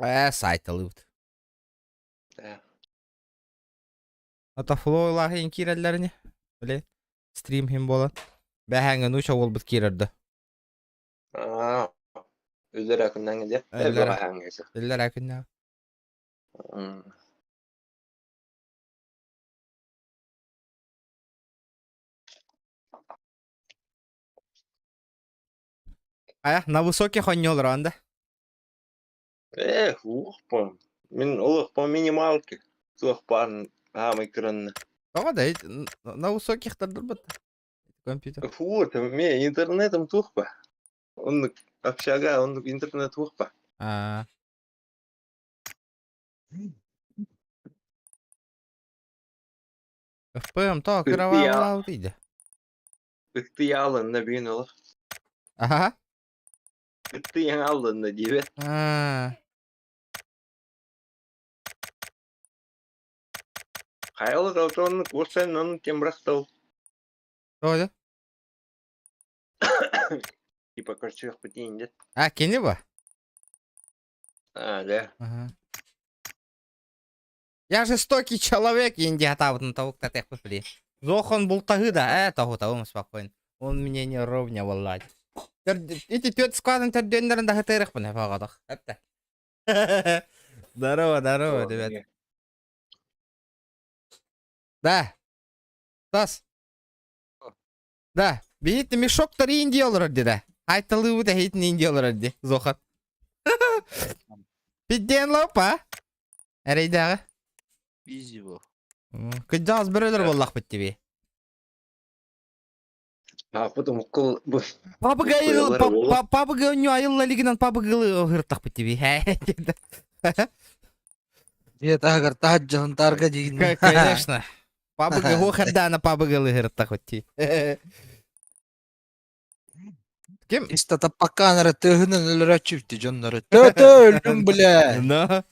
Сайтылыбыт. Да. Ата флойлах ен киреллерини. Биле. Стрим хим болан. Бәһәңген уша болбут кирерді. Özler akından gidiyor. Eller- Tabii hangisi. Диллер әкінне. На высоких он не олранда. Ух, мен улық по минималке. Суық барын хамы кірінні. Тога да на высоких тұрдырбыт. Компьютер. Мен интернетім тух па. Ондық общага, ондық интернет тух па. FPM то кыравал дейді. Үкті алынна бейін олық. Ага. Үкті ең алынна дейбет. Қайлық аутонық осен оның тембрақтау. Тоды? Типа көрсек бітейін дед. Кені ба? Да. Я жестокий человек, енді атабытын тауықта тәқпі біле. Зохон бұл тағы да, тауым спокойно. Он мне не ровня, валлади. Эти тет складын тәрдендерін дағы тәріқ бұны бағадық. Әпті. Здорово, ребят. Да. Тас. Да. Бейітті мешоктар инди олар деді. Айтылы бұда хейтін инди олар деді. Зохан. Підден лопа. Әрейдағы. Бизи бұл. Күджағыз бір өлір боллақ бітті бе. Потом қыл... Папыға өне айылла лигінен папығылы ғырттақ бітті бе. Дед агар таджан тарга дейін. Конечно. Папыға ғырдана папығылы ғырттақ бітті. Кем? Истата паканары тығынан өлір әчіпті жонлары. Төті өлім біле. No.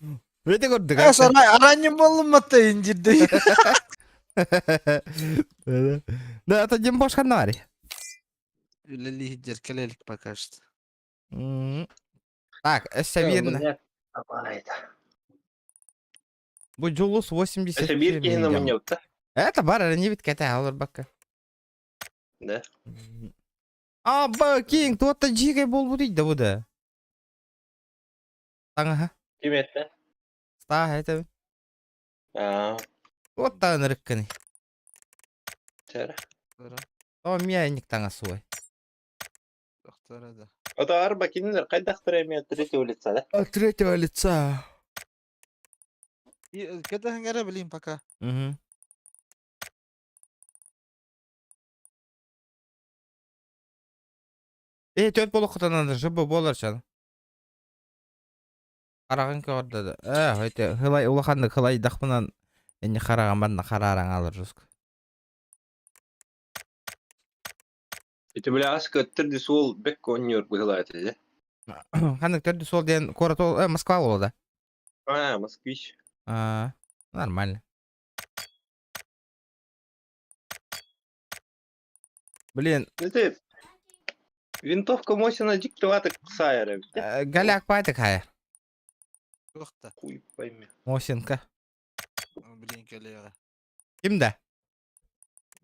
Өте көрдік. Сарай аранем болыматты индирді. Да, это дем башка нари. Өлелі жеркелелік пока что. Так, это верно. Бұл Джулус 80. Это бір кейіні мұн еуті? Это бар, не бит кәті алыр баққа. Да. Ба, кейін, туатта жиғай бол бұдейді бұда. Таңа, ха? Кем етті? Ста, это. Туатта нырыққаны. Чара. О, мияйник таңа суай. Доқтары да. Ота арба кенілер қайдақтыр әме третьего лица, да? Третьего лица. Кәдіғін әрі білейін пока. Төт болу құтанады, жыбы болар шаны. Қарағын көрді да. Өйте, ғылай ұлақанды ғылай дақпынан әне қараған бадына қараран алыр жүзгі. Эти бля аска түрді сол бек коннер бұғылайды, да? Қандық түрді сол ден город ол, Москва олы да. Москвич. Нормально. Блин. Это винтовка Мосина диктоваток сайра. Галяк пайтық хайыр. Доқта. Хуй пойми. Мосинка. Блин, кәлеға. Кімді?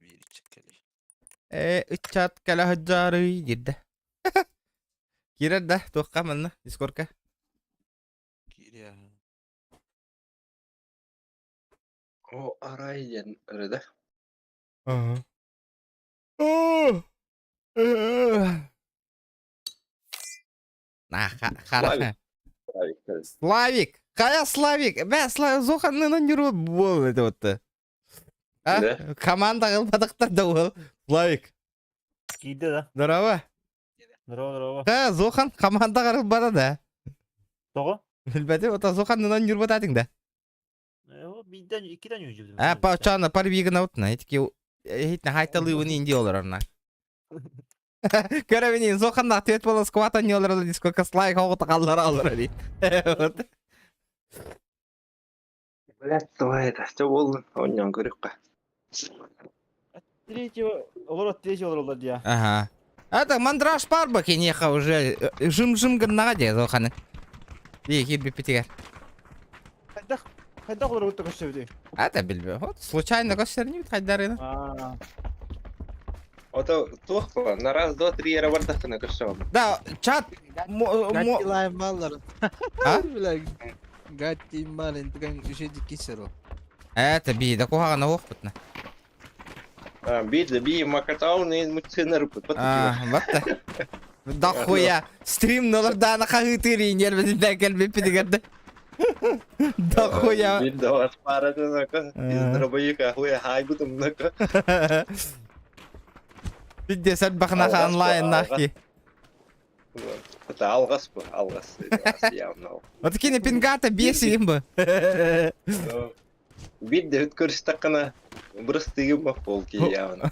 Берічік кәле. Үтчат кәлі хүджары деді. Кирер да, тоққа мұнны, дискорка. Кирия. О, арайден ұры да? Қара. Славик! Қая Славик? Бә, Зоханнынан жүру бол, это отты. Команда қылбадықтар да ол. Славик. Кейді да. Здорово. Здорово. Зохан команда қылбада да. Тоғы? Білбәді, ота Зоханнынан жүру бадатың да. Биден, ikiden yüzüldüm. Паучаны пар вигін аутына. Етке, етіне хайталы өні инди олар орна. Көрәбінен, Зоханнақ төт болы сквата не олар олар, дискорка Славик оғыта қалдары алыр әді. Блядь, давай это, что болды? Оннан көріп қа. Третьего олар дия. Это мандраж бар ба кенеха уже жым-жым гыннаға де Зоханы. Бейгер биппетигер. Хайдах олар өттө көстөбүдү. Это билбейм. Вот случайно көстеринибит хайдарыны. Ото тух на раз, два, три эра бардахтана көшөм. Да, чат. Гаттилайм баллар. А? Биле. Гаттим малын туган ишеди кисеро. Это бида кухагана оқпытна. Би макатауны муцинер Вот. Да хуя. Стрим нолардан хагытыри нервен декел биппетигерде. Да хуя. Би да вас парадына ка. Дробоика хуя хайбутум нака. Бидде сәт бақнаха онлайн нахки. Это алгас бу, алгас. Явно. Вот кине пингата бесим бы. Бидде өткөрүстакана брыстыгым ба полки явно.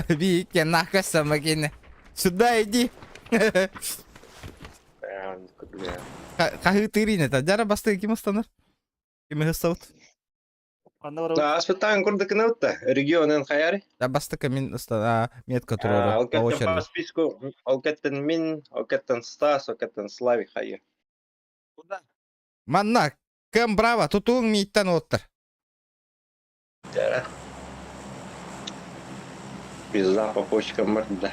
Би кен нахкаса макине. Сюда иди. Хагытырин это. Жара басты ким останар? Ким хысаут? Да, аспытан курдыкына утта. Регионен хаяри. Да басты камин оста метка турары. По Алкеттен по очереди. списку, алкеттен мин, алкеттен Стас, алкеттен Слави хайы. Манна, кем браво, тутуң миттен оттыр. Тера. Пизда по почкам мырда.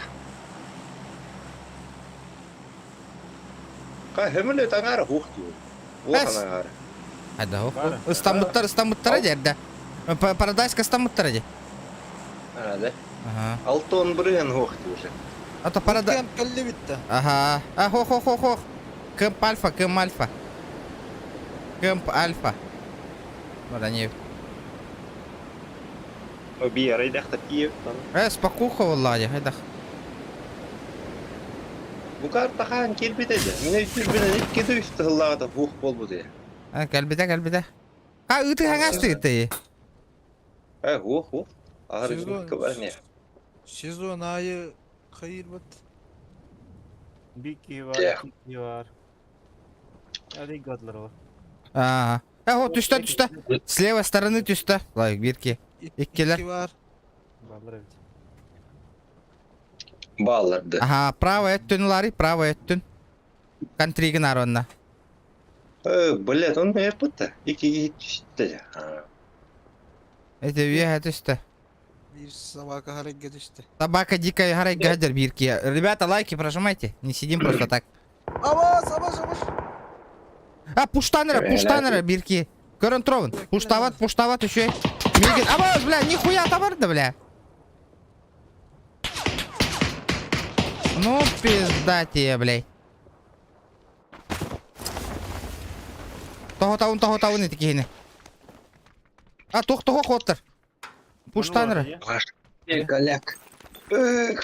Ка хемеле таңары хухту. Лоханагары. Hadi ho. İstanbul'da yerde. Paradise İstanbul'da yerde. Hadi. Aha. Алтон брын хухту уже. Ata Paradise. Кем келли битте. Aha. Ah ho. Кэмп Альфа. Кэмп Альфа. Вот они. Би райдахта Киев. Спокуха валлади, хайдах. Букар тахан келбетеде. Мен келбетеде кеде үстүлларда хух болбуду. Кәлбиде. Ха, үті хаңасты үті. Хух. Арызын кабарне. Сезон айы хайыр бат. Бики бар, Кики бар. Әдей гадлар бар. Ага. О, түсті. С левой стороны түсті. Лайк, бирки. Иккелер. бар. Барлар әбет. Балларды. Ага, право өттін лари, право өттін. Контригін аронна. Блядь, он не пыта. Ики чистая. Это вега түсті. Bir sabaka hareket işte. Собака дикая харай гадер бирки. Ребята, лайки прожимайте. Не сидим просто так. Savaş. А, пуштанера бирки. Көрін тровын. Пуштават еще. Мегин. Абаз, бля, нихуя табарды, бля. Ну, пизда тебе, блядь. Того не такие. А, того хоттер. Пуштанера. Галяк.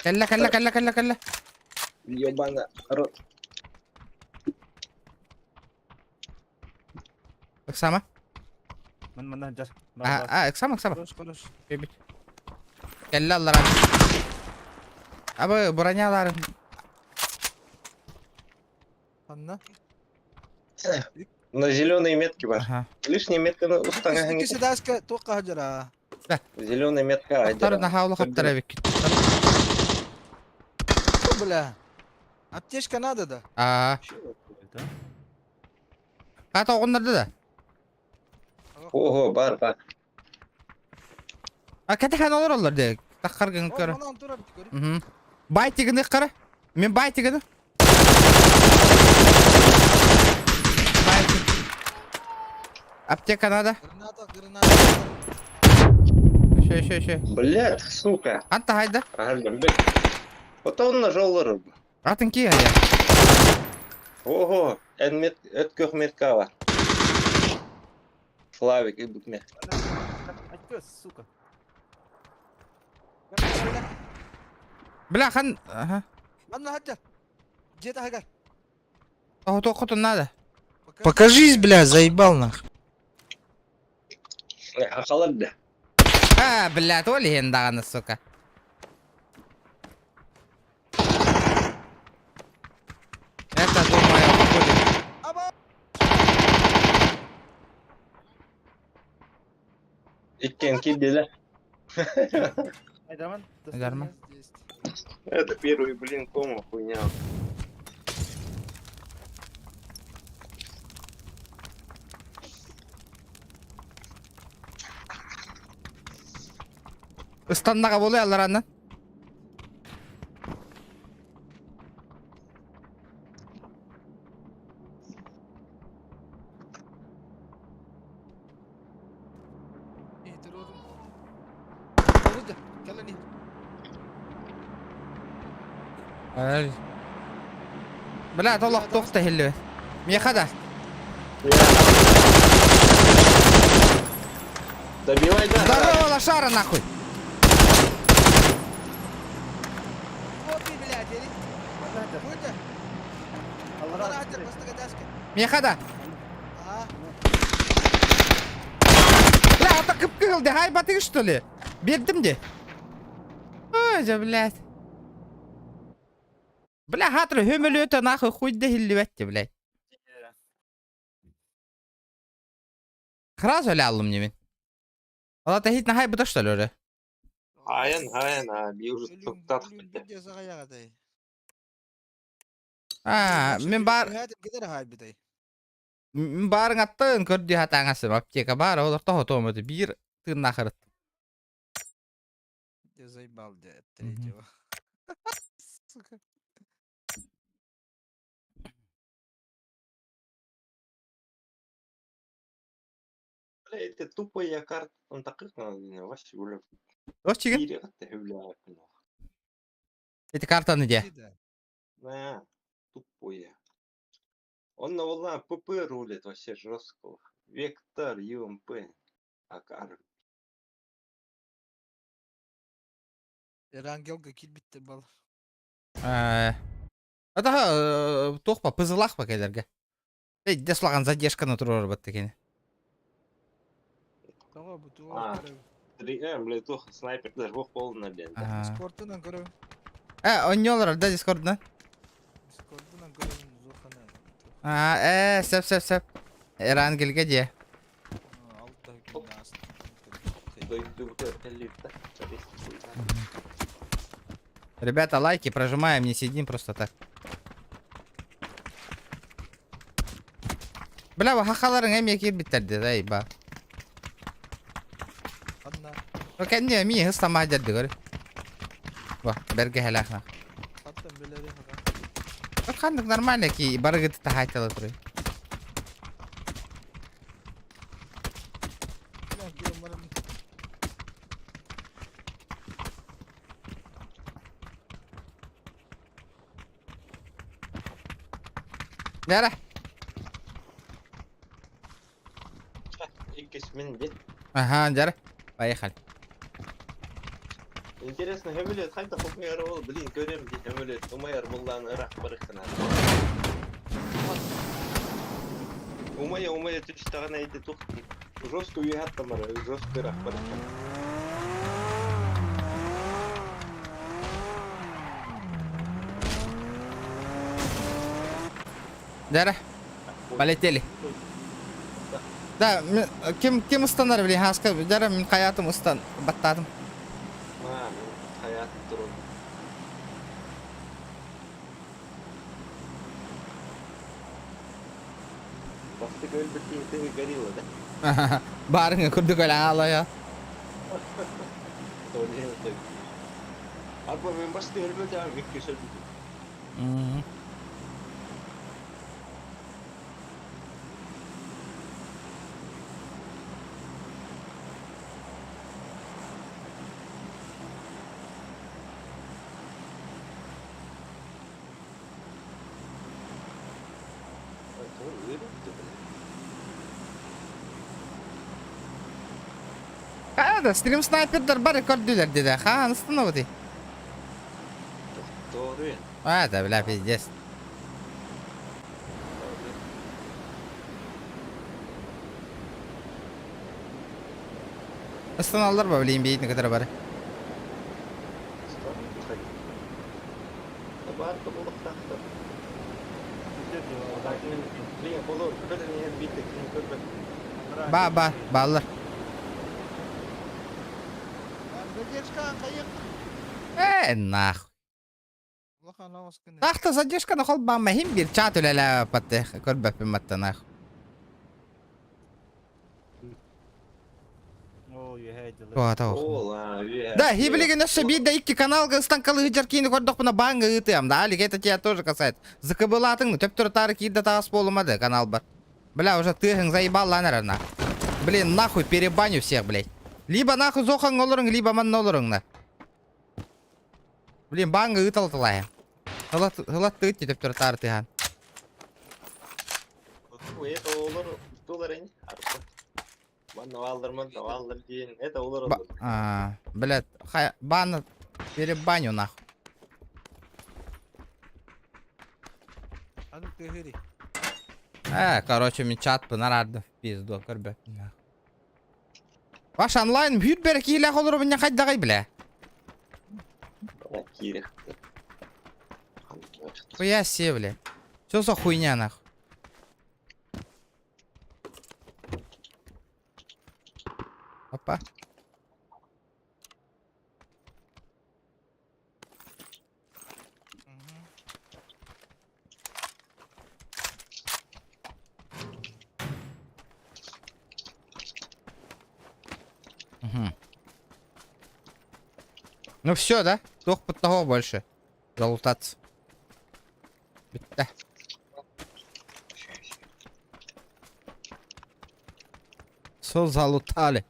Калля. Ёбана рот. Оксама. Мен жар. Оксама. Konuş. Каллалар. Абы, броняларын. Anla. На зеленые метки бар. Ага. Лишняя метка на устanga İkisi de asker toka hacıra. Зеленая метка. Оттарына хаулы хаптара бек. Bile. Ateşka nada da. Ага. Хата оғындырды да. Ого, бар. А, кәтіхан олар олар дек. Таққарғын көрі. Ondan dur abi görün. Бай тегінді қара. Мен бай тегінді. Аптека надо. Granada. Ше. Блядь, сука. Анта хайда. Вот он нажал. Атын ки ая. Ого, эткөх метка бар. Славик и бутме. Әткөз, сука. Бля, хан. Ага. Anla hadi. Где-то хагар. Хотун надо. Покажись, бля, заебал нах. Халат. А, бля, то ли ендағаны, сука. Это, думаю, будет. Иккен кидели. Айдарман. Айдарман. Это первый, блин, кома хуйня. Istandaga boluyor allarandan. İyidir oğlum. Oldu. Gel lan iyi. Ay. Bلا طلع طوخته اللي مية خدها Добивай, да. здорово лошара нахуй Копи, блядь, или? Куда? Allah Bana razı atır, olsun. bastı гадашка. مية خدها Ага. لا это кыпкылды хайбаты что ли бердим де ой же блядь бля хатыр хөмөлөтө нахуй хуйда хилливетти блядь Храз öyle aldım yemin. Valla da hiç ne hay bu da что ли öyle. Hayır, bir ucuz Ölüm, tuttat. ölüm, bir de sağa yağa day. Ha, men bar Hadi gider hay bir day. men barın attın kördü hatangası apteka bar olur da otomodu bir tığın ahırıt. Я заебал, дядь, третьего. Сука. Бля, это тупая карта. Он таких надо, вообще, бля. Hoş çıkın. Бери, ты, бля. Eti kartanı diye. Да. На, тупая. Он на волна ПП рулит вообще жестко. Вектор, ЮМП. Акар. Erangelga kill bitti bal. Daha toxpa pızılaq bak ederge. Ey deslağın задержканы тұрыр бітті кені. Tamam bu tuğla А. görev. Бля, тух, снайпер даже бог полный, блин. Discord'dan görev. Oynuyorlar da Discord'dan. Discord'dan görevin Zorhan'a. Sep. Erangilge diye. Altta hükümlü aslında. Дойду вот это лифта. Ребята, лайки прожимаем, не сидим просто так. Бля, bu hakaların hem yakir bitirdi dayı ba. Adına. O kendi mi hısta mahcerdi gör. Bak, berge helakna. Hatta beleri haka. O kandık normal ki barı gıtı tahaytalı duruyor. Ulan ki onların. Nere? Икис миндет. Aha, nere? Поехали. Интересно, Хемелет, хайта хукмер ол, блин, көрем ди Хемелет, умайар буллан ырак барыкына. Умая түштаган айты тук. Жестко уйгат тамара, жестко ырак барыкына. Nere? Полетели. Да, ким устанар блин, хаска, нere min hayatım ustan, battadım. Hayat durun. Басты гөл біткен тегі горилла, да? Barın kurduk öyle ağla ya. Арба мен басты өлмеді, а мекке сөлмеді. Hadi stream sniper'dır bari gördüler dedi. Ha anasını o di. Doğru ya. Hadi bile pizdes. Istan alır mı bileyim bir ne kadar bari. Tabarka buluk taktı. Gidiyor. Блин, булур, бір не битік, не көрбек. Bağlar. Задержка кайык. Нахуй. Лохан лавас кene. Tahta задержка на хол бамма хим bir chat öyle la patte körbe pimmatta nahuk. Oo үйәйділі. Ол, Да, хиблеген өссө бирде 2 каналга станкалы хыжар кийини көрдік бұна баңы ытыям да, алик это тебя тоже касается. ЗКБ-латың төптөр тары кийді тағыс болмады канал бар. Бля, уже тыгың заебал ланарана. Блин, нахуй перебаню всех, блядь. Либо нахуй зохан олорың, либо ман олорың на. Блин, баңы ыталтылайым. Хылат тыгыт төптөр тары тыган. Это олар, доллар ень, арпа. Манна валдыр дейін, это олар олар. Блядь, баны перебаню нахуй. Аны тегери. Короче, мен чат нарадды в пизду, көрбе. Ваш онлайн бүйт бері кейлі қолыры бұнне қайдағай, бля. Кирих. Хуя себе, бля. Что за хуйня, нахуй? Опа. Угу. Ну все, да? Только под того больше. Залутаться. Да. Все залутали.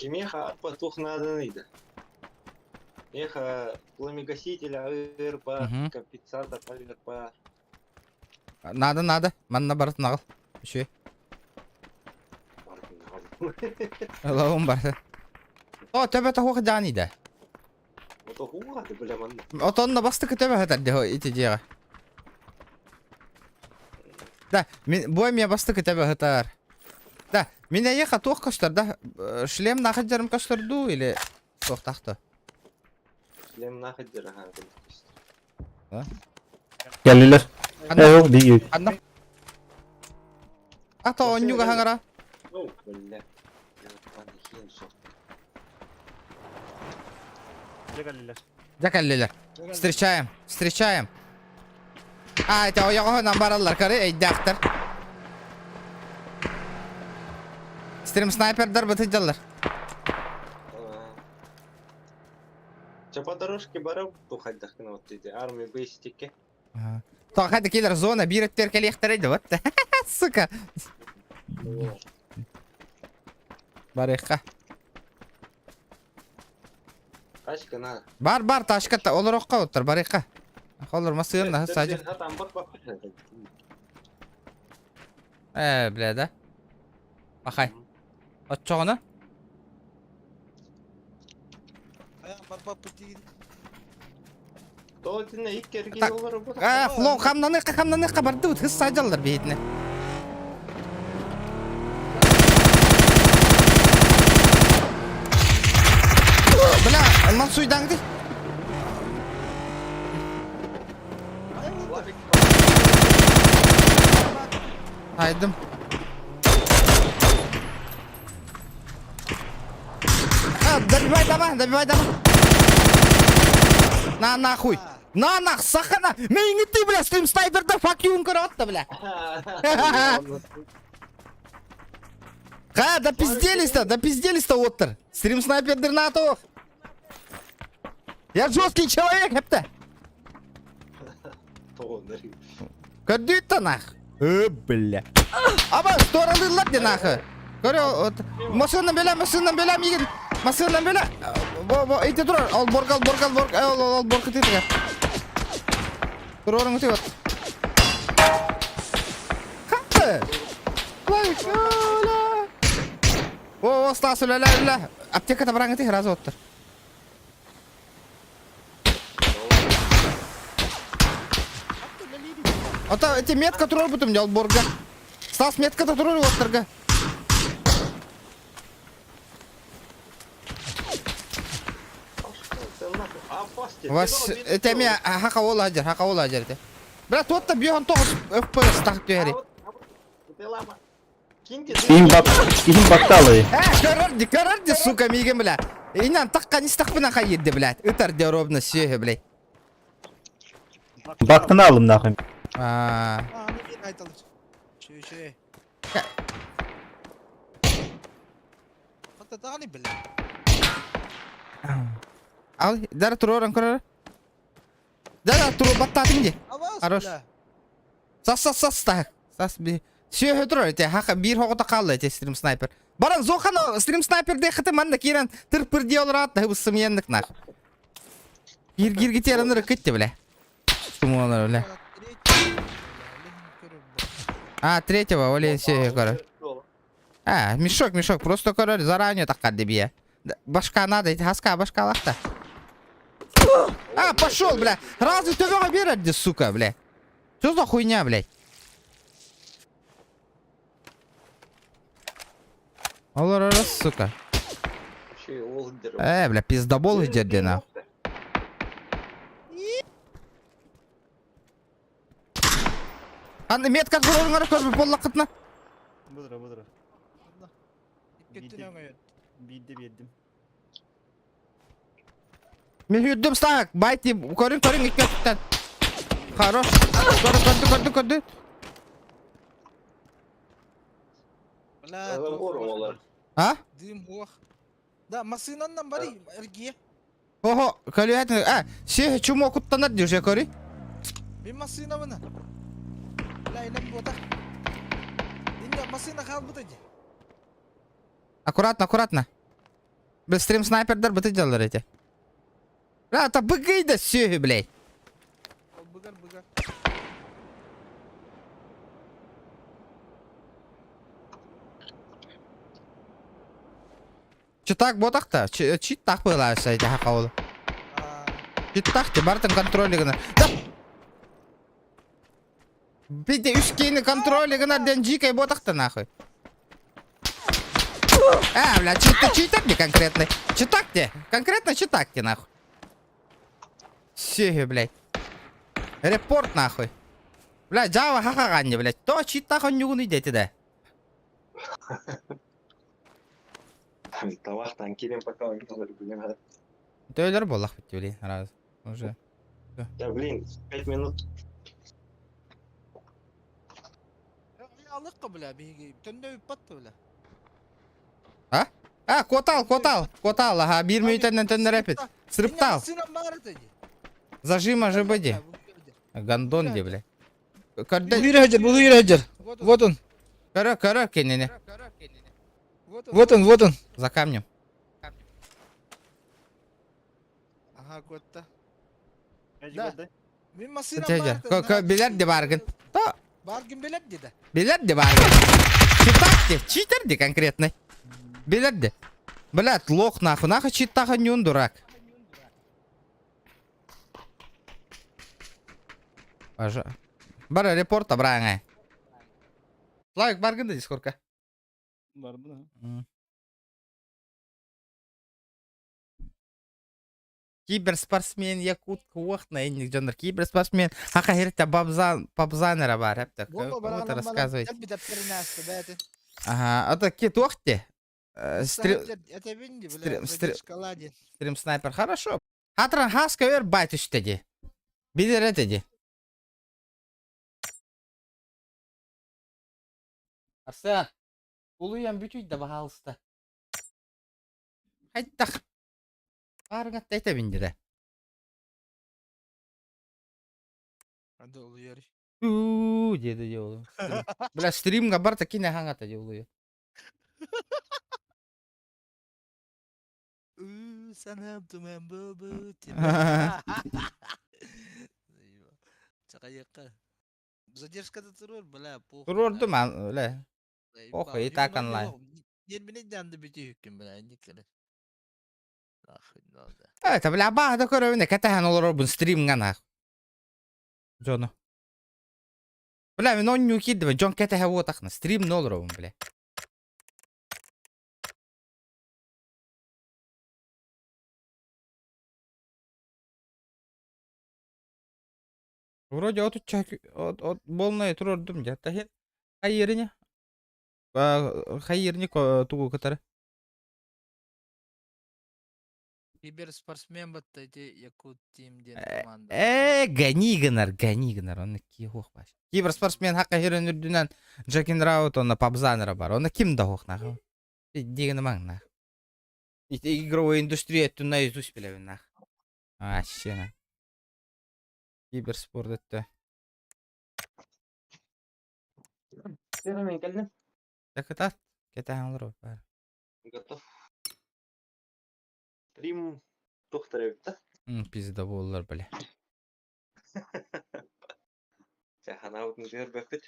Меха патух надо найда. Меха пламегасителя, АРП, Мгм. компенсатор, АРП. Надо. Манна барат нагыл. Еще. Лавым бар. О, төбе тахух дани да. Вот хуга ты, бля, манна. Отонна бастык төбе хатар де ити дига. Да, бой мне бастык төбе хатар. Да, меня еха тох каштар, да? Шлем нахаджарым каштарду или тох тахта? Шлем нахаджар, ага. Geldiler. Yok değil. Анна. Ата онюга хангара. Ну, бля. Я пан хин со. Жегалілер. Жакаллелер. Встречаем. Это ояго нам бараллар кары, эйдактар. Стрим снайпердер бытыджаллар. Че по дорожке барып, тухайдахтын вот эти армии бейстике. То хады келер зона бирет теркелехтерейди, вот. Сука. Барыха. Тачка на. Бар ташкатта олорокка отур барыха. Холор масыйна сажы. Там бак. Бля, да? Ахай. Отчоғына? Аян барба пути. То тине иккерги Так. олар бак. Флоу хамнанықа барды өт, хыз сажалар бейтіне. Бля, алман суйдан ди. Айдым. Добивай дома. На нахуй. На нах, сахана. Мейни ты, бля, стрим снайперда факюн коротта, бля. Допизделись-то, оттыр. Стрим снайпердер на то. Я жесткий человек, хепта. Кадыта нах. Бля. Аба, стороны ладно нахуй. Көрө, вот машина белем иген. Машина беле. Во, эти тур. Ал борг. Ал борг тетиге. Турорың өте вот. Капты. Лайк. О, стасы ля. Аптекада бараң өте разы оттыр. Ата, эти метка турор бутум жал борга. Стас меткада турор оттырга. Вас это меня хакаула ажар те. Брат, вот-то бьён то FPS так тери. İhim baktı. Карарди, сука, мигем, бля. Инан такка не стахпына хайдди, блядь. Итар де ровно сёе, блядь. Baktını aldım nahim. Aa, Аны мен айталыр. Шөй. Ката таганы биле. al, dar turun kurur. Dar turu battadın di. Аваз. Хорош. Сас так. Сас би. Все hötür te haqa bir hoqta qaldı te stream sniper. Baran zoqan stream sniper de xıtı manda kiran tırpır diyorlar atla hıbısım yendik nak. Gir giteranır kıttı bile. Şumalar öyle. А, третьего, Оли, все, короче. А, мешок, просто, короче, заранее так отдебия. Башка надо, башка лахта. А, пошел, бля. Разве ты его берет, сука, бля? Что за хуйня, блядь? Олар, сука. Бля, пиздобол идет, где нахуй. Аны метка көрүңөр көрүп боллакытна. Быдыра. Кеттин аңа. Бидdim. Мен үйдүм стак, байти көрүң иккеттен. Хорош. Көрдү. Бля. А? Дым ох. Да, машинандан бари эрге. Ого, калюятны. А, се чумо куттанат дюже кори. Мен машина мына. Бля, илем бота. Инде машина калбыты же. Аккуратно. Без стрим снайпердер быты делар эти. Бля, та быгыйда все, блядь. Быгар. Читак ботакта, чит так была эти хакаулы. Чит те бартын контролигына. Да. Биде үскейни контролигына ден жикай ботакта нахуй. А, бля, читак не конкретный. Конкретно читак те нахуй. Все, блядь. Репорт нахуй. Бля, Java хахаганни, блядь. То читак он не идете, да. Тавахтан келем пока он блин. Töylер болақ бітті, блин, раз. Уже. Я, блин, 5 минут. Алыкка бля, биги. Төндө батты бля. А, котал, ага, 1 минуттан төндер әпет. Срыптал. Машина барыты же. Зажима жбди. Гандон де, бля. Бугир хажар. Вот он. Көрі, кенене. Вот он. За камнем. Ага, котта. Да. Мен машина Тежер. барыты. Билер де баргын. То, Баргын белет деди. билер де баргын. Читак де, читер де конкретный. Билер де. Блядь, лох нахуй читаха не он дурак. Бара репорта браңай. Славик баргын да дискорка. Var mı? Киберспортсмен якут куахна инник жондар. Киберспортсмен хака херте бабзанера бар хепте. Вот рассказывайте. Ага, это кит уахте. Стрим снайпер. Хорошо. Хатран хаска вер байт үстеди. Бидер этеди. Арсен. Улуян бүтүйт да бахалыста. Хайттах. Аргат айта биндире. Ады улу яри. Деді де олу. Бля, стримға бар такине хаңата де олу. Санам тумен бобу. Чака якка. Задержкада турор, бля, похуй. Турорду ман, öyle. Похуй, и так онлайн. 20 жанды бити hüküm bля, никеле. Нахуй надо. Это, бля, бахда көрөбүнө кетехан олор бун стримга нах. Жону. Бля, мен он нюки дебе, Джон кетеха вот ахна. Стрим не олор бун, бля. Вроде от чак от болной турордум же. Тахин. Хайырыне. Хайырыне тугу катары. Киберспортсмен бітті, эти Якут тимден Э, команда. Ганигынар, оны ки хоқ баш. Кибер спортсмен хаққа херен үрдінен Джекин Раут, оны пабзаныры бар. Оны ким да хоқ нахы? Дегені маң нах. Игровой индустрия түн наизусть білевін нах. Вообще нах. Киберспорт өтті. Мен келдім. Так, кетен олар бар. Готов. Стрим тоқтар өтті. Пизда болылар біле. Сәхан аудың жер бәкіт.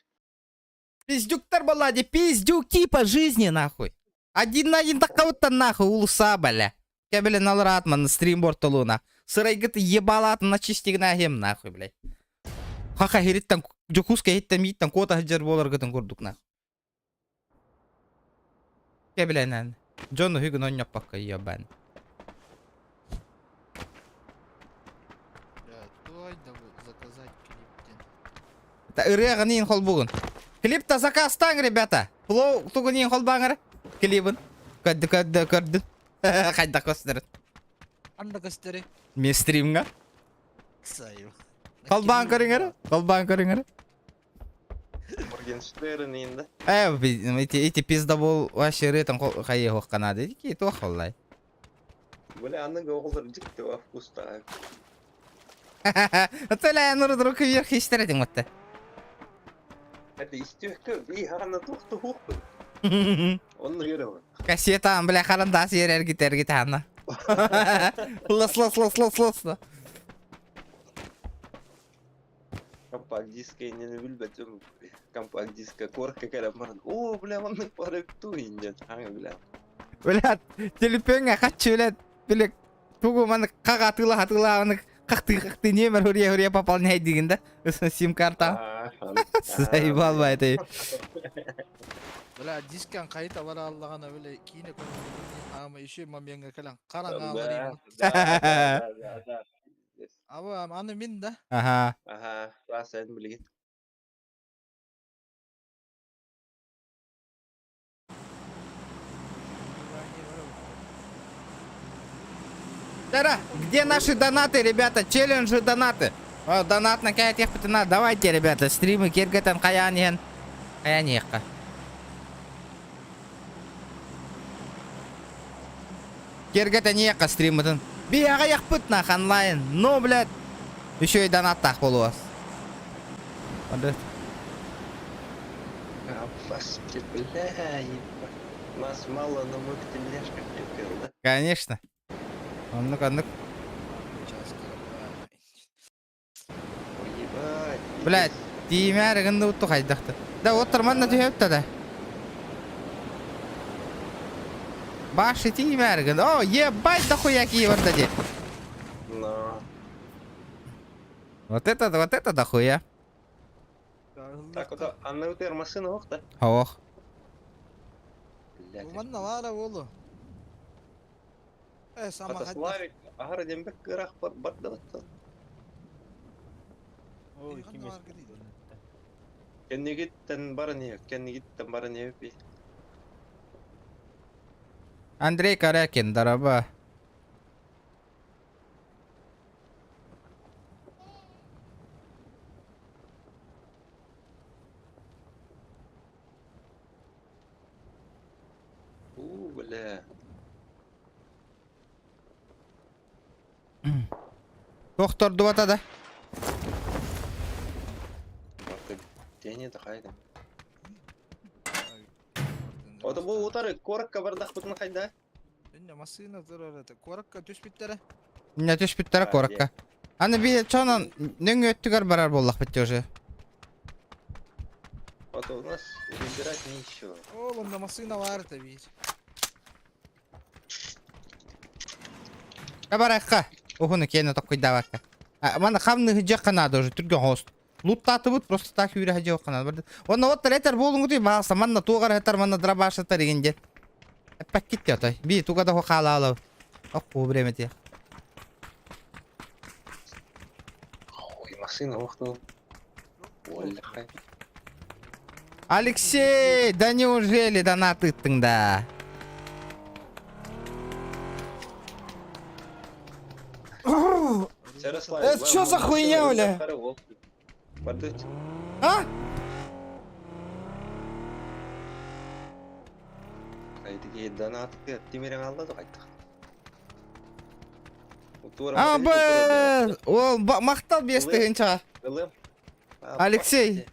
Пиздюктар балади, пиздюки по жизни нахуй. Один на один такауттан нахуй улуса бля. Кебелен алратман стримборд толуна. Сырайгыты ебалатын на чистигін әхем нахуй, блядь. Хака хериттен, жокуска хиттен миттен кота жер болар гытын көрдік нахуй. Кебелен ән. Джону хүгін ойнап баққа ебан. Той да заказать клиптен. Та ырыяғын ең қол бұғын. Клипта закастан, ребята. Плоу тұғын ең қол бағыр. Клибін. Көрді. Қайда көстірін. Анда көстері. Мен стримға. Сайыл. Қолбан көріңір. Моргенштерн енді. Эти пизда бол вообще рытын қайы хоққанады. Ки тоқ олай. Бля, анның оғылдар жікті ва вкуста. Отыла нұры руку вверх ештеретін отты. Это истекі, бей ғана тоқты хоқпын. Оның жері бар. Кассетан, бля, қарандасы ерергіт ана. Лос. Компакт дискі енені білбәтім. Компакт дискі корқа кәрі барын. О, бля, оның бары күту енген. Аңы, бля. Блядь, телепенге қатшы, блядь, білек, тугу маны қаға атыла, маны қақты немер хүрия пополняй дегенде. Үсін сим-карта. Сайбал байты. Бля, дискан қайта бара аллағана бля, кейіне көрінген. Ама еще маменге кәлін. Қаран аларым. Ава, аны мен да. Аха. Рас ән білген. Тара, где наши донаты, ребята? Челленджи донаты. О, донат на кая тех патена. Давайте, ребята, стримы кергетен каяниен. Каянехка. Кергетен ехка стримытын. Бияға яқпыт нах онлайн. Ну, блядь. Еще и донат так был у вас. Вот. Апаски, бля, ебать. Нас мало, но мы к тележкам прикрыл, да? Конечно. Ну-ка. Ой, ебать. Блядь, тимәрігінді ұтты қайдақты. Да, отырманна түйепті да. Башы тимәрігінді. О, ебать, да хуя киеварда де. Но. Вот это да хуя. Так, вот, анны утер машина оқты. Ох. Блядь. Уманна вара болу. Сама қайта. Славик, ағыр дембек қырақ барды баттан. Ой, Қайта ким бар есіп кірейді. Кеннигиттен бары не өпей. Андрей Карякин, дараба. Бля. Доктор дувата да. Тені қайда. Оты бұл отары коракка бардақ бұтын қайда? Енді масына тұрар әті. Коракка түш біттері. Не төш биттара коракка. Аны би чонон нөң өттүгөр барар боллак битти уже. Вот у нас выбирать ничего. Олында масына бар әті бейт. Кабаракка. Ухуну кені токуйда бакка. Мана хамны хыжак канады уже түрген хост. Луттаты бут просто так үйрі хыжак канады. Оны оттар этер болуңу дей бағаса. Манна туғар этер, манна драбашатар егенде. Эппак кетті отай. Би туғада хоқала алау. Оқу біреметі. Ой, машина оқты. Ой, қай. Алексей, да неужели донат ыттың да? Ярослав, что за хуйня, бля? Подуть. А? Қайтеге донатты темерен алды қайттық. Ол мақтал бестігін шығар. Алексей.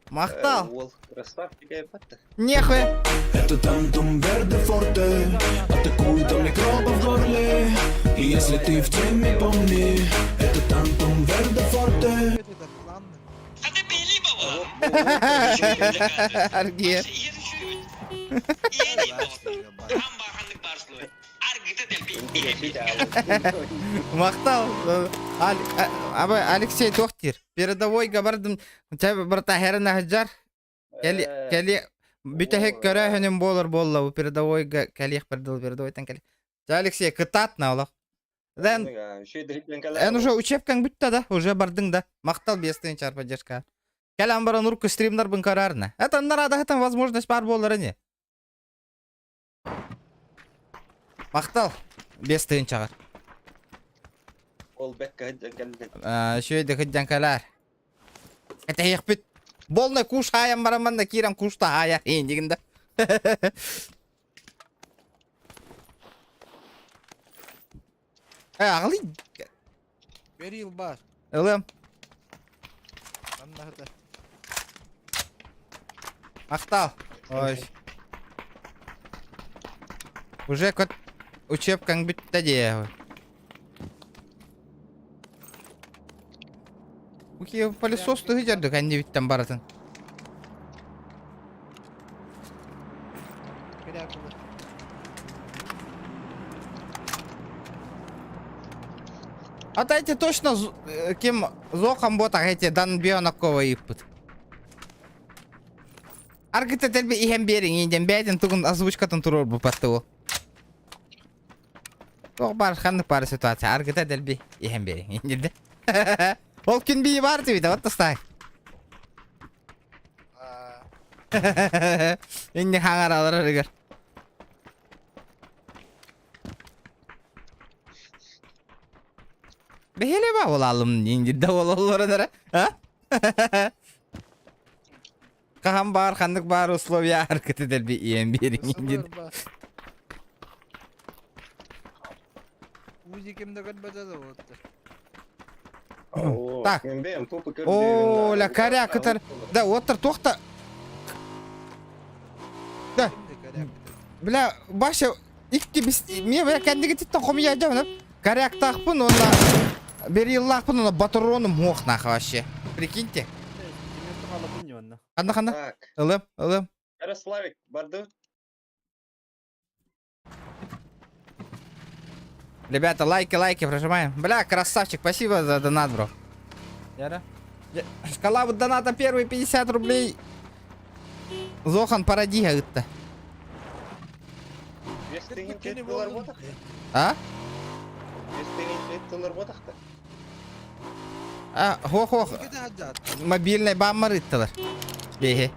Мақтал. Ол красавчик айпатты. Нехуя. Это тантум верде форте, атакует там микробы в горле. И если ты в теме, помни, это тантум верде форте. Это план. Аргия. Мақтал. Алексей тоқтир. Передовойға бардым. Тәбі бір тахеріна хыджар. Кәлі бүтәхек көрәхінен болыр болла. Передовойға кәлиқ бірділ передовойтан кәлі. Алексей, кытатна олақ. Эн уже учебкаң бүтті да. Уже бардың да. Мақтал бестігін чар поддержка. Кәлі бара нұрқы стримдар бін карарына. Это нарада хытан возможность бар болыр не. Мақтал бестігін чағар. Ол бәкка хыджан кәлден. Шөйді хыджан кәләр. Это еқ бүт. Болны куш хаян бараманда кирам кушта хая. Ендігінді. Ағылы. Берил бар. Ылым. Аннахыта. Мақтал. Ой. Уже кот учебкаң бүтті де. Уки пылесосты хыжарды кәнде бүттен баратын. Крякулы. Атайте точно кем зохан бота хайте дан бионакова иппыт. Аргыта тәлбе ихем берин енден бәйтін тугын озвучкатын турор бұпатты ол. Оқ бар ханны пары ситуация. Аргыта тәлбе ихем берин енден. Ол күн бейі бар түбейді, вот тастай. Енді хаңар алыр өрігер. Бәхеле ба ол алым енді да ол олырыныр, а? Қаған бар, қандық бар, условия арқыты дәлбе иен берін енді. Узи кемді көтбәді отты. Так. О, ля коряк, кытар. Да, отыр, тоқта. Да. Бля, баша, икті біз, мен бля кәндігі титтен қомия жауынып. Коряк тақпын, онда бериллақпын, онда батыроным моқнақы вообще. Прикиньте. Қанда. Так. Ылым. Ярославик, барды. Ребята, лайки прожимаем. Бля, красавчик, спасибо за донат, бро. Яра. Шкала вот доната первые 50 рублей. Зохан парадига это. А? Хох. Мобильный баммар иттелер. Беге.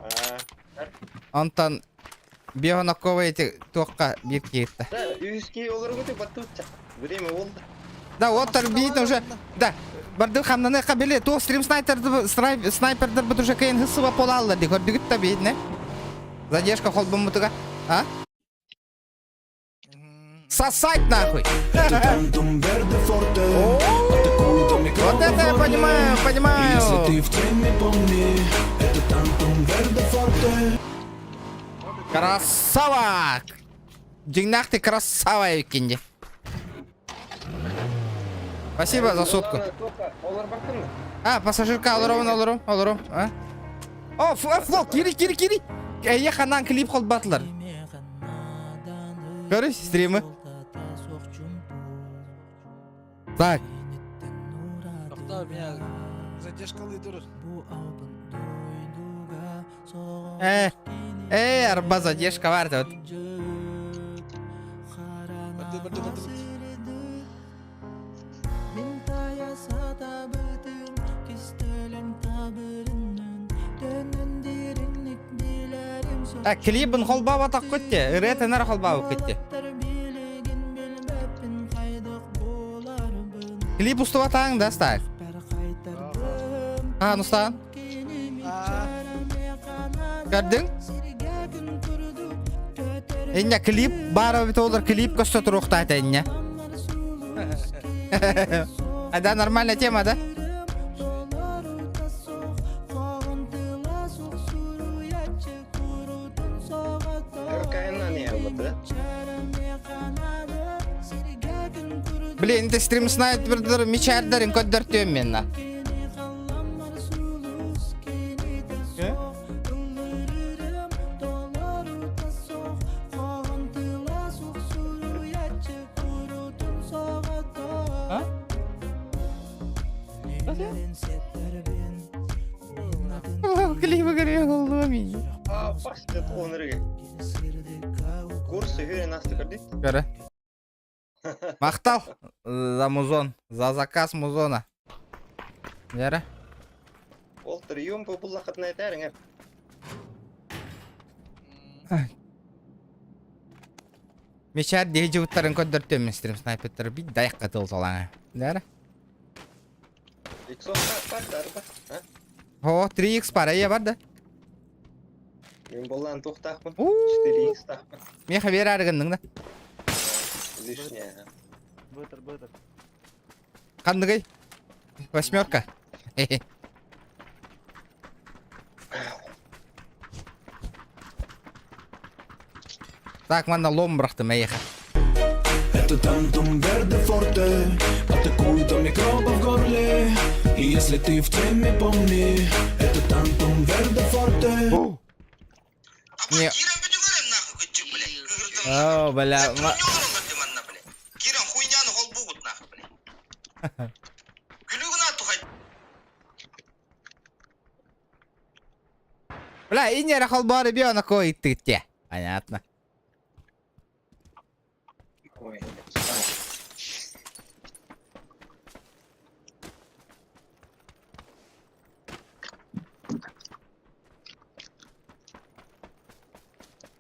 Антон бионакова эти тоққа бирки итті. Үйіске олар өте баттуытча. Время олды. Да, отыр бейін уже. Да, барды қамнаны қабеле. То стрим снайпердер бұд уже кейін хысыва пола алды. Көрдігіт та бейін, не? Задержка холбым бұтыға. А? Сосать нахуй! Это тантум верде форте, атакует там микробы Вот это я в горле. понимаю. Если ты в теме, помни, это тантум верде форте. Красава! Дигнах ты красава, Евкинди. Спасибо за сотку. Олар бақтың мы? А, пассажирка алырым. А? О, флол, кири. Еханан клип холд батлар. Көрі, стримы. Так. Тоқта, меня задержкалы тұрыр. Арба задержка бар да вот. Барды. Так, клибін холбаба так көтте. Реті нәрі холбабы көтте. Klip ustap atağın da stak. Kaan ustan. Gördün? Enya klip bara bit olur klip koştu ruhta enya. Ada нормальная тема, да? Какая не вот, да? Блин, ты стрим снайпердер мечардарын көддөртөм мен. Клипы görüyor oğlum iyi. Başta onları. Kursu hüre nasıl kırdı? Göre. Мақтал за музон, за заказ музона. Яра. Олтыр юм bu laqatını aytarın hep. Мечар дейжи уттарын көддөртөм мен стрим снайперлер бит даяк катыл салаңа. Яра. Иксон var da. Ha? О, 3x бар, ая бар да. Мен болан тоқтақпын. Уу. 4x тақпын. Мен хабер аргындың да. Лишняя. Бытыр. Кандыгай? 8. Так, мана лом брахты меха. Это тантум верде форте. Атакуют микробы в горле. И если ты в теме, помни. Это тантум верде форте. Не. Киран бедюгарен нахуй хоть блядь. О, бля. Киран хуйняны хол бугут нахуй, блядь. Гүлүгүн ату хай. Бля, и не рахал бары бьёна кой ты те. Понятно. Ой.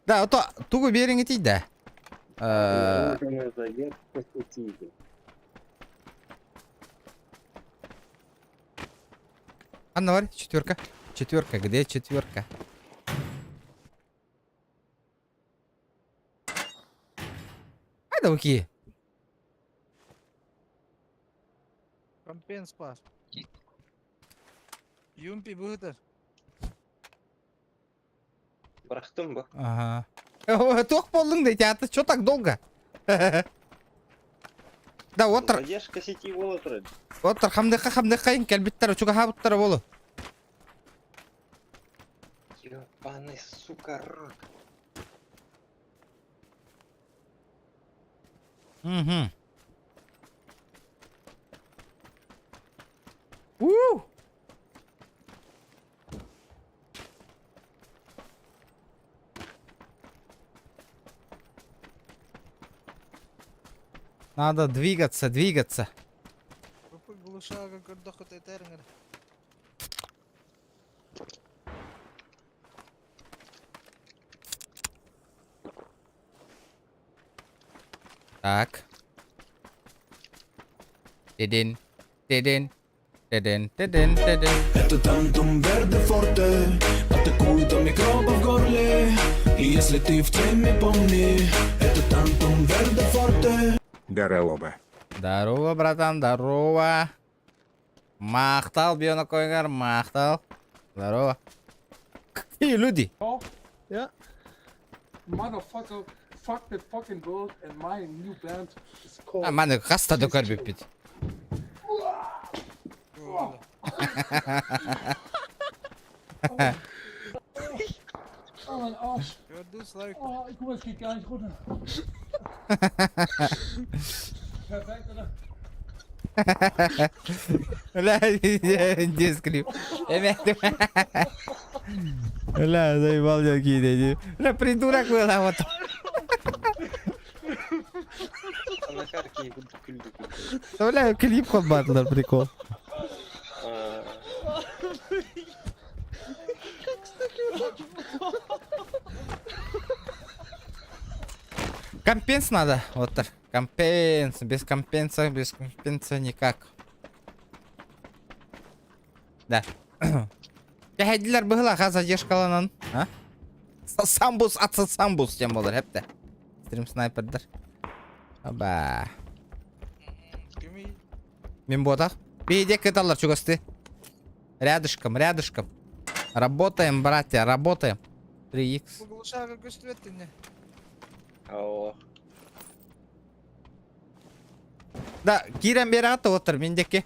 Да, ото тугу бериңи тийди. Анна бар, 4. 4, где 4? Айда уки. Компенс бар. Юмпи быгытыр. Бырақтым ба? Ага. Тох болдың да, тяты, чё так долго? Да, отыр. Задержка сети бола тұрады. Отыр, хамдыққа кәлбеттер, чуға хабыттар болу. Ёбаный, сука, рот. Угу. Надо двигаться. Рупы глушага көрдөхөт этериңер. Так. Тедин. Это тантум верде форте. Атакуют микробы в горле. И если ты в теме, помни. Это тантум верде форте. Здорово, братан, здорово. Мақтал, бьёна койгар, мақтал. Здорово. Какие люди? Yeah. Motherfucker, fuck that fucking world and my new band is called. А, маны хастады көрбіп бит. Oh mijn as. Gördün Slavik. Oh, ik kom eens kijken, goed. Perfect, hè? لا дискрип. لا, заебал я кидать. لا, придурок была вот. На карте күлді. Бля, клип ход батлер, прикол. Компенс надо, вот так. Без компенса никак. Да. Кәһәдиләр быһыла хәзер задержкаланан. А? Самбус, атса самбус тем болар хәптә. Стрим снайпердер. Аба. Кеми? Мен ботак. Бейде кыталар чугасты. Рядышком. Работаем, братья, работаем. 3х. Bu gluşağı göstervettin ne? О, Да, кирен бері аты отыр, мендеке.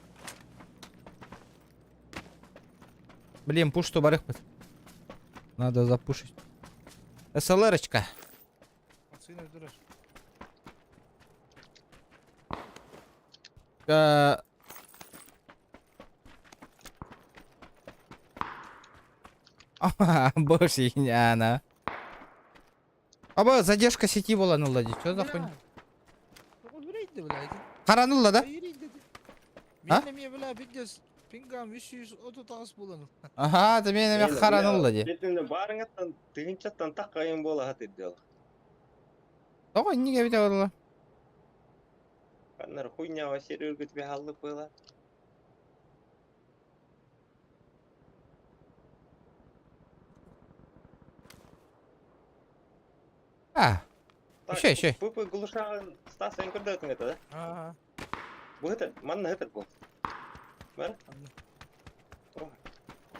Блин, пуш-то барых бит. Надо запушить. СЛРочка. Seni öldürür. Боже, она. Аба, задержка сети была на ладе. Что за хуйня? Öldüreydi bile. Karanlılla da. Hayırıydı. Ha? Benim ya bile bildiz. Pingam 300 ototağız bulanır. Ага, да мен эме karanlılla de. Бетінде барыңаттан тыгынчаттан так кайын болат деди ал. Ого, неге бите болла? Кандар хуйняга сервергет бе алып была. А, Еще. Пупы глушагын стасың көрдөтүң это да? Ha. Bu это, манна это бу. Бар?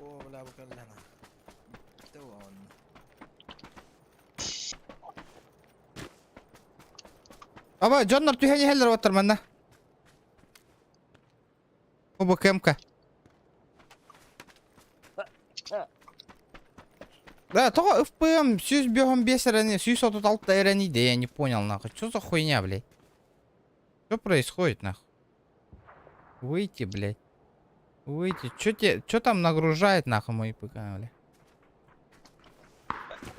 O bile bu kallana. Devam. Аба, Джоннор түйәне хәлләр отыр мында. Оба кемка. Да, то ФПМ 105 эрени, 136 эрени, да я не понял нахуй. Что за хуйня, блядь? Что происходит нахуй? Выйти, блядь. Выйти. Что там нагружает нахуй мой ПК, блядь?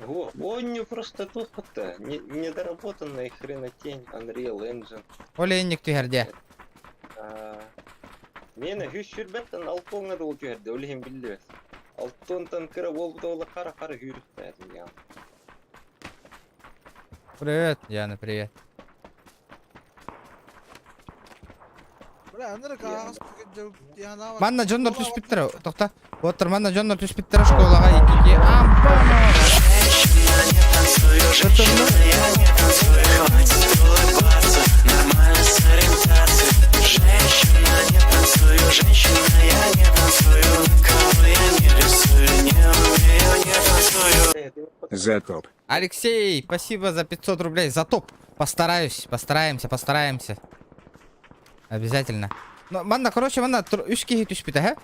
Он не просто тут-то, недоработанная хренотень, Unreal Engine. Оленник түйәрде. Мені 100 жүрбеттен алтонға да ол жүрді, өлейін білді. Алтонтан кірі олды олы қара жүрікті әдім я. Привет, Яна, привет. Bile anırı kağız tüketeceğim diye ne var? Манна Джоннор түс биттер. Токта. Отыр, манна Джоннор түс биттер школага 2-2. Амбама. Закоп. Алексей, спасибо за 500 рублей. За топ. Постараемся. Обязательно. Ну, манна, короче, манна, 3 киги түс бит, ага?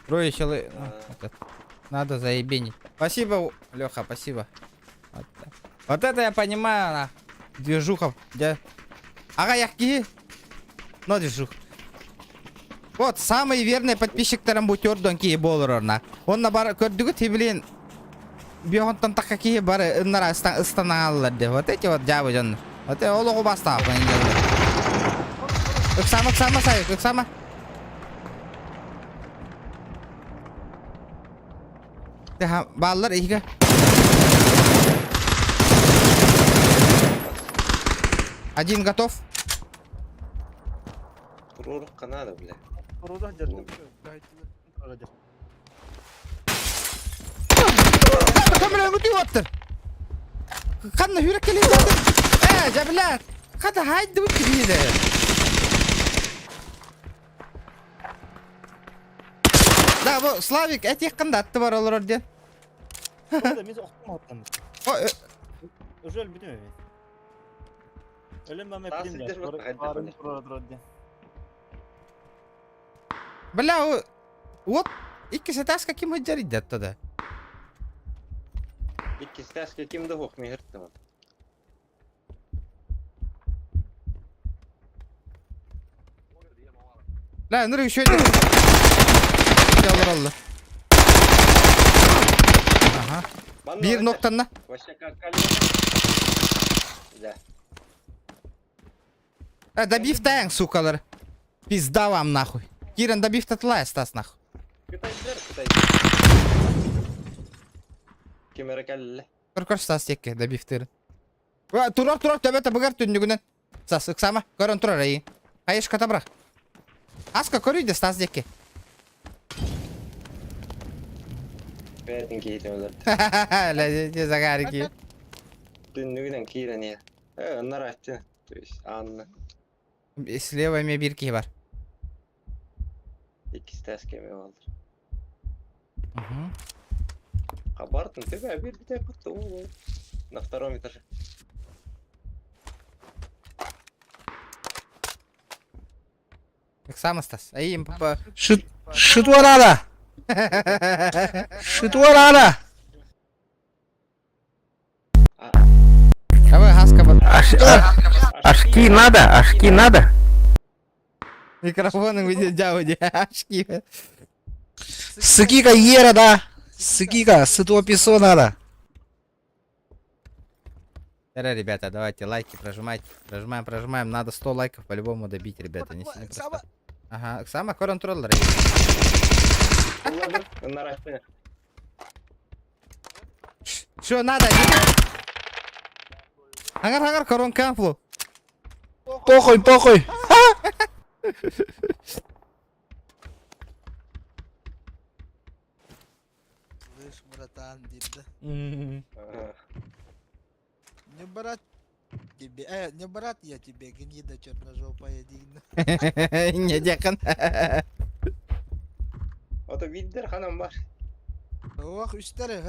Трое человек. Надо заебенить. Спасибо, Леха, спасибо. Вот это я понимаю, на. Движуха. Ага, яхки. Но движух. Вот, самый верный подписчик Тарамбутер Донки Боллерна. Он на бар көрдүгү тибилин. Бионтан так какие бары нара останалларды. Вот эти вот жабы жон. Вот это ологу бастап. Ыксама сайык, ыксама. Баллар иге. Один готов. Турурыққа надо, бля. Burada jardım. Камера өтіп отыр. Қанна жүрек келеді. Жабілер. Қада хайды өтірейді. Да, бұл Славик әтек қында атты бар олар орден. Burada biz oxtum atlandı. Özel bitti mi? Ölüm ben Daha map'im sizdir bak, hadi Varım böyle. burada. Бля, вот иккisi таска ким hıccarıydı hatta da. İkisi təşkə kimdə hoq mehirtdim. La nereye şöyle. Allah. Aha. Bir noktanla. Вообще как Да. Добив танк, сукалар. Пизда вам нахуй. Киран, добив татлая, Стас нахуй. Кытай. Кемері кәлі. Көр Стас теkke, добив тырын. Турар, төбәті бұғар түндігінен. Сас, ыксама, көрін тұрар әйі. Қайыш катабрақ. Аска көрейді стаз деке. Бәрін кейтен өлір. Ләдете загарики. Түннігінен кейрен е. Онлар айтты. То есть, Анна. Слева ме бір кей бар. İkisi ters kemiği aldır. Kabartın tabi bir tek attı. На втором этаже. Ыксама стаз. Әйім папа. Шытуарада! Шытуарада! Кавай хаска бар. Ашки надо. Микрофоның видео дяуди. Ашки. Сыкика ера, да! Сыкика, сытуаписо надо. Ребята, давайте лайки прожимайте. Прожимаем. Надо 100 лайков по-любому добить, ребята. Не сильно просто. Ага, Ыксама көрін тұралар. Onlar açtı. Что надо? Хангар, корон камфлу. Похуй! Слышь, братан, деда. Не брат тебе, не брат я тебе, гнида черножопая дина. Не декан. O da bildir hanım var. Ох, üstleri,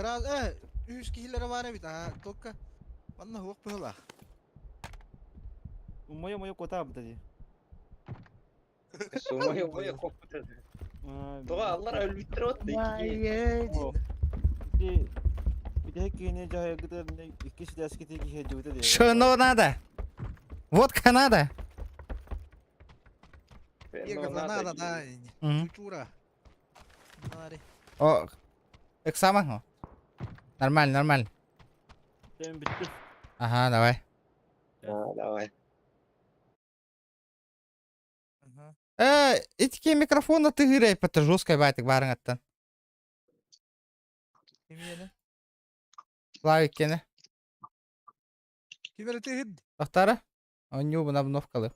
üç kişileri var bir tane, tokka. Bana hok böyle. Моё кота бітади. Сумаю koptu. Doğa Allah ölüttür ottu. Bir de hekine cahaya gider ne ikisi de eski teki hecute diye. Что надо? Водка надо. Надо, да. Культура. О, Ыксама. Нормально. Sen bitti. Ага, давай. Давай. Этики микрофона ты гирей, потому жесткой байтик барың аттан. Славик кені. Кибер тегид. Тоқтары? Он не убын обновкалы.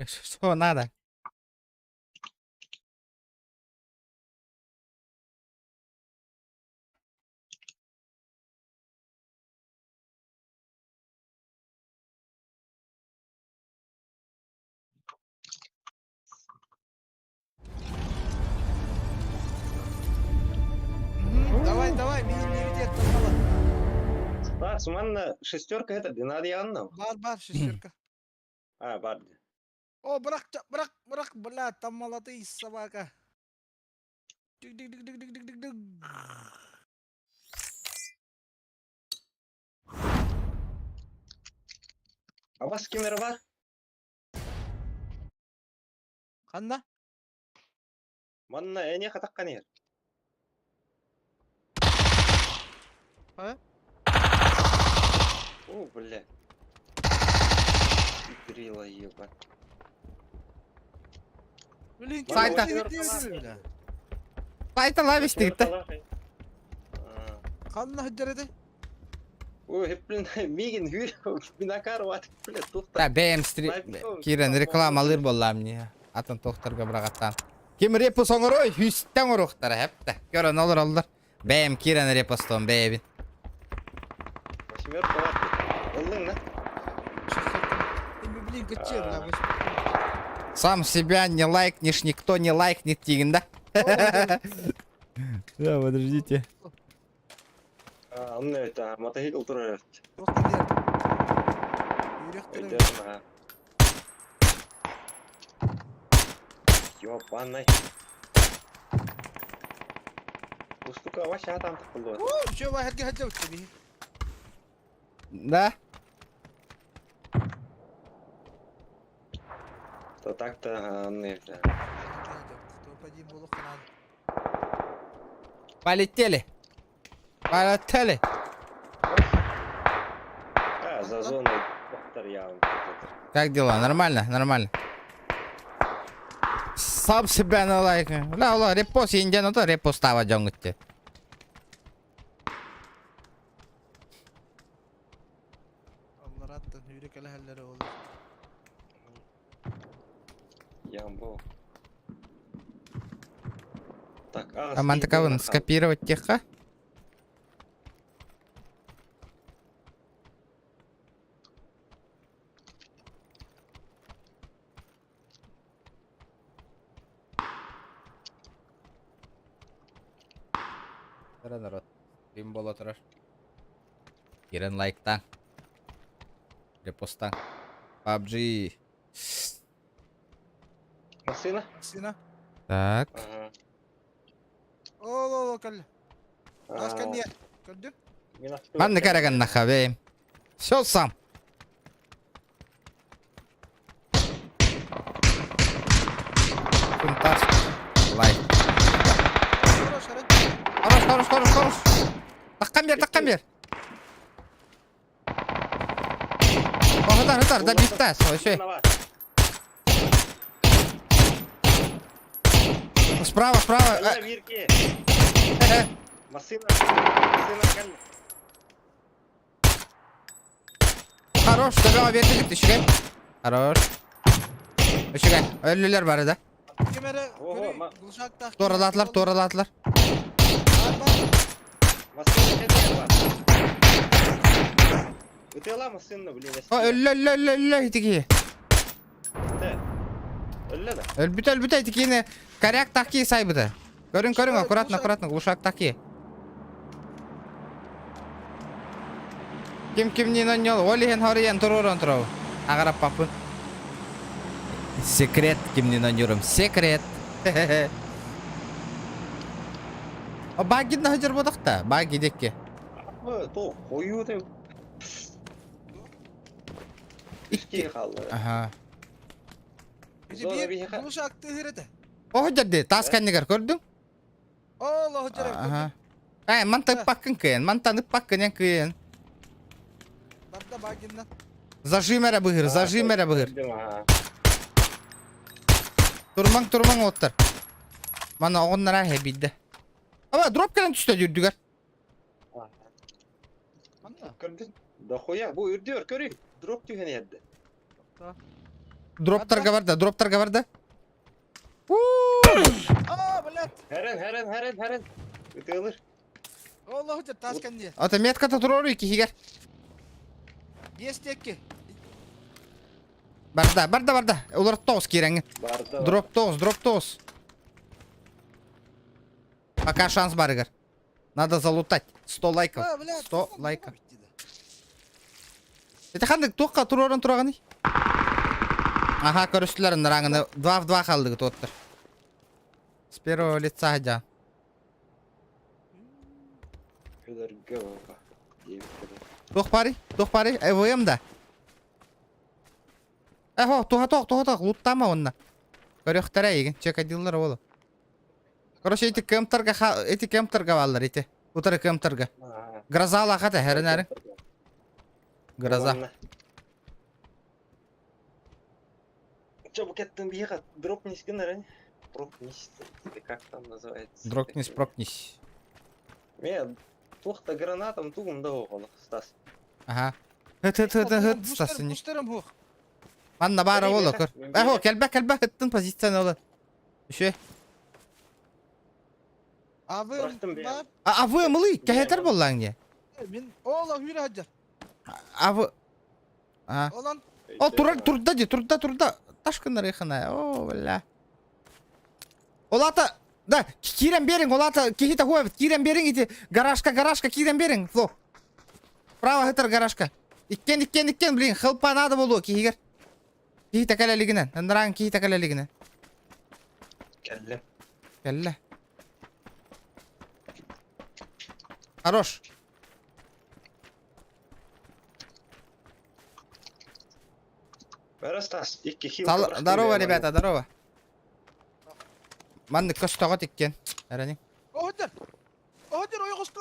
Что надо? Давай, меня не видит там мало. Bak Suman'la şesтерка это Геннадий Анна. Бар, шестерка. Бар. О, брак, бля, там молодые собака. Дик. А у вас кемер var? Қанда? Манна эне хатаккан ер. О, бля. Грила ебать. Блин, Сайта. Сайта лавиш тегітті. Қанна хыджарады? О, блин, мигин хүйр, бинакар ватып, бля, тухта. Да, бәйім Кирен реклама алыр болла мне. Атын тоқтарға бірағаттан. Кем репос оңыр ой, хүстен ұрықтары әпті. Көрін олар. Бәйім Кирен репостон бәйбін. Восьмерка ватып. Олдың, да? Блин, качер, да, Сам себя не лайкнешь, никто не лайкнет, тигін, да? Да, подождите. Он это, мотоцикл турает. Үйректері. Ёпаный. Устука вообще там было. О, еще вахетке хыджар өтті. Да? То так-то, он это. Полетели. За зоной доктор я. Как дела? Нормально. Сам себя на лайк. Ла, репост индиан, то репост става джонгутте. Бараттан үйрек әләһәлләре ол. Ямбо. Так, Аманты кавын скопировать техка. Тара народ. Стрим бола турар. Кирен лайктан. Репостан. PUBG. Машина? Сина. Так. Ага. О, калл. Таскан не. Көрдү? Манны караган нахабейм. Все сам. Кунтас. Лайк. Хорош, арат. Хорош. Таккан бер. Хытар, да биттас, вообще. Справа. Вирки. Машина. Хорош, тебе обертилик düşüreyim. Хорош. Düşüreyim. Ölüler var da. Кемере. Ого, Гулшакта. Doğruladılar. Машина var. Ütela машина, блин. Ölü itiki. Öyle de. Ölbüt itikini. Karyak taki saybıdı. Görün, akkuratно, глушак taki. Kim не нанял? Олиген хориян туруран турау. Агарап папын. Секрет kimni нанюрым. Секрет. O bagid na hajar bodak ta. Bagid ekki. То koyu da. İki kaldı. Aha. Sonra bir yaka. Гулшакты хирете. O hajar taskan negar gördün? Allah hocam. Aha. Mantan ıppakkın yan kıyın. Barda baginden. Zajimere bıhır. Değil mi ha? Turman otlar. Mana onlara hebidde. Ama drop gelen tüste dürdüger. Gördün? Da koya bu ürüyor körü. Drop diyor hani yerde. Droptar var da. Aa, блядь. Heren. Ütülür. Allah hocam taskan diye. Ata metkata turor iki higer. Есть tekki. Barda. Ular toz kirengin. Barda. Drop toz. Пока шанс барыгар. Надо залутать. 100 лайков. 100 лайков. Это хандык тоққа турорын турағаны. Аха, көрістілерін раңыны 2 в 2 қалдығы тоттыр. С первого лица hadя. Kadar gava. Тоқ пари. ЭВМ да. Тоқ. Луттама онна. Көріқтара еген. Чек адилдар олы. Короче, эти кемптарға балдар, эти. Утары кемптарға. Гроза алақаты, әрін әрін. Гроза. Чобукеттен бияға дропнись генерен. Пропнись. Или как там называется? Прокнись. Мен тоқта гранатам туғымда оғылық, Стас. Ага. Хыт, стасы не. Бустерім хуқ. Манна бары олы, көр. Кәлбә, хыттын позицияны олы. Үші. Бырақтым бе. Авы мылы, кәхетер боллаң не? Мен ола хүйрі хаджар. Авы. Олан. О, турда. Ташкындар ехана. О, бля. Олата, да, кирен берің, олата, кехита хуавит, кирен берің, ити, гаражка, кирен берің, фло. Право, хытыр гаражка. Иккен, блин, хылпа надо болу, кехигер. Кехита кәлелігінен, ындырағын кехита кәлелігінен. Кәлі. Хорош. Бәрі Стас, екі хил. Здорово, ребята, здорово. Манны көстіға теккен. Әрәнің. Оғыдар, ой құсты.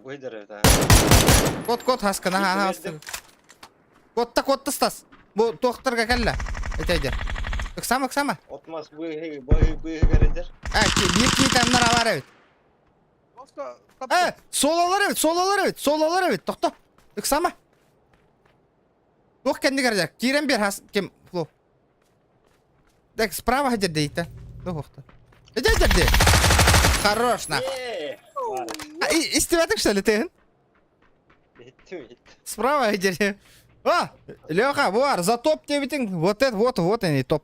Бұйдыр өті. Кот, хаскана, ха. Котта, Стас. Бұл тоқтырға кәлі. Әтейдер. Үксама. Отмас бұйы көредер. Bir kitemler var evet. Sololар evet. Тоқта. Иксама. Тух кенди гаража. Кирен бер хас кем фло. Так справа хадер дейта. Тухта. Иди. Хорош на. Истеватык что ли ты? Ettim. Справа иди. А, Леха, вар, за топ тебе битинг. Вот это, вот они, топ.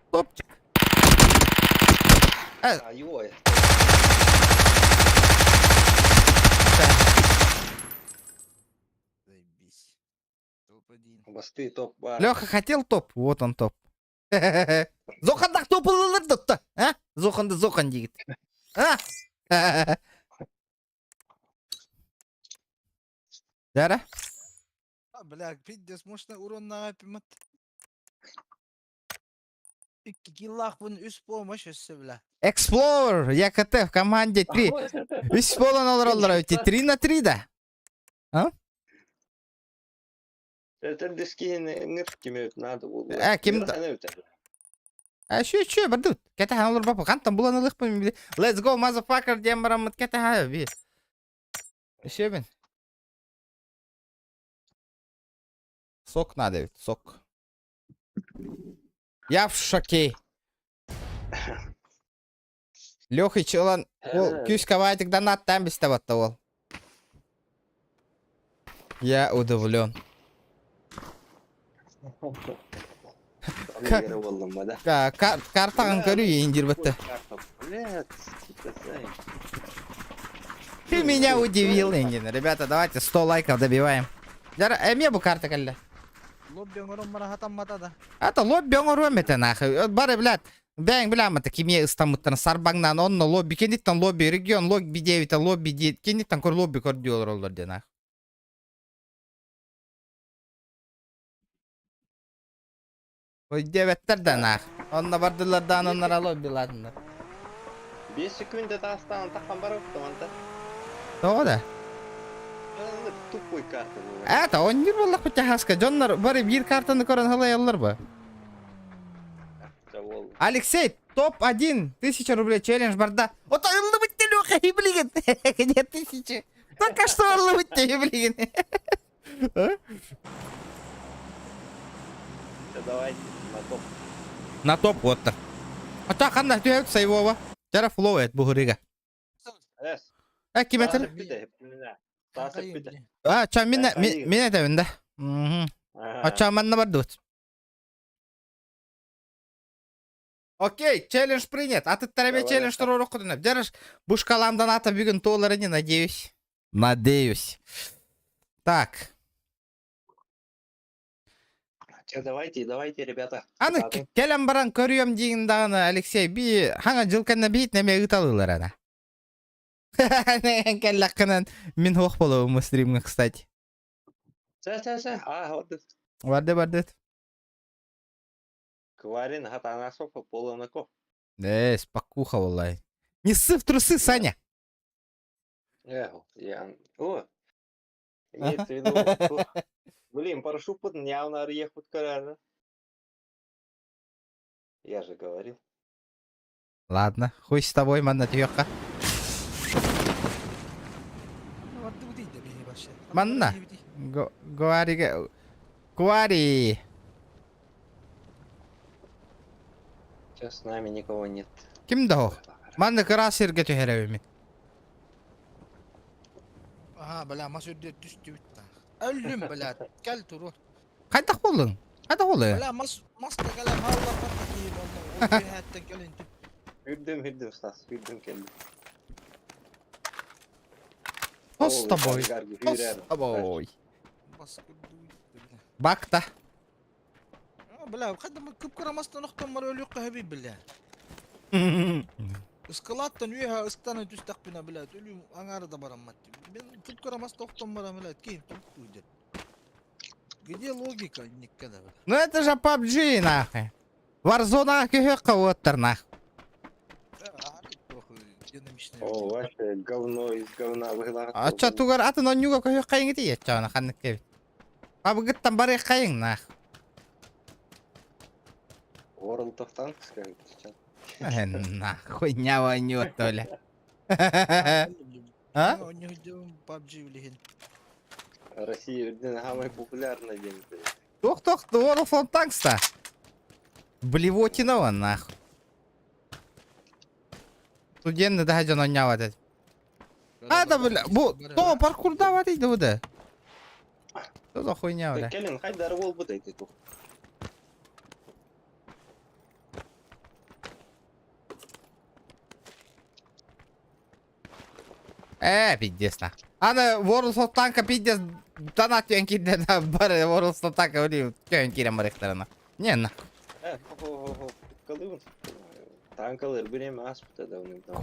Топчик. Ай-ой. Заебись. Топ-1. Басты топ-бар. Леха хотел топ, вот он топ. Зохандак топ ылылырдытты, а? Зохан дегит. А? Дара? Бля, пиздец, мощный урон на апимат. 2 киллах вон üst помощь өсі, бля. Explorer, ЯКТ в команде 3. Үс болан олар өте 3 на 3 да. Это дискин ngırt kime надо было. Ким Şu бардут. Кете хан олар бапы. Кантан булан ылық бі. Let's go, motherfucker, дем барамыт кете хан бі. Şu бін. Сок надо ведь, сок. Я в шоке. Лёхич олан ол күз кавайтик донаттан бістабатты ол. Я удивлен. Картаган көрүү индир бітті. Блядь, спасай. Ты меня удивил, Индин. Ребята, давайте 100 лайков добиваем. Жара, мне бу карта калли. Лобби оңырын мара хатан матада. Ата лобби оңор өмете нахы. Бары билат. Бәң биламыты кимия ыстамыттан сарбаңнан онно лобби кендиттан лобби регион лобби 9 лобби 10 кендиттан көр лобби көр диолор олар денах. Ой деветтер нах. Онна бардылардан оннара лобби ладындар. 5 секунда тастан таққан бар оқтаманда. Тода. Тупой карта была. Это он не был хотя хаска. Джоннар бары бир картаны көрөн халай алар ба. Алексей, топ-1 1000 рублей челлендж барда. Вот ылды бітті Леха, блин. Где 1000? Только что ылды бітті, блин. Давайте на топ. На топ вот так. А так анда түйет сайвова. Жара флоу эт бугырига. Ким этер? Тасып биде. Ча мен этебин да. Ача манна бардут. Окей, челлендж принят. А ты тарабе челлендж туруру кудунап. Жарыш бушкаламдан ата бүгін толары не, надеюсь. Надеюсь. Так. Давайте, ребята. Аны келем баран көрüyorum дейін дағаны, Алексей. Би хаңа жылканна бейт неме ұталылар ана. Келлаққынан мен хоқ болуым стримге, кстати. Барды. Кварин хатанасов полонако. Спокуха, валлай. Не ссы в трусы, Саня. О, имеется в виду... Блин, парашют явно ехать карана. Я же говорил. Ладно, хуй с тобой, манна тёха. Манна. Гуари. Сейчас с нами никого нет. Ким дахо? Манна красирге төхеревими. Aha, bля, masudde düştü bitti. Öldüm bля, gel turu. Қайдақ болдың? Bля, maska gelen havlar patlayayım onu. O bir hayatta gelin. Hürdüm Stas, hürdüm geldi. Хос с тобой. Хос с тобой. Бак та. Bля, kadın kıpkıramasına noktam var ölüyor habib bля. Iskalattan üyeha ısktanı düstak bina bля. Ölüyorum angarı da barammat. Ben kıpkıramasına noktam var bля. Kim tuttu. Где логика никогда? Ну это же PUBG, нахуй. Warzone көхөкка оттар, нахуй. О, вообще говно из говна выгнал. Ача тугар атын онюга көхөкка ингити ячана ханнык кебит. Абыгыттан бары кайың, нахуй. World of Tanks как-то сейчас. Нахуй, нява нёт, Толя. А? У них идем PUBG влиген. Россия самая популярная день. Тох, World of Tanks-то. Блевотиного, нахуй. Студентный да жан ойнап атат. А, да, бля, то паркурда бар дейді бұды. Что за хуйня, бля? Келин, хайдар бол bu дейді. Пиздец, нахуй. Аны World of Tanks пиздец донат түйен кейді да бар World of Tanks өлі түйен кейрен бар ектарына. Не, нахуй. Қалуын. Танкалар бірем аспыта да оның там.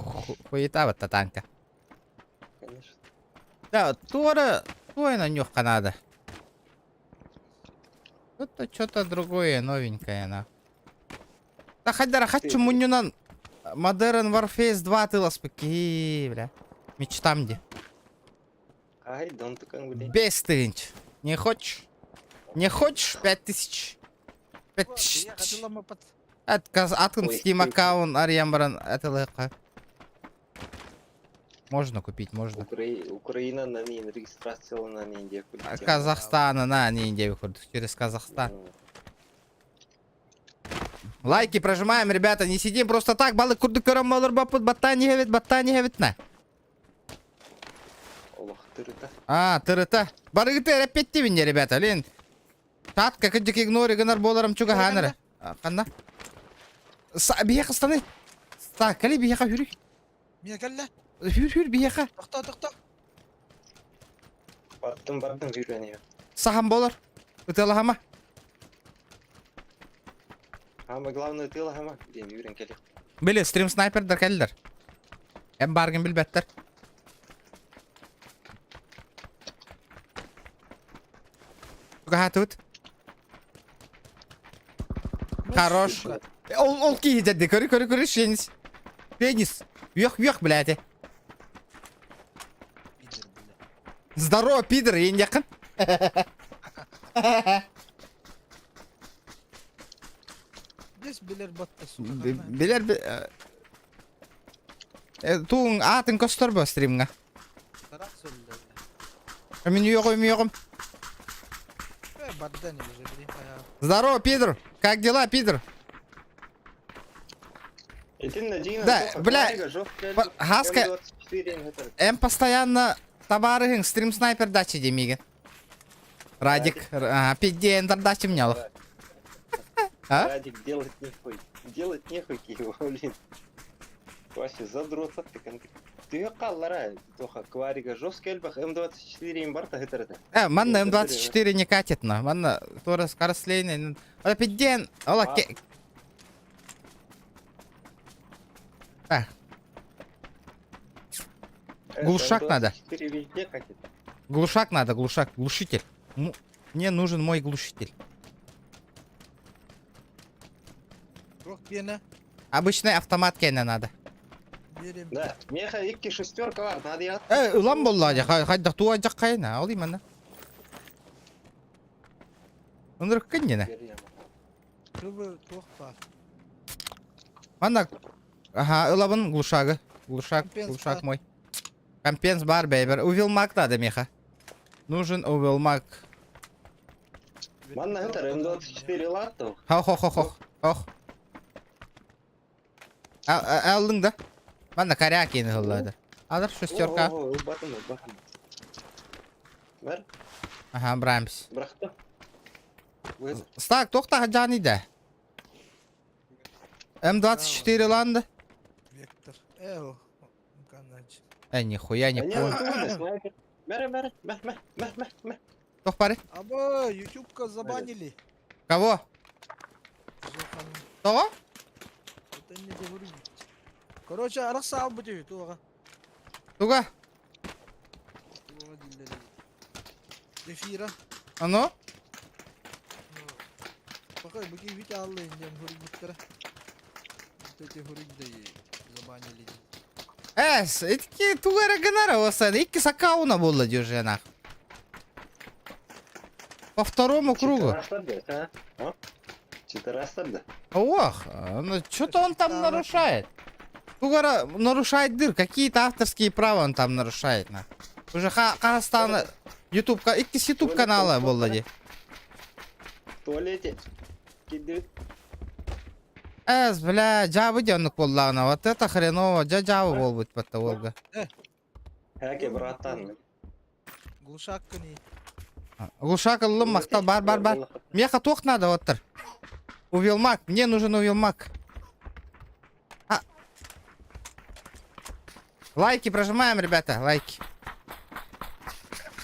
Хуета бітті танка. Конечно. Да, туайна нюхка надо. Что-то другое, новенькое, на. Да хайдара, хочу мунюнан Modern Warfare 2 тылас паки, бля. Мечтам где. Ай, дон ты как бы. 5000. Не хочешь? Не хочешь? 5000. Я 5000. хотела мы под... Атын Ой, Steam ой. аккаунт Арьямбаран атылыка. Можно купить, можно. Украина на ней регистрация на ней где. Казахстана, на, не Индия выходит. Через Казахстан. Лайки прожимаем, ребята, не сидим просто так. Балы курды карамалар бапут, баттани гевит на. Аллах, ты-то. А, тырыта. Барыгыты репетти мне, ребята, лен. Тат, как иджик игнори гынар боларам чуга ханары. Ханна. Бияха станы. Ста, кали бияха хүрү. Мия кәллә? Хүрү бияха. Тоқта. Баттым үйренею. Сахам болар. Үтелі хама. Самое главное тыла хама. Ден үйрен келек. Били, стрим снайпердер келдер. Эм баргын билбеттер. Чуга хатыт. Хорош. Ол ки жадди, көрі, шенис. Вьёх, блядь. Пидор, бля. Здорово, пидор, ең якын. Дес билер батта сука. Билер... Туың атын көстөр бо стримға. Тарак сөйлді. Мен үйоғым. Бадда не уже бери. Здорово, пидор. Как дела, пидор? Да, бля, Хаска, постоянно товары стрим снайпер дачи демиген. Радик, пидден дачи мнял. Радик делать нехуй его, блин. Вообще задротса ты қаллара, тоха кварига жесткий эльбах М24 им барта гетерата. Манна М24 не катит, но манна тоже скоростлейный. Ола пидден, ола ке... Глушак надо. Глушак надо, глушитель. Мне нужен мой глушитель. Трох пена. Обычный автомат кене надо. Берем. Да, меха икки шестерка бар, надо я. Улам болла, хайдақ туа жақ қайына, алай мана. Оныр кеннені. Трубы трох па. Мана, ага, улабын глушагы. Компенс Глушак бар. мой. Компенс бар, бейбер. Увилмак надо, меха. Нужен увилмак. Манна гетер М24 латтов. Хох. Алдың да? Мана коряк ені ғылады. Алыр шестерка. Батым. Бар, Ага, брамс. брақты. Стак, тоқта жанида. М24 ланды. Вектор. Канач. Нихуя не понял. Мэра. Тоқ бары? Або, YouTube-ка забанили. Кого? Жохан. Тоға? Это не говори. Короче, арасал будет туга. Туға? Туга дилleri. Эфира. Ано? Bakay bakayım hiç ağlayın diyorum hurgitlere. Эти hurgide забанили. Этики тугара гынара осы. Икки сакауна болды дюжена. По второму кругу. Чита растарды. Ох, ну что-то он там нарушает. Тугара нарушает дыр. Какие-то авторские права он там нарушает. На. Уже Казахстан YouTube, YouTube каналы болды. В туалете. Кидают. Бля, жабы дёнок боллана. Вот это хреново. Жабы бол быть потта Волга. Хаки, братан. Глушакка не. Глушак ылым мақтал. Бар. Мне хаток надо, вот. Увилмак. Мне нужен увилмак. Лайки прожимаем, ребята. Лайки.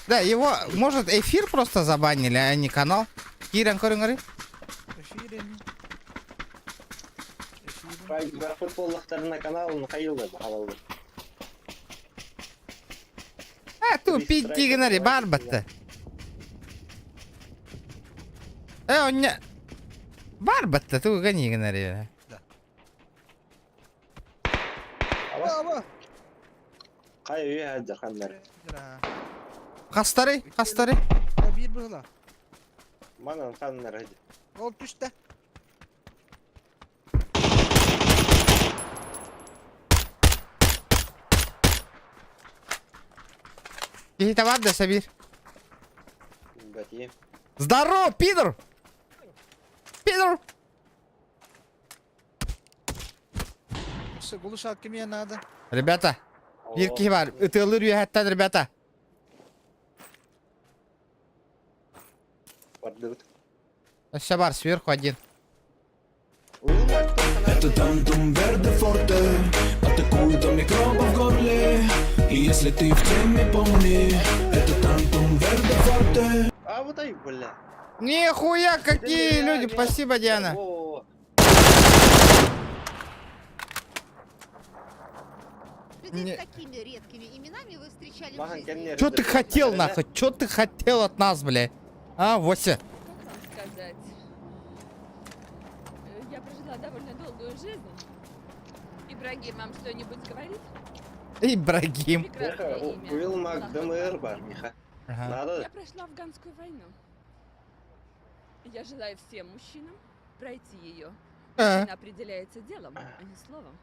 Да, его, может, эфир просто забанили, а не канал. Кирен, көріңгірі. Эфирен. Бар футболлықтарына каналын қайылды бағалауды. Ту питтигінірі, бар бітті. Он не... Бар бітті, ту гінігінірі. Ава. Қай үй әді қандар. Қастары. Bir bıhla. Манан қандар әді. Ol düştü. Кихита вадда, Сабир. Бәтейім. Здорово, пидор! Пидор! Глушак кime надо? Ребята, bir kişi var. Itılır yühetten, rебята. Бардығыт. Все бар, сверху один. Это тантум верде форте. Атакуют до микроба в горле. И если ты в теме, помни. Это тантум верде форте. А вот ай, бля. Нихуя, какие люди! Спасибо, Диана. О, Не- С какими редкими именами вы встречали в Махан жизни? кемнер. Чё ты хотел, нахуй? Чё ты хотел от нас, бля? А, Вося. Как вам сказать? Я прожила довольно долгую жизнь. Ибрагим вам что-нибудь говорит? Ибрагим. Прекрасное имя. Уилмак ДМР бар, Миха. Ага. Надо? Я прошла афганскую войну. Я желаю всем мужчинам пройти ее. А. Она определяется делом, а не словом.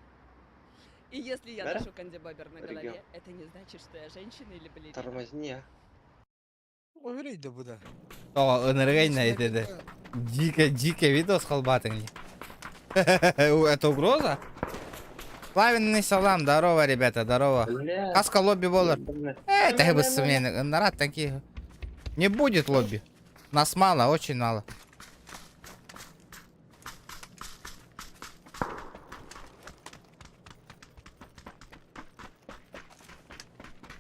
И если я Да? ношу кандибобер на Регион. голове, это не значит, что я женщина или балерина. Тормозни, а. Öyleydi bu da. О, энергейная это. Дико видос холбатый. Это угроза? Славенный салам, здорово, ребята, здорово. Бля. Каска лобби болар. Бля. Это бы смены. Народ такие. Не будет лобби. Нас мало, очень мало.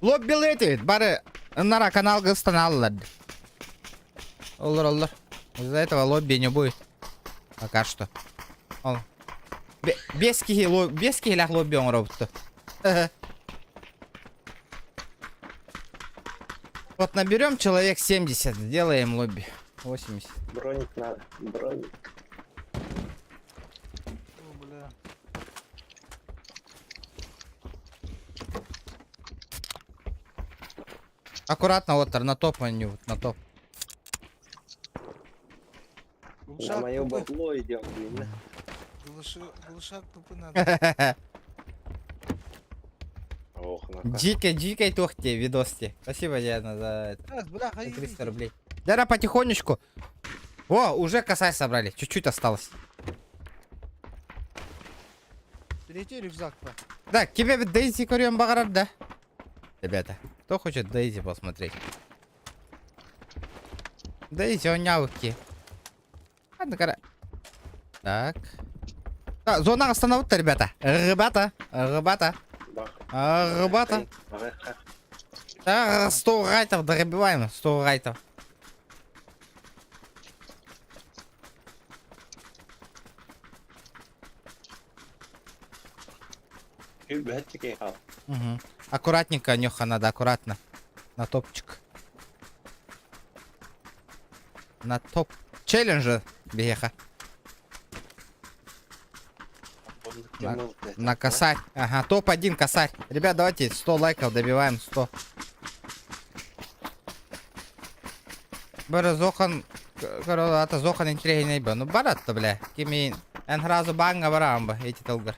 Лобби летит. Бары нара канал гыстаналлар. Олар. Из-за этого лобби не будет. Пока что. Ол. Без кихилях лобби он робот. Вот наберем человек 70, сделаем лобби. 80. Броник надо. Броник. O bula. Аккуратно, Оттер, на топ они, вот, на топ. На Глушак мое тупы. бабло идем, блин. Глушак тупы надо. Ох, на Дикой тухте, видости. Спасибо, Диана, за это. Evet bırak За hayır. 300 рублей. Дара, потихонечку. О, уже косарь собрали. Чуть-чуть осталось. Третий рюкзак var. Да, тебе Дейзи Курион Багарар, да? Ребята, кто хочет Дейзи посмотреть? Дейзи, он нявки. Ладно, кора. Так. Да, зона остановка, ребята. Ребята. бах. Ребята. Да, 100 райтов добиваем. 100 райтов. Бәттіке қал. Угу. Аккуратненько, Нюха, надо аккуратно. На топчик. На топ. Челленджа, беха. На косарь. Ага, топ-1 косарь. Ребят, давайте 100 лайков добиваем. 100. Бары Зохан... Ата Зохан интригейный бы. Ну, барат-то, бля. Кими... Энхразу банга барам бы, эти толгар.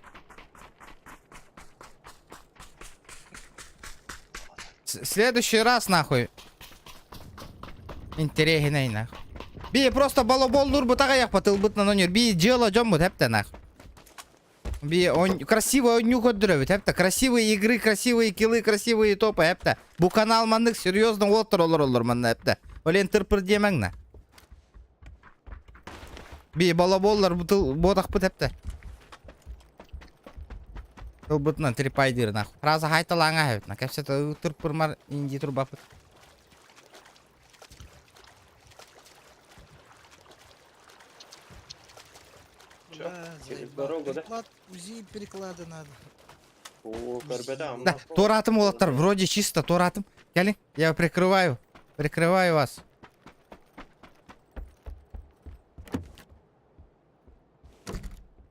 Следующий раз, нахуй. Интересный, нахуй. Би просто балабол дур бутага як потыл бутна нонер. Би дело жом бут хепте, нахуй. Би красивый ойню көддүрөбүт хепте. Красивые игры, красивые киллы, красивые топы хепте. Бу канал мандык серьезно олтор олор манда хепте. Олен тырпыр демең на. Би балаболлар бутыл ботак бут хепте. Тыл бутна трипайдыр нахуй. Раза хайталаңа хепте. Кепсе тырпыр мар инди турбапыт. Чё, Да, через заебал. дорогу, да? Переклад, УЗИ переклады надо. О, Горбеда, Да, торатым олаттар, вроде чисто, торатым. Келин, я прикрываю. Прикрываю вас.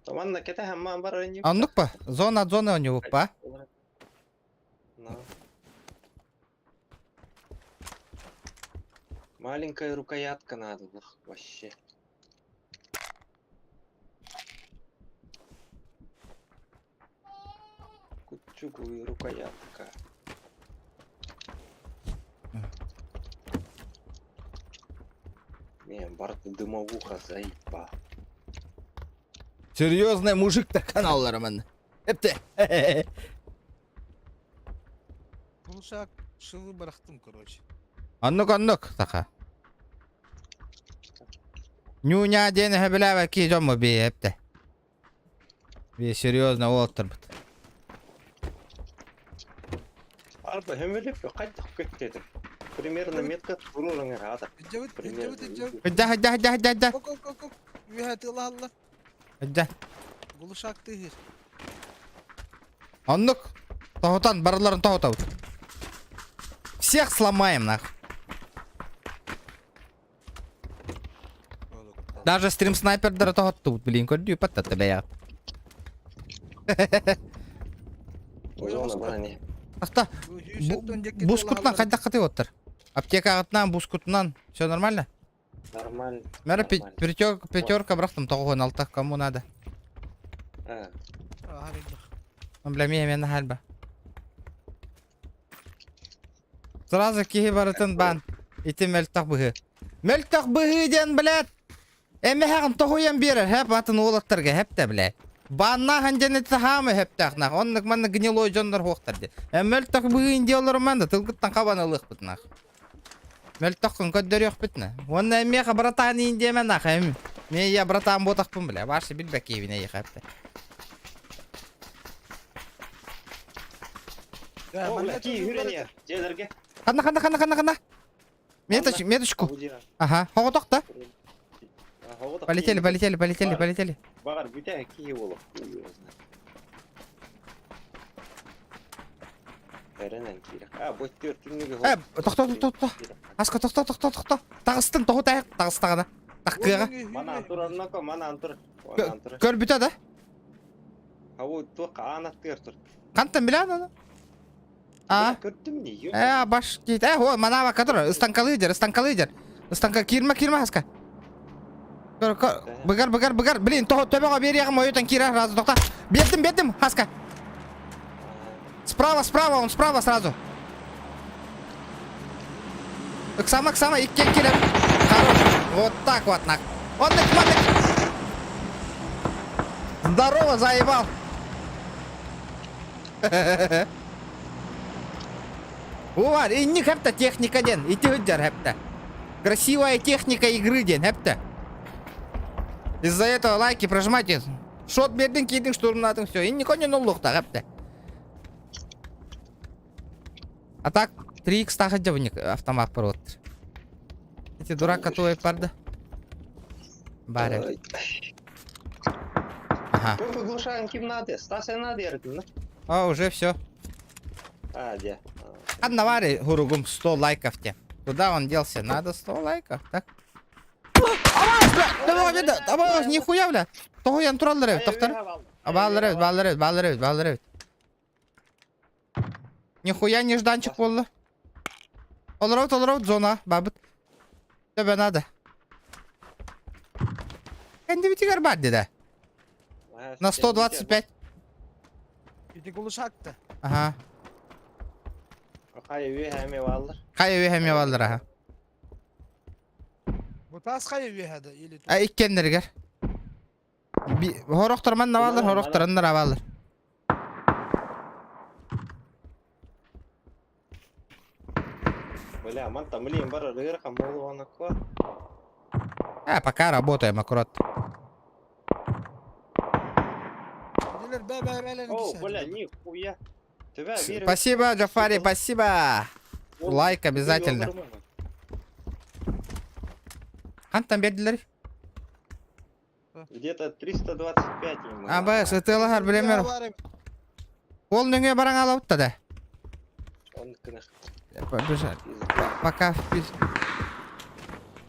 Таманна кете хамман бар ойню. Аннук па? Зона от зоны у него, па? На. Маленькая рукоятка надо было вообще. Кучугую рукоятка. Мен барты дымовуха заебал. Серьезный мужик-то каналларымын. Эпте. Кулшак шылы барахтым, короче. Аннук, таха. Нюня дені хебіләві ки жомы би эпте. Би серьезно олттыр бут. Арба хемелеп кайдак кетти. Примерно метка турурыңа ада. Иджавит, Примерно. иджавит. Хыдда. Ок. Вихати лалла. Хыдда. Кулшак тыгыр. Аннук. Тохотан, барларын тохотау. Всех сломаем, нахуй. Даже стрим снайпердары тохотту, блин, көрдүү паттаты бәя. Зона бар не. Ахта, бускутнан қайдақ қаты оттыр. Аптека ағытынан, бускутынан, все нормально? Нормально. Мәрі Нормально. пятерка брақтым, тоғын алтақ, кому надо? А, Бля, мен халба. Сразу кихи барытын бан. Ити мөлтақ бұғы. Мөлтақ бұғы ден, блядь! Әмі хағын тоғыян берер, хәп атын олаттырға, хәп та, блядь. Банна ханжанеті хамы хәп тақнақ. Оннық манны гнилой жондар хоқтар де. Мөлтақ бұғы инде олар манды, тылғыттан қабанылық бұтнақ. Мөлтақын көддер yok бітні. Онны әмеға братан инде мен ақ, әмі. Мен я братан ботақпын, бля. Башы білбәк евіне ек, хәп та. Оғла, ки үйрене, жедерге. Қанда. Меточку. Ага, хоғытақ та. Полетели. Бағар бүте ки олық. Әрінен керек. А, бұттер түннігі Тоқта. Аска, тоқта. Тағыстын, тоғы таяқ, тағыстағана. Таққыға. Мана антур арнако, мана антур. Көр бүте да? Хау туқа анаттыр тұр. Қанттан біле ана? Көрттім не? Баш кейт. О, манава кадыр. Ыстанка лидер. Ыстанка кирма, аска. Бұгар. Блин, төбеға бер яғым ойытан кира, разу тоқта. Бердім, аска. Справа, он справа сразу. Сама, иккен келем. Хорош. Вот так вот, нах. Оннык. Здорово, заебал. Увар, инни хәпта техника ден. Ити үддер хәпта. Красивая техника игры ден хәпта. Из-за этого лайки прожимайте. Шот бердің, кейдің, штурмнадың, все. Инни конен ұллықта хәпта. А так, 3х тахыджа бұнек автомат бір отыр. Эти дурак который парды. Баре. Ага. Көпі глушағын кім надо? Стася надо ердің, Уже все. Де. Одна вари, Гуругум, 100 лайков те. Куда он делся? Надо 100 лайков, так? Давай, нихуя, бля. Того я натуралдырев, тоқтар. Балдырев. Нихуя нежданчик болды. Олырау, зона, бабыт. Тебе надо. Кәнді бітігер бар, деді. На 125. Иди кулшак-то. Ага. Hayır, hem vallar. Kaya üyem yavaldır ha. Bu tas kayı bir hada ili. İkkendirger. Horoktor man navaldır, horoktor anlar avaldır. Бля, man там блин, бара рыркам болу она ко. Пока работаем аккурат. Diler be О, бля, нихуя. Тебя верю. Спасибо, Джафари, спасибо. Лайк обязательно. Қанттан берділер? Где-то 325 ему. Абай, сытылығар білемер. Ол нөңе бараң алауыт да. Он кнах. Пока.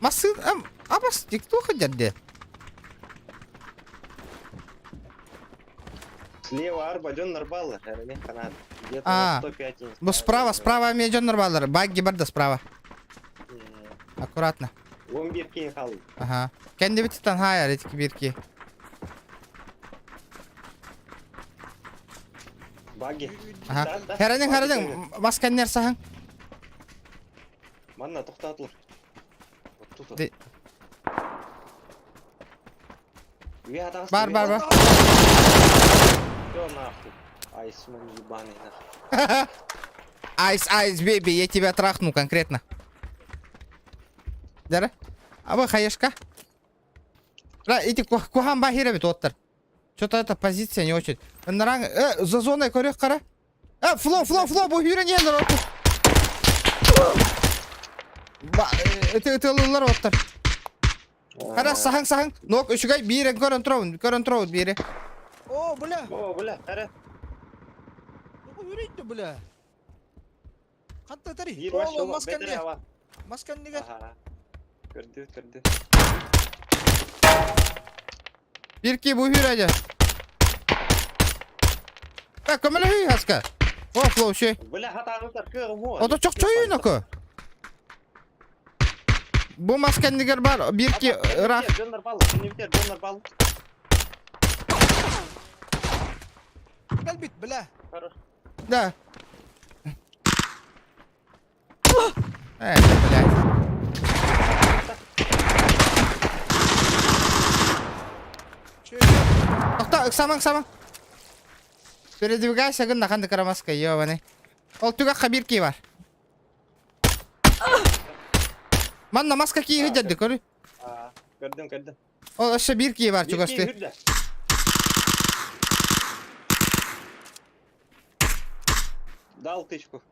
Масы... Абас, тиктоха дерде. Слева арба, Джон Нарбаллар, не канат. Где-то А, на 105 ему. Бұл справа меджон нұрбалар. Багги барды справа. Аккуратно. Он бирки хал. Ага. Кенде бітістен хайар, етікі біркі. Баги. Ага. Херанин, масканнер сахың. Манна тоқтатылыр. Вот тут. Де- Бар. Бар. Всё нахуй. Айсман ебаный нахуй. Айс, бейби, я тебя трахну конкретно. Дәрі? Абы хаешка? Эти кухан бахира бит оттар. Что-то эта позиция не очень. За зоной көрек қара. Фло, бұл үйрен ендір оттар. Эти лылар оттар. Қара, сахың. Нок, үшігай, бейрен көрін троуд, бейре. О, бля. О, бля, қара. Ну, үйрейді, бля. Қантта тари. Бир О, башы масканне. ава. Масканнеге. Ага. Көрді. Бірке бұл үйрәді. Көмілі үй, хаска. О, флоу, ше. Бля, хатаңыздар көр мо. Ода çok çoğuyun oku. Bu maskenliger var. Bir ki rak. Джон Нарбаллар. Gelbit, bля. Хорош. Да. Блядь. Че? Тоқта, самаң. Передвигайся, гында қанды карамаска, ёбаный. Ол түгаққа бір ки бар. Манна маска киі ғыдады, көрі? Көрдім. Ол ұшы бір ки бар, түгасты. Дал тычку.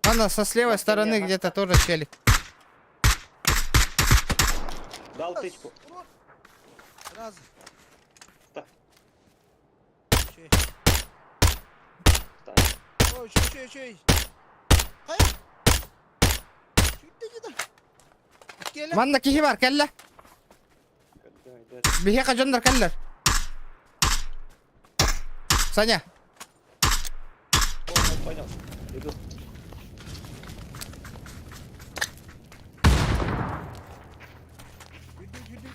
Манна со слевой стороны где-то тоже челик. Дал тычку. Раз. Так. Че? Так. Ой, че? Hayır. Gitti. Gel. Манна киі бар, кәлі. Бихе қажандар кәлілер. Саня. Понял. Иду. Gitti.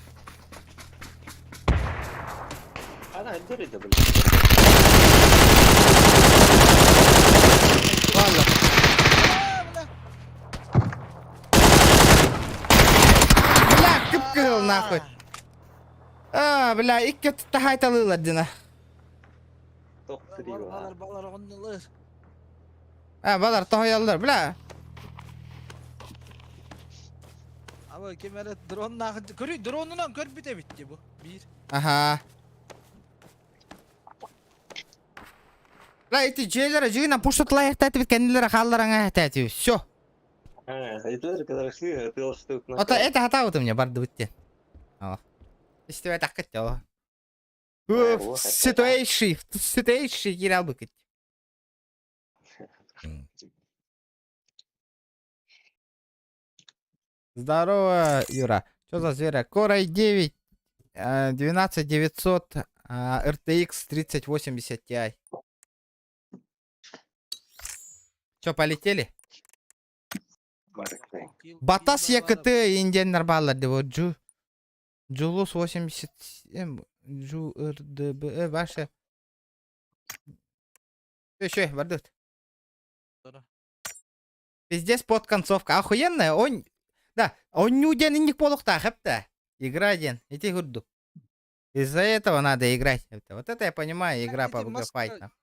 Ana öldürüldü bля. Valla. Бля, кып-кыл, нахуй. Бля, икке тұтта хайталылар дина. Тоқтырıyor ha. Балар оннылыр. Балар тоғыялылар, бля. Ama kemere drone nakıcı. Körü drone'undan kör bite bitti bu. Bir. Ага. Бля, эти джейлері жиына пұшты лайықтатып, кәнелері қалларыңа әтәтіп. Всё. Это когда шли, ты что Ота, это хата вот у меня барды бітті. Если это хотел. Ситуэйший гирал бы кет. Здорово, Юра. Что за зверя? Core i9 12900 RTX 3080 Ti. Что, полетели? Батас ЕКТ инден нормально, вот Джулус 87, Джу РДБ, ваши. Что, бардут? Пиздец под концовка. Охуенная. Он... Да, он не удельник полухта, хэпта. Игра один. Иди гурду. Из-за этого надо играть. Вот это я понимаю, игра по PUBG Fight. нахуй.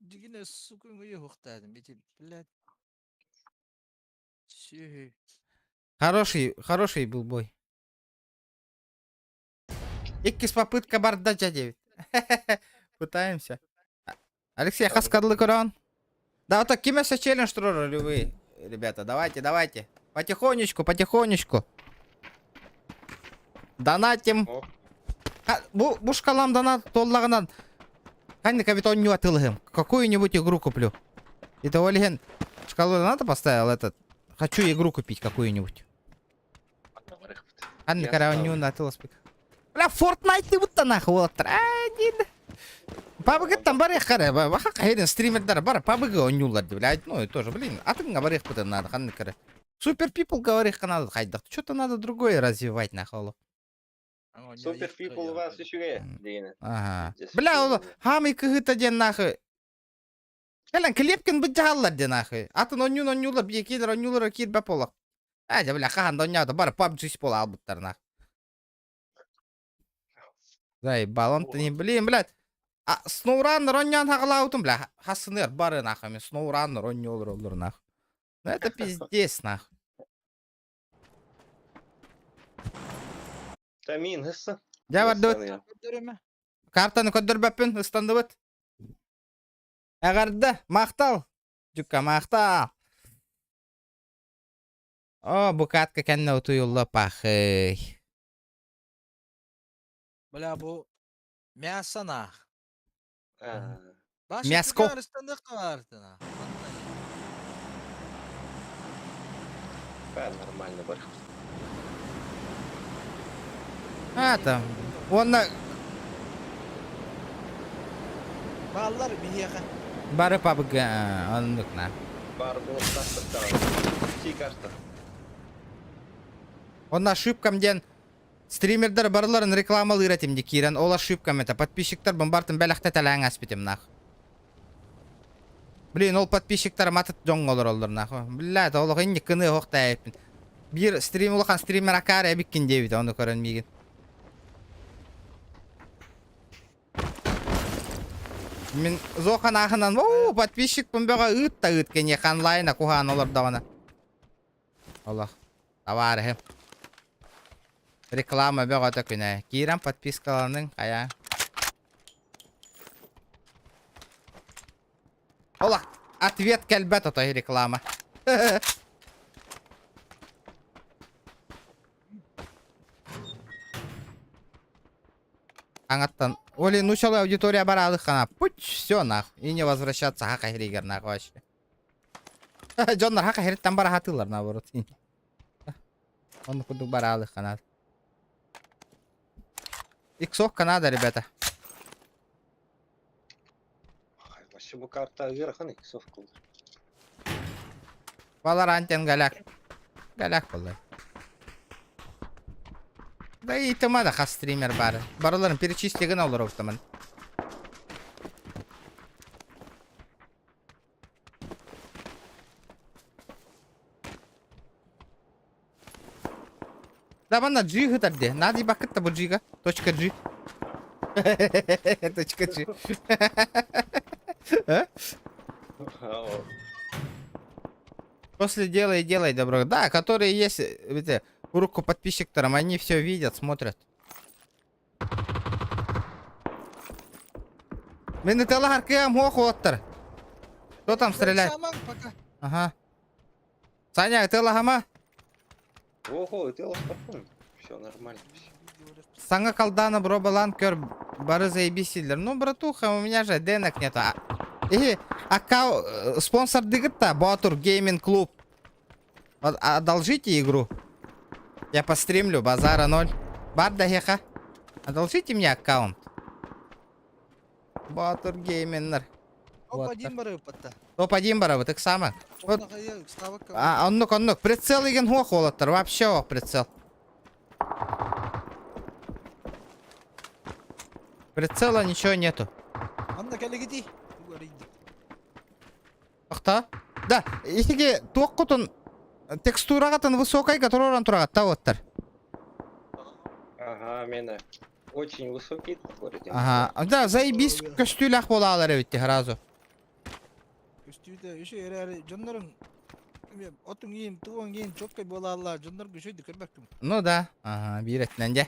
Дигине, сука, я хухтадым. Эти, блядь. Чё? Хороший был бой. Иккис попытка бардаджа 9. Пытаемся. Алексей, хаскадлы куран. Да, вот так кимеса челлендж троллили вы, ребята. Давайте. Потихонечку. Донатим. О. Бу шкалам донат толлаганан. Ханни кабитон не отылгым. Какую-нибудь игру куплю. Это Олеген шкалу доната поставил этот. Хочу игру купить какую-нибудь. Ханни караван не натылспик. Бля, Fortnite не будто нахуй вот. Один. PUBG там барех каре. Баха хейден стримердар бар. PUBG онюлар, блядь. Ну и тоже, блин. А ты говоришь, потом надо, Ханни каре. Супер People говоришь, надо хайдах. Что-то надо другое развивать нахуй. Супер People у вас еще есть. Ага. Бля, хамы кыгыта ден нахуй. Келен клепкен бджаллар ден нахуй. Атын онюлар бекилер онюлар кир баполак. Аja бля, хахан доньята бар PUBG спол албыттар нахуй. Заебал, не, блин, блядь. А сноураннер оннян хағылаутын, бля. Хасынер бары нахуй, мен сноураннер оннёлар олар нахуй. Ну это пиздец нахуй. Тамин, хыссы. Жабарды өт. Картаны көддөрбөппүн, ыстанды өт. Ағарды, мақтал. Жүкка мақтал. О, бұ катка кәнне ұтуюлы пахый. Бля, бу мясо нах. Мяско. Нормально бар. А, там. Онна Баллар бияха. бары PUBG, оннукна. Бар был старт. Карта. Он ошибкам ден стримердер барларын рекламалы иретим дикирен. Ол ошибкам это. Подписчиктар бомбартын бәләхтә тәләң аспитим нах. Блин, ол подписчиктар матыт жоң олар олар нах. Блядь, ол инде кыны хокта айпин. Бир стрим улахан стример акар әбиккен дебит, оны көрен миген. Мен зохан ахынан, о, подписчик бомбега ытта ыткене ханлайна кухан олар давана. Аллах. Товары. Реклама бега такуна. Кирам подпискаларның кая. Ола, ответ кәлбәт отой реклама. Аңаттан. Оли, ну шалай аудитория барады хана. Путь, все нах. И не возвращаться хака херигер нах вообще. Джоннар хака хереттен бара хатылар наоборот. Он куду барады хана. Иксовка надо, ребята. Вообще bu karta ырахын иксовка. Valorant'ен галяк. Галяк болай. Да и тыма да хас стример бары. Барыларын перечислеген олар оқтамын. Да бана джига тарде. Нади бакытта бу джига. Точка G. Точка G. После делай добро. Да, которые есть, видите, руку подписчикам, они все видят, смотрят. Мен телахар кем хохоттар. Кто там стреляет? Ага. Саня, телахама? Ого, ты лошпакун. Все нормально. Санга калдана бро балан кер бары заебисилер. Ну, братуха, у меня же денег нету. Спонсор дигита, Батур Гейминг Клуб. Одолжите игру. Я постримлю, базара 0. Барда хеха. Одолжите мне аккаунт. Батур Гейминг. Топ-1 бара, вот так само. Оннук, прицел igen хохолоттар, вообще ох прицел. Прицела ничего нету. Кто? Да, ихиге туоккутун текстурагатын высокай котороран турагат та оттар. Ага, мені очень высокий вроде. Ага. Да, заебись көстүлах бола алар эбитти сразу. Üstüde işe yarar canların otun yiyin tuğun yiyin çok kay bola Allah canlar güçlü dikkat baktım. Ну да. Ага, биретинен же.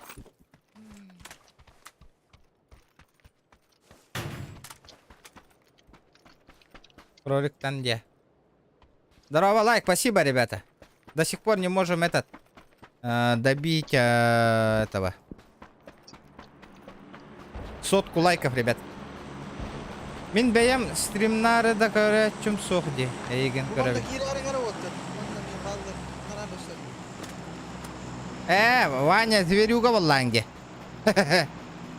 Кроликтан где? Здорово, лайк, спасибо, ребята. До сих пор не можем добить этого. 100 лайков, ребят. Мен бәйем стримнары да көрәтчім соқди. Эйген Bu banda көрәбет. kilerin ara otur. Bunda bir baldır. Karar dostlar. Ваня, зверюга валанге.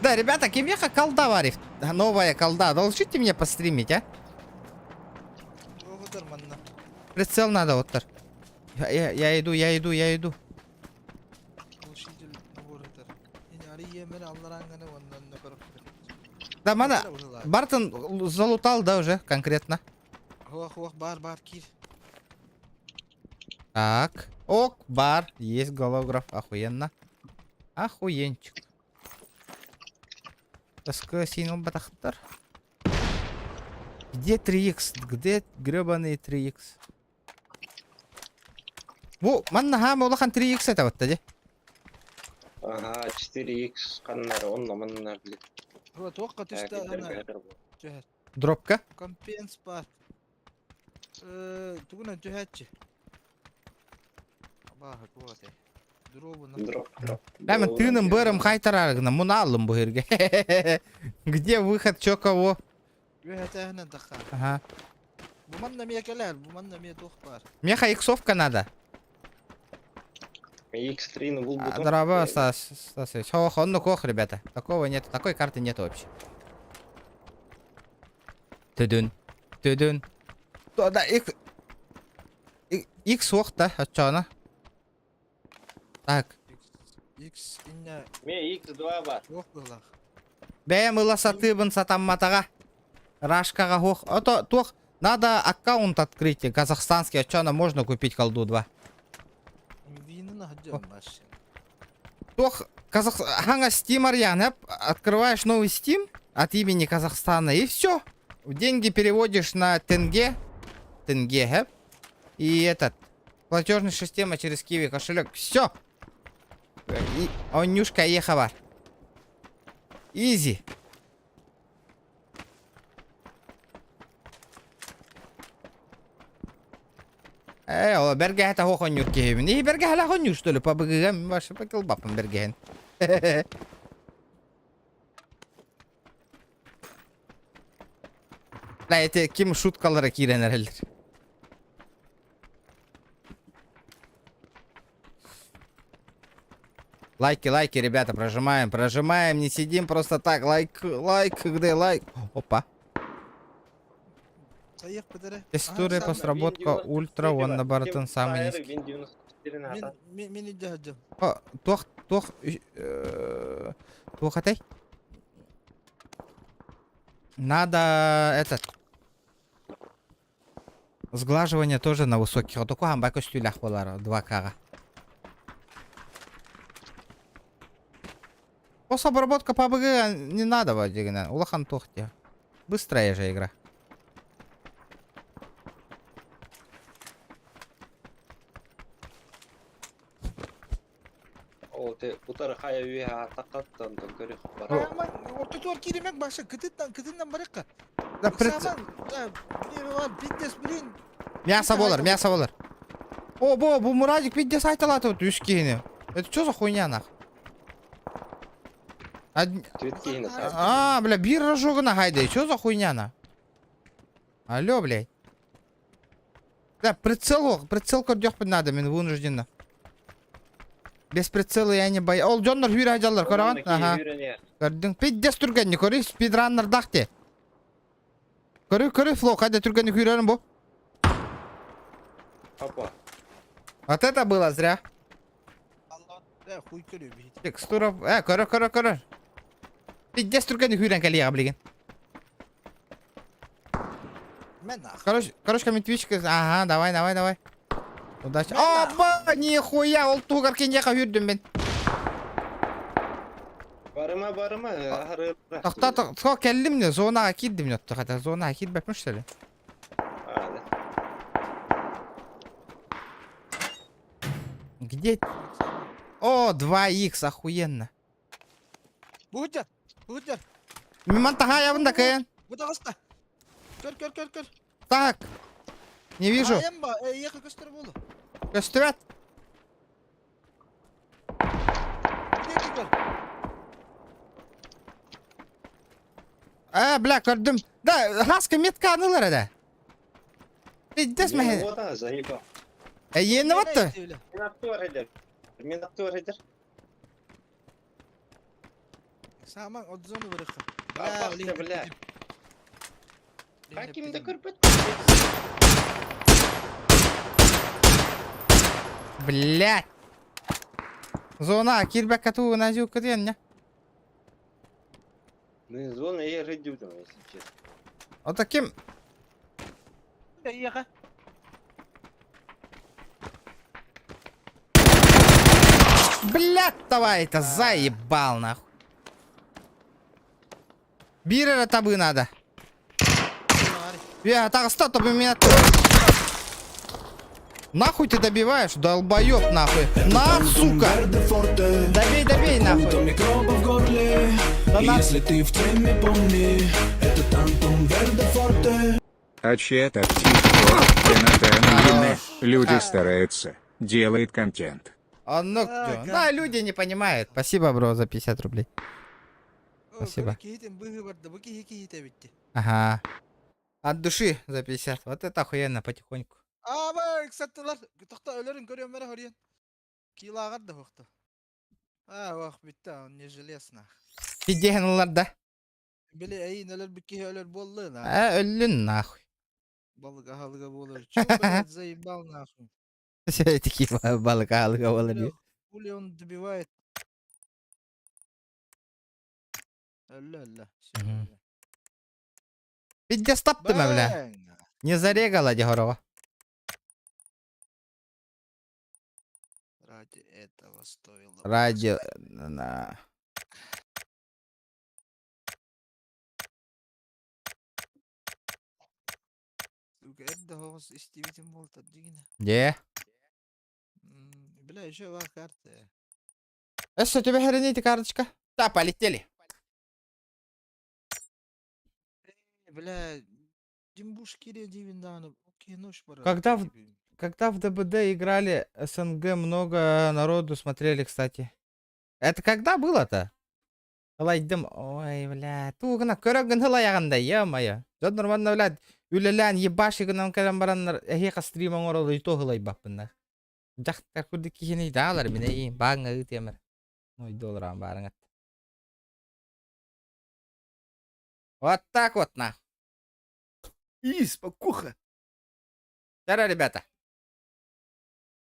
Да, ребята, кемеха колда варит. Новая колда. Должите мне постримить, а? O kadar manna. Прицел надо, Оттар. Я иду. Bu şiddet uğratar. Yine arı yemeli Allah'ın ondan da korkuyor. Да, мана, Бартон залутал, да, уже, конкретно. Хуах, бар, кир. Так. Ок, бар. Есть голограф. Охуенно. Охуенчик. Синул батахтар. Где 3х? Где гребаный 3х? Во, манна хама улахан 3х это вот тади. Ага, 4х қаннары, онна манна білет. Хуа тоққа түсті ана. Cöhet. Дропка. Компенс бар. Tuguna cöhetçi. Баха куате. Дробына. Дроп. Прямо тыным бэром хайтараргна. Муналым бухирге. Где выход, чё кого? Cöhete hene dakha. Ага. Bu manna miye keler, bu manna miye toq бар. Меха иксовка надо. X3 был бутон. Здорово, Стас. Ох, он ну кох, ребята. Такого нет, такой карты нет вообще. Тыдын. Да, X ох, да, отчана. Так. X inne Ме X2 бар. toq bulaq. Бәйім ыласатыбын сатамматаға. Рашкаға ох. Ото, тох, надо аккаунт открыть казахстанский, отчана можно купить колду 2. Винны хajjam маш. Тох, Ханга Steam Арьян, открываешь новый Steam от имени Казахстана и все. Деньги переводишь на тенге. И платежная система через Киви кошелек. Все. И онюшка ехала. Изи. О, берге это хохонюр киевин. И берге хала хонюр, что ли, побыгам, ваши покилбапам бергehen. Ла, эти ким шуткалары киренерлер. Лайки, ребята, прожимаем, не сидим просто так. Лайк, где лайк? Опа. Sayıq bidere. Текстуры, посработка, ультра, он на бартон самый низкий. Мен идde hajjam. О, тох, атай. Надо сглаживание тоже на высоких. Вот такой амбай костюлях болар 2К. После обработка PUBG не надо вадигна. Улахан тохте. Быстрая же игра. О, ты утары хая виха тақаттан көрек бар. Aman orta tuvar kirimek başa kıtından barıkka. Да, мясо болар. О, бу Мурадик видео айталаты вот үскейни. Это что за хуйня нах? Твиткейна сайт. Бля, бир рожогына хайдай. Что за хуйня на? Алло, блядь. Да, прицел көрдёк надо, мен вынужденно. Без прицела я не боюсь. Ол жоннор хүйр айжалар, көрөгөн? Ага. Көрдүң. Пиддес түргенни көрүй, спидраннар дакты. Көрүй, флоу, кайда түргенни хүйрөнү бу? Опа. Вот это было зря. Хуй көрüyor bir hit. Текстура, көрө. Пиддес түргенни хүйрөн келига билген. Мен нахуй. Короче, комментвичка. Ага, давай. Удачи. Оба, нихуя, ол тугар кенжеқа хүрдім мен. Barıma ahırı. Тоқта, келдім не, зонаға кирдім не, тоқта, зонаға кирбепміш сәлі. Hadi. Где? О, 2х, охуенно. Бухтер. Миман таға ябында кайын. Бұда қаста. Көр. Так, не вижу. Айым ба, еқі көстір болу. Көстірет. Бля, көрдім. Да, хаска метка анылар әді. Биддес мәхе. O da zayıfa. Ені батты? Мен актер eder. Саман отзону бұрыққа. Бля. Каким-то кырпыт. Блядь. Зона, кирбек кату назю каден, не? Ну, зона я радиудом, если честно. Вот таким. Еқі. Блядь, давай, это заебал, нахуй. Бирера табы надо. Я так стату меня. Нахуй ты добиваешь, долбоёб нахуй. На, сука. Добей, нахуй. Микробов в горле. Да И на- если ты в теме, помни, это Тантум Верде Форте. А чья так тихо? Люди стараются, делает контент. Ну, да, люди не понимают. Спасибо, бро, за 50 рублей. Спасибо. Ага. От души за 50. Вот это охуенно, потихоньку. Бak sattılar. Toqta ölürün görüyorum ben horiyen. Kilağır da hoqta. Vaq bitti. Ne jelesna. Пидегенлар, да? Bile iyi neler bir ki ölür bollu na. Ölün нахуй. Balık ahalıga bolur. Çok böyle zayıbal nахуй. Такие балык алыга болар. Пули он добивает. Ölü. Пиздец таптым, бля. Не зарегала дегорова. Ради этого стоило. Ради... Сука, это хоос истивитим болта дигине. Где? Бля, еще ва карта. Что, тебе хрените карточка? Да, полетели. Бля, Димбушки дивинданы. Окей, нож пора. Когда в ДБД играли СНГ, много народу смотрели, кстати. Это когда было-то? Лайдым, ой, бля. Тугна, көрөгін хылаяғанда, е-моё. Жод нормально, блядь. Үлелән, ебашигынан кәрім бараннар, әхеқа стриман оралы, ито хылай баппында. Жақтар күрді кихені дағалар, мен әйін, бағыңа үтемір. Ой, долларам барыңат. Вот так вот, на. Спокуха. Здорово, ребята.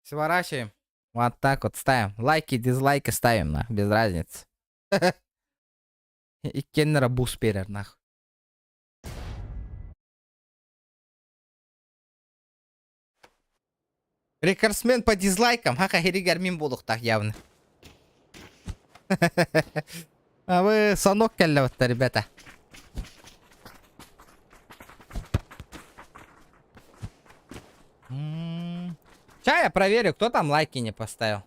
Сворачиваем. Вот так вот ставим. Лайки, дизлайки ставим, нах, без разницы. И кеннера бус перер, нах. Рекордсмен по дизлайкам. Хака херигер мин болук так явно. А вы санок келлеватта, ребята. Сейчас я проверю, кто там лайки не поставил.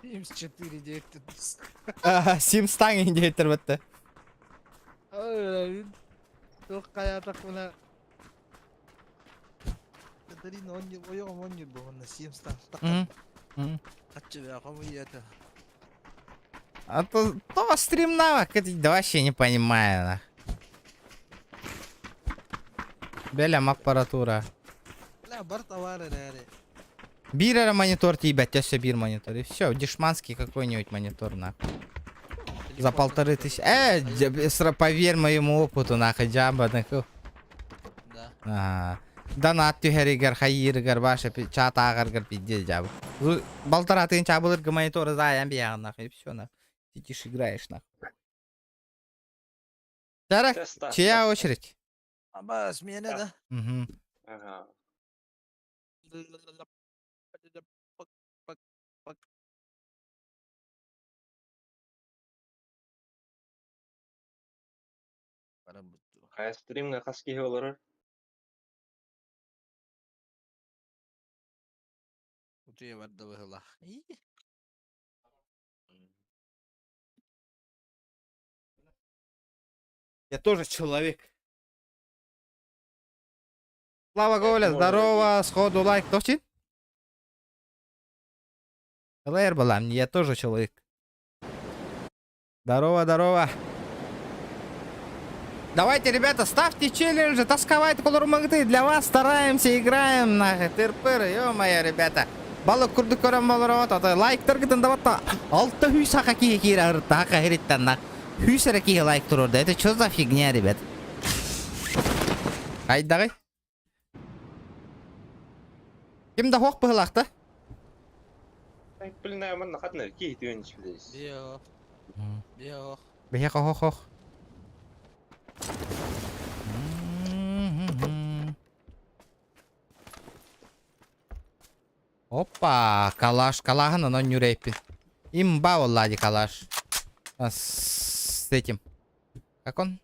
М4 директор. Sims tangi директор бітті. Тоқ қаятақ бұна. Катарина, ойығым 10 ел болғанда Симстан. Қатшы бе ақымы еті. А то стрим навык, да вообще не понимаю. Нах. Белям аппаратура. Бля, бар товары, ряре. Бирера монитор тебе, все бир монитор. И все, дешманский какой-нибудь монитор, нахуй. За 1500. Поверь моему опыту, нахуй, джаба, нахуй. Да. Донат тюхеригер, хайиригер, ваша чата агаргер, пиздец, джаба. Болтара тыгынча абылыргы мониторы заян биян нахуй. И все нахуй. Сидишь, играешь нахуй. Так, Теста. чья очередь? Абас, мене да. Мгм. Ага. Қай стримге қас кие олар? Утуя барды выгыла. Я тоже человек. Слава Голя, можно здорово, сходу лайк. Кто вчит? ЛР была, я тоже человек. Здорово, здорово. Давайте, ребята, ставьте челленджи, тосковать кулурмагты. Для вас стараемся, играем на тырпыр. Ё-моё, ребята. Балық күрді көрем болыр от. Лайктар гиден даватта. Алты хүйс ақа кие кире арытта. Ақа хериттен нақ. Хүйс ара кие лайк тұрырды. Это что за фигня, ребят? Қайдағай? Кімді хоқ бұғылақты? Блин, я мана хатны кие түйенші білейсіз. Био. Био. Бейе хоқ. Опа, калаш, калахана, но не рэпи. Имба, Влади, калаш. С этим. Как он?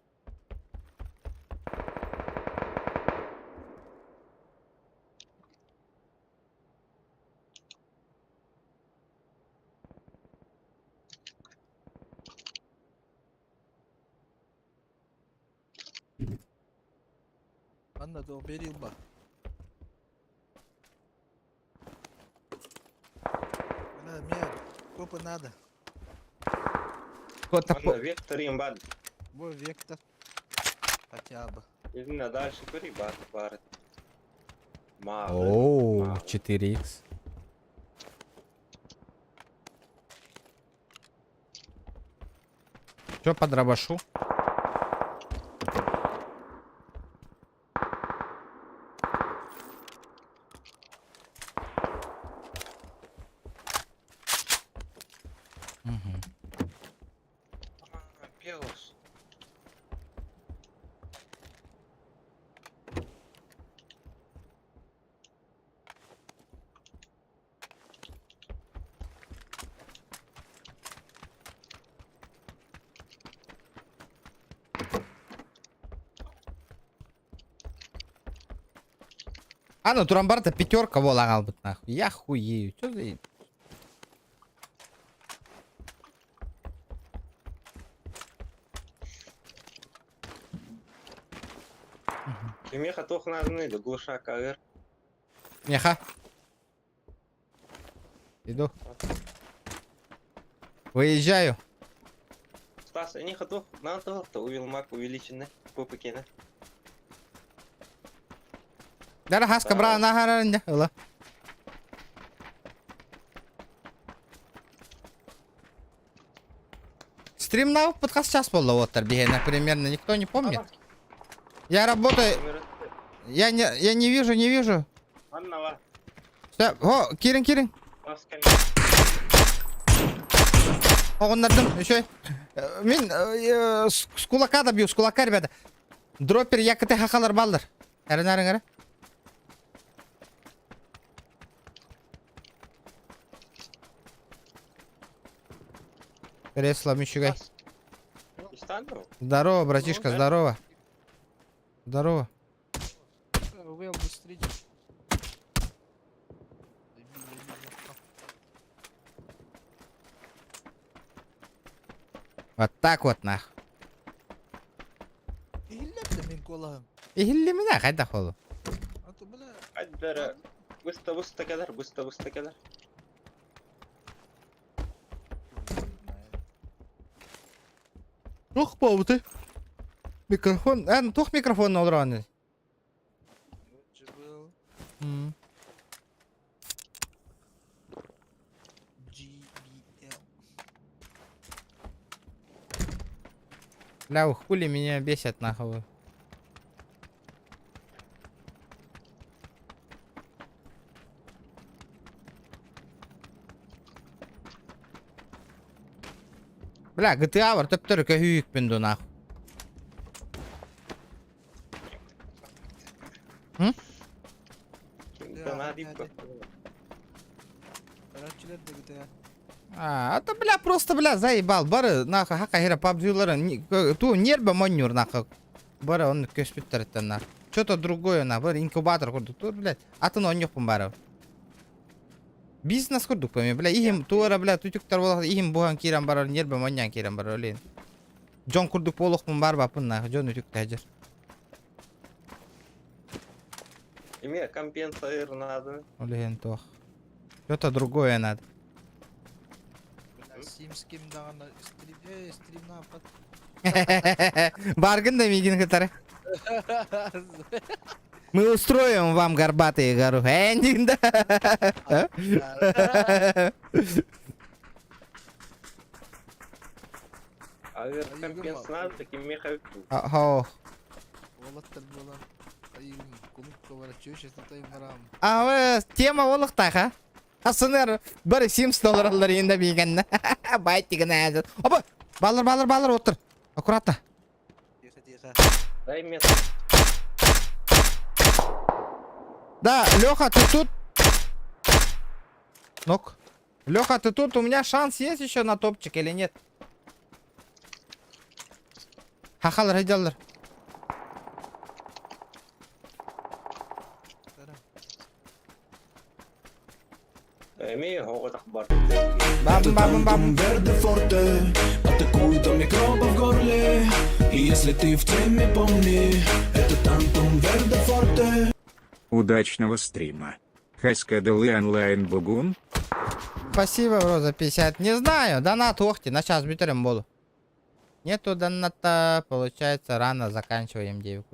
Анна, то берил ба. Мне копы надо. Мана вектор им бад. Бой вектор. Хотя бы. Иди дальше кури бад. Мало. Оу, 4х. Чё по дробашу? Пелос. А ну турамбарда пятерка вол аңал бит нахуй. Я хуею. Чё за... Кемеха тохнарный да глушак агар. Меха. Иду. Выезжаю. Стас, они хотов на то увел мак увеличенный попыкена. Дара хаска бра нахарanja. Ла. Стрим на подкаст час был вот торбия, примерно никто не помнит. Я работаю. Я не вижу. Анна Всё, о, Кирин. Паскаль. Оғындырдым, еще. Мен с кулака да бью, с кулака, ребята. Дроппер якыты хақалар балдыр. Әрін. Кресло, мичугай. Здорово, братишка, здорово. Здорово. Уел быстрее. Вот так вот нах. Иллепті мен колағым. Ихилли меня, қайда қолу. А то бля. Аддара. Бұста кадар. Тоқ бау ты. Микрофон, ну тоқ микрофон олдыраны. Был. GBL. Бля, хули меня бесят нахуй. Бля, GTA var töptörü köhüyükpün duna. Да надо Karatçiler de gidiyor. А, это, бля, просто, бля, заебал. Бары, нахуй, хака хера пабзюларын, ту нербе монюр, нахуй. Бары, он көспүттер эттен, нахуй. Что-то другое, нахуй, бары, инкубатор курдук, тур, блядь. Атын он yok бары. Бизнес курдук, пойми, бля, ихим, туара, бля, тутюктар болақ, ихим буған киран бары, нербе моньян киран бары, олейн. Жон курдук болық пун бар бапын, нахуй, жон утюк тәжір. И мне компенсаир надо. Олейн, тох. Что-то другое надо. Sims kim dağına stream ne yapar? Баргын да мигин хытары. Мы устроим вам горбатые гору. Эндинда. Авер компенс надо, таким меховик. Охо. Oğlattır bulan. Ayım kuluk kovara çöş estatayım varam. А тема олықта, ха? Асыныр, бір $70 алар енді бейгенна. Байт деген әзір. Опа, балыр отыр. Аккуратно. Тихо тихо. Дай мне. Да, Леха, ты тут? Ну-ка. Леха, ты тут? У меня шанс есть еще на топчик или нет? Хахал радиалар. Имею год бар. Это Тантум Верде Форте. Атакуют там микробы в горле. И если ты в теме, помни, это Тантум Верде Форте. Удачного стрима. Хаскадалы онлайн бугун. Спасибо, бро, за 50. Не знаю, донат охти, на час битерем буду. Нету доната, получается, рано заканчиваем 9.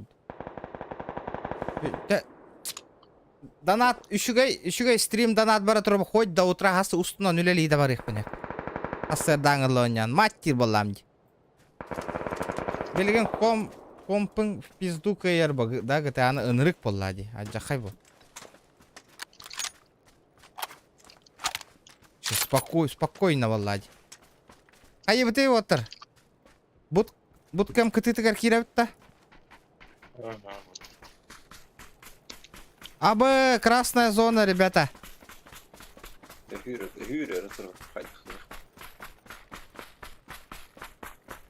Донат, үшігай стрим донат бара тұрып, хоть до утра хасы устуна нүлелейді бар екпіне. Асыр даңырлы оньян, маттир болам де. Белген компың в пизду кайыр бұл, да, гыты аны ынырық болла де, аджақай бұл. Спокойно болла де. Ай, бұты отыр. Бұткам кытытығар киревітті? Абы, красная зона, ребята. Hürür, hadi.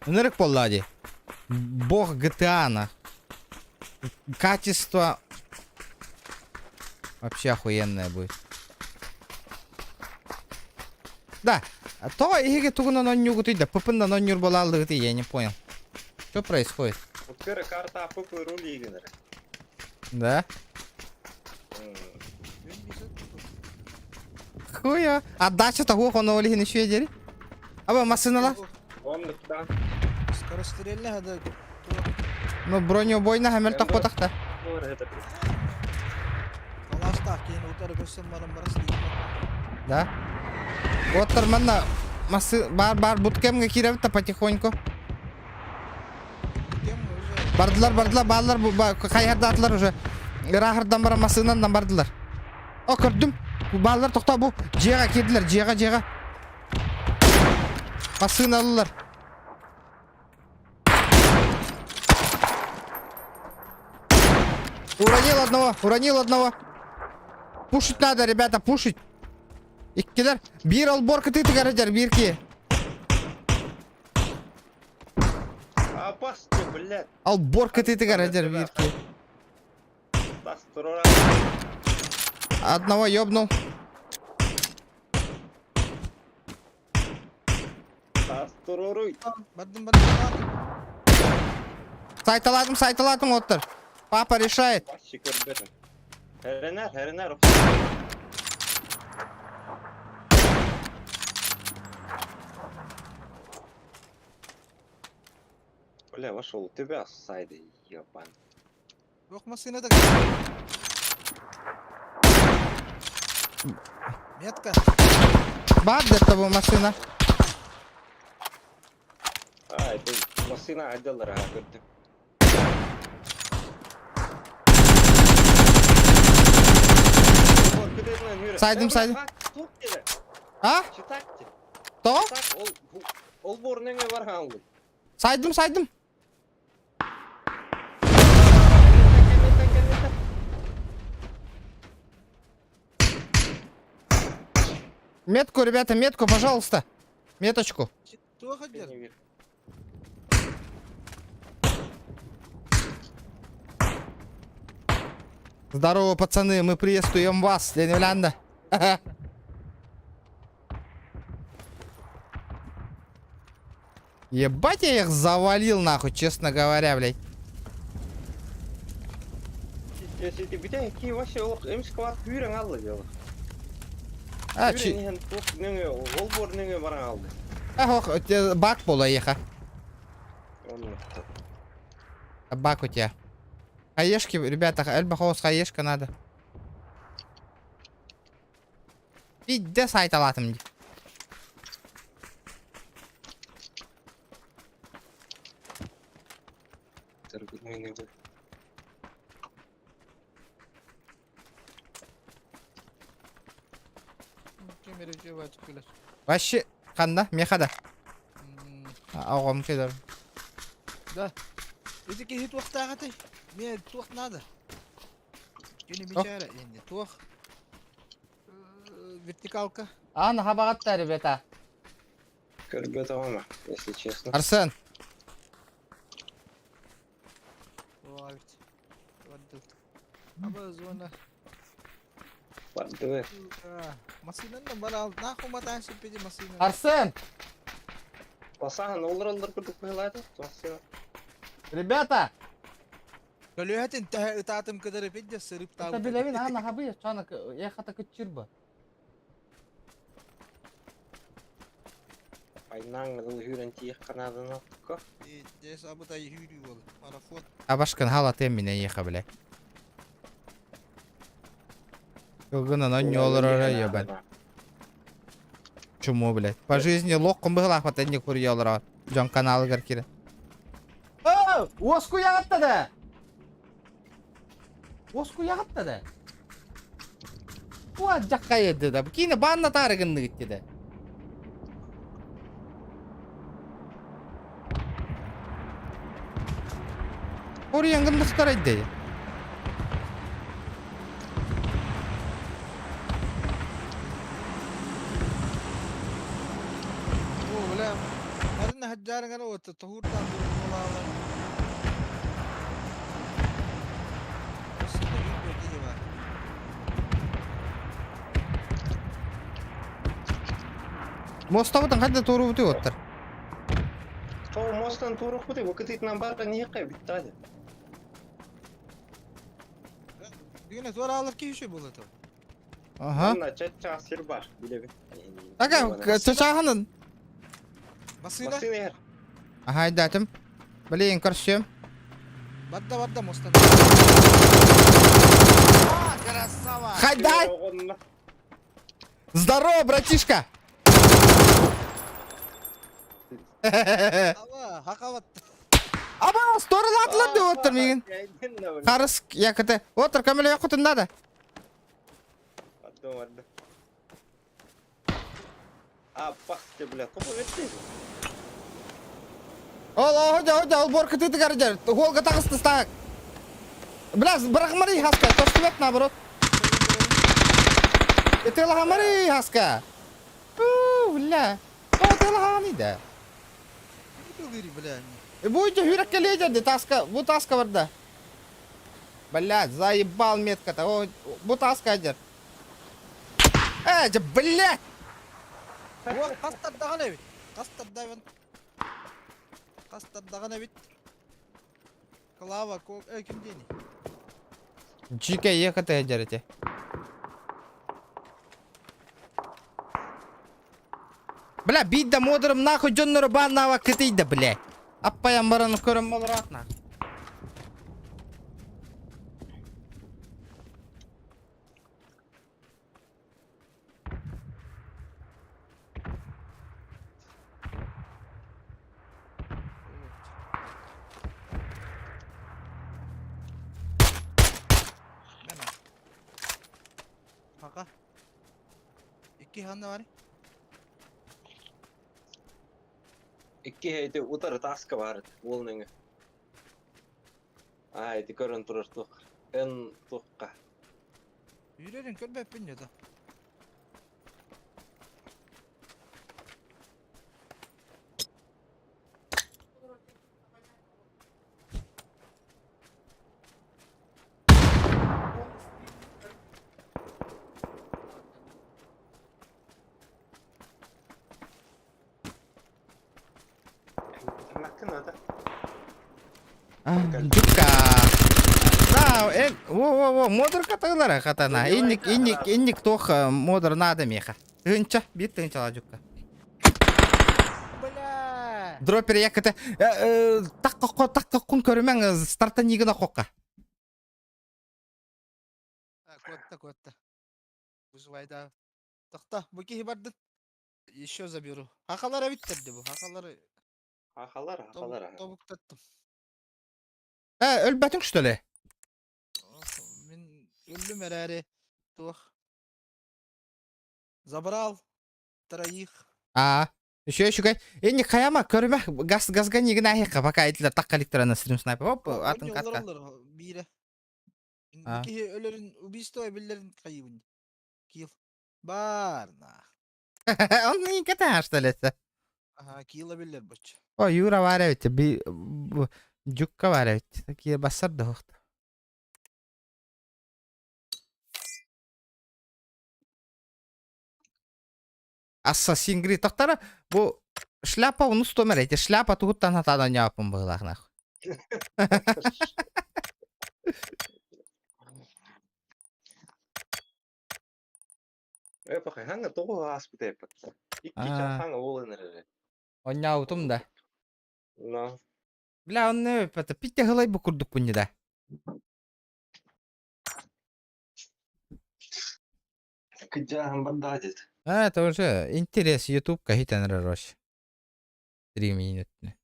Нырык поллади. Бог GTA. Качество вообще охуенное будет. Да. А то иге тугуна ноннюгу тыйда. Пыпында ноннюр болалды ты, я не понял. Что происходит? Вот первая карта апыпы рули игры. Да? Хуя. Отдача того, он олигин еще едери. Аба, масынала? Он да. Скорострельный hadi. Ну, бронебойна хамел тахпо тахта. Kalaşta keyin utar görsem bana barası değil. Да? Вот нормально. Бар буткемге киревта потихоньку. Kim уже? Бардылар, баллар, кайярдатлар уже. Рахырдан бара масынандан бардылар. О, көрдім. Баллар тоқта бұл. Жеға кеділер, жеға. Масын алылар. Уронил одного. Пушить надо, ребята, пушить. Иккелер. Бир алборка ты гаражар, бирки. Опасный, блядь. Алборка ты гаражар, бирки. Одного ёбнул. Badım. Сайталадым, оттыр. Папа решает. Херенер. Бля, вошел у тебя с сайда, ебан. Yok masine de. Метка. Бар где-то была машина. Это машина отдела работы. Сайдым. А? Читакте. То? Так, Ол борныңа барған ғой. Сайдым. Метку, ребята, метку, пожалуйста. Меточку. Кто ходил? Здорово, пацаны, мы приветствуем вас, Ленивлянда. Ебать, я их завалил, нахуй, честно говоря, блядь. Если ты битен ки вообще эмскват хүрен алды дел. А, Ол борныңа барған алды. бак была еха. Оны. Бак у тебя. Хаешки, ребята, Эльбахос хаешка надо. Иди сайт алатым. Кемереже вачып келеш. Вообще, қанда, мехада. Ауғам кедер. Да. Эти хит уақытта ты. Мне тух надо. Кені бичара енді тух. Вертикалка. Ана хабағатта, ребята. Көрбет ама, если честно. Арсен. Аба зона. Барды. Машинаны бара ал. Нахуй матан шипеди машина. Арсен. Пасахан олар күрдік қойлайды. Ребята. Көлөһәтин таатым кыдырып педде сырып тау. Это билевин, ана хабы, чанак, ехата кычырба. Айнан хүрен тиек канадын аттыққа. Дес абытай хүрі бол. Марафон. Абашкан хала теммине еха, бля. Кылгынан он олар ебан. Чуму, блядь. По жизни локком была хватать не курья олар. Жон каналы гаркире. О, оску ягатта да. Оску ягатта да. Уа жаққа еді да. Кейіне банна тарығынды кетті да. Ориян гындықтар айды. О, бля. Арына хаджарыңа оты тахуртан болалы. Мостабытын қайда тору бұты оттыр. Сол мостан турық бұды, өкітетінен барға не қай біттады. Дегені тора алып кейші болды тау. Ага. Анна чача сыр бар, білебі. Ага, чачағанын. Машина? Машина ер. Ага, айдатым. Блин, көрсем. Бадда мостан. Красава! Хайдай! Здорово, братишка! Ава, хақават. Аба, сторылатылар деп отыр меген. Қарыс, якыты. Отыр, көмілі яқытын нады. Барды. А, пасте, бля, топа версия. Ол борка тыты гарджар. Голга тағысты стақ. Бля, бірақ мари хаска, тосты бет наоборот. Етела мари хаска. Бля. Етела хамида. Гири, бля. Будете юрекке ледерди, таска, бу таска варда. Блядь, заебал метка-то. О, бу таска адер. Блядь! О, қастардаған әбет. Қастардаған әбет. Клава, кім дейні? Чика ехаты адерите. Бля, бидда модерым нахуй жоннору баннава кытыйды, бля. Аппаян бараны көрім болыр атна. Haqa. İki handa var. икки эти утары таска бар. Ол неге. Эти көрін тұрыр тұқ. Эн тұққа. Yürüyelim körbe hepin ya da. Makın ada. Жукка. Да, во, модер каталар катана. Инник тох модер надо меха. Тынча, бит тынча жукка. Бля. Дропер якыты такка кун көрмең старта нигина кокка. Котта. Вызывай да. Тахта, bu ki bardın. Еще заберу. Hakalara bitirdi bu. Hakaları Ақалар. tavuk tattım. Өлбәтің күштөле. Мен öldüm herhalde. Tuh. Забрал. Троих. Еще кай. Энни каяма көрмә газга нигина хека пока айтылар такка электронный стрим снайпер. Оп, атын катка. Bire. Ha. Ki ölürün убийство биллерин кайыбын. Кил. Барна. Он не ката что ли? Aha kila biller boç. О, Юра var evet. Bir Жукка var evet. Такие басар да хохта. Assassin's Creed тоқтара bu шляпа onu стомер эти шляпа тугуттан хатадан япын былах нахуй. Эпахай, ханга тоғы аспыт эпак. Икки чал ханга ол энерже. Он яутум да. Но, Бля, он не это питте гылай бу курдук bunny да. кыджахан бандадет. Это уже интерес YouTube кахитен рош. 3 минутны.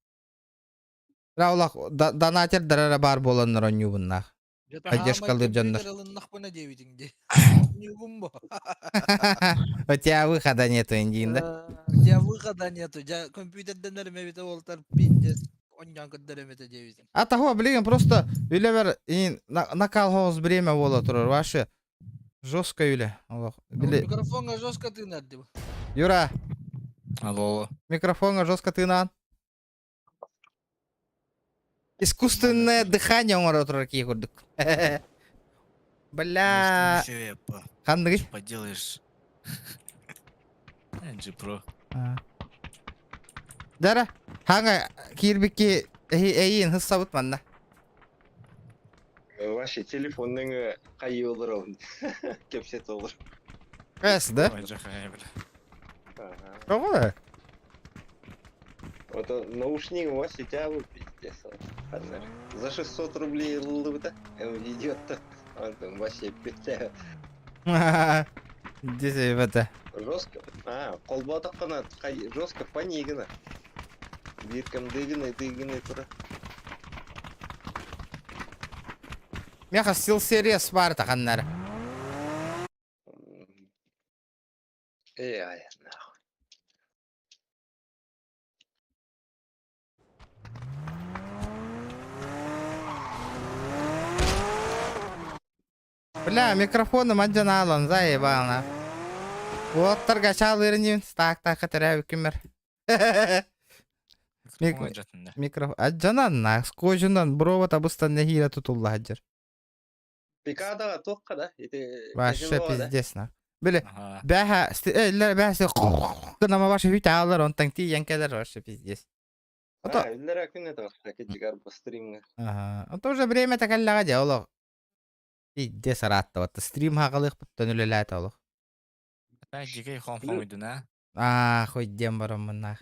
Раулах донатер дарара бар боланнар он юбуннах. Поддержкалар жандар. Нахпана девятинде. Не бумба. У тебя выхода нету индинда. Я выхода нету. Я компьютерден нермевите волтар пиндес. Оннян каддаремете девятин. А того, блин, просто үлебер накал хоз бремя боло турар. Ваши жестко үле. Микрофонга жестко ты надди. Юра, Алло. микрофонга жестко тынан. Искусственное дыхание он турар ки курдук. Бля. Хандри. Поделаешь. Джипро. Дара, ханга кирбики эйин хысабыт манна. Ваши телефонның қайы олыр оғын. Кепсет олыр. Эс, да? Кого да? Вот наушник у вас тягу пиздец. За 600 рублей лыта. Идет-то. Он там вообще петя. Здесь это. Жестко. Қолба таққана жестко панигіна. Биркам дыгіні тұра. Меха стил серия спарта ханнар. Ай, нахуй. Бля, микрофоны манджана алан, заебал. Вот торгачал ирнин, так хатеряю кимер. Микрофон. Аджанан на скожунан брово табустан нехира тутулла хаджар. Пикада тоққа да. Вообще пиздец на. Бля, бяха, бяха, кынама ваши виталар, он танки янкелер вообще пиздец. Үллер әкіне тоққа кетігар по стримге. Это уже время такаллага дело. Пиздец ратта, вот стрим хағалық бұттан үлеләйт олық. Так, дикей хом идуна. Хоть дем барамын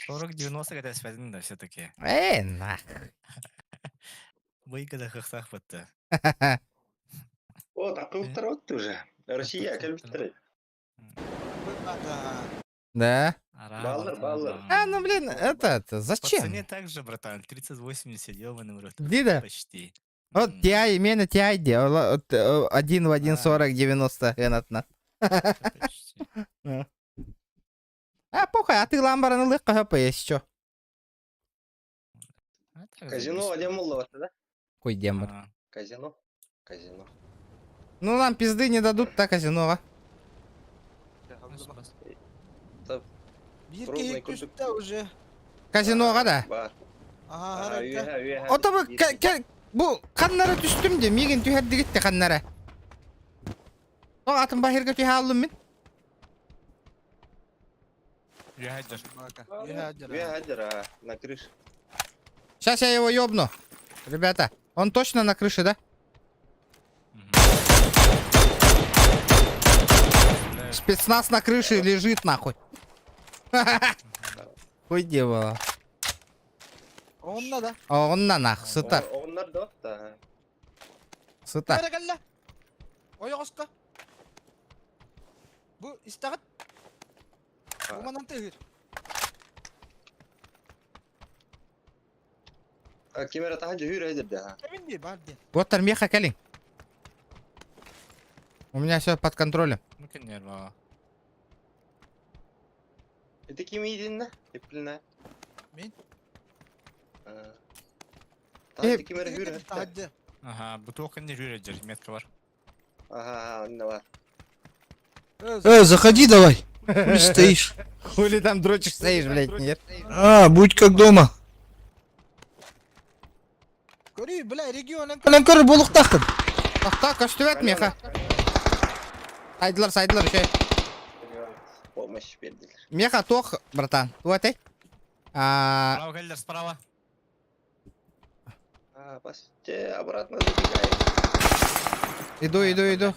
40-90 где-то связаны, да, все-таки. Нах. Выгода хахсах бітті. О, так ұлттар отты уже. Россия кәлбіттірі. Да? Баллар. Ну блин, это зачем? По цене так же, братан, 3080 ёбаный в рот. Дида? Почти. Вот TI, именно TI делал. 1 в 1.40, 90 генатна. Почти. Похуй, а ты ламбараны лык есть чё? Казино одем уловата, да? Хуй дембр. Казино. Казино. Ну нам пизды не дадут, так казино, а? Bir Пробный keyik курдук. düştü уже. Казиноға да. Бар. Aha А, harika. үйе. Отобы, бұл қаннары түстім де, меген түйерді кетті қаннары. О, атын бахирге түйе алым мен. Үйе хадер, на крыше. Сейчас я его ёбну. Ребята, он точно на крыше, да? Спецназ на крыше лежит нахуй. Хуй дева. Onunla da. Onunla nah, sıtar, Onlar da da. sıtar. Nereye gel lan? Oya koska. Bu istakat. Bu manam tehir. Камера таханжа үйре хадер да. Emin değil bari değil. Вот Армеха Калин. У меня все под контролем. Это ким идин на? Теплина. Мен? Таханжа камера үйре хадер. Hadi. Ага, бутылка не жюридер, метка бар. Ага, онда бар. Заходи давай. Хули стоишь? Хули там дрочишь, стоишь, блядь, нет? Будь как дома. Көрүй, бля, регионен көлен көрі болық тақтын. Тахта, көстүбет меха. Сайдылар, еще. Помощь бердилер. Меха тох, братан. Вот эй. Справа, Галлер, справа. Посте, обратно забегаем. Иду. Идем.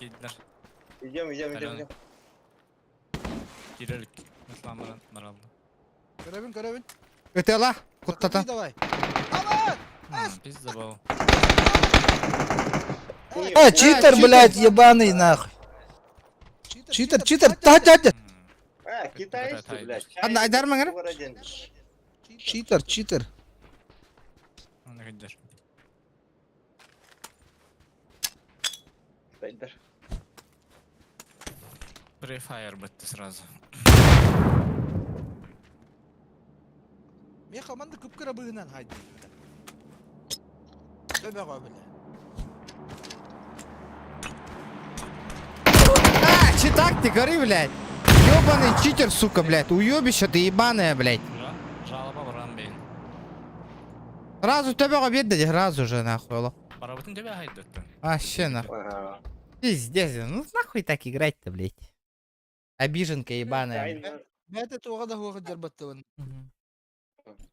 Кирилл, Ислам Маралды. Көребін. Өтела, Заходи куттата. давай. Aman! Пизда был. Читер, блядь, ебаный нахуй. Читер, хadi. Китайский, блядь. Айдар маңыр? Читер. Он Галлер. Айдар. Префайр бітті сразу. Мен команда көп көре бұғынан хайды. Төбе ғой біле. Читак ты, гори, блядь. Ёбаный читер, сука, блядь. Уёбище ты ебаная, блядь. Жалоба баран бейін. Сразу тебя обедали, сразу же, нахуй, лох. Барабытын тебе хайды өттін. Вообще, нахуй. Ага. Пиздец, ну нахуй так играть-то, блядь. Обиженка ебаная. Бәді туға да хуға жарбаттығын.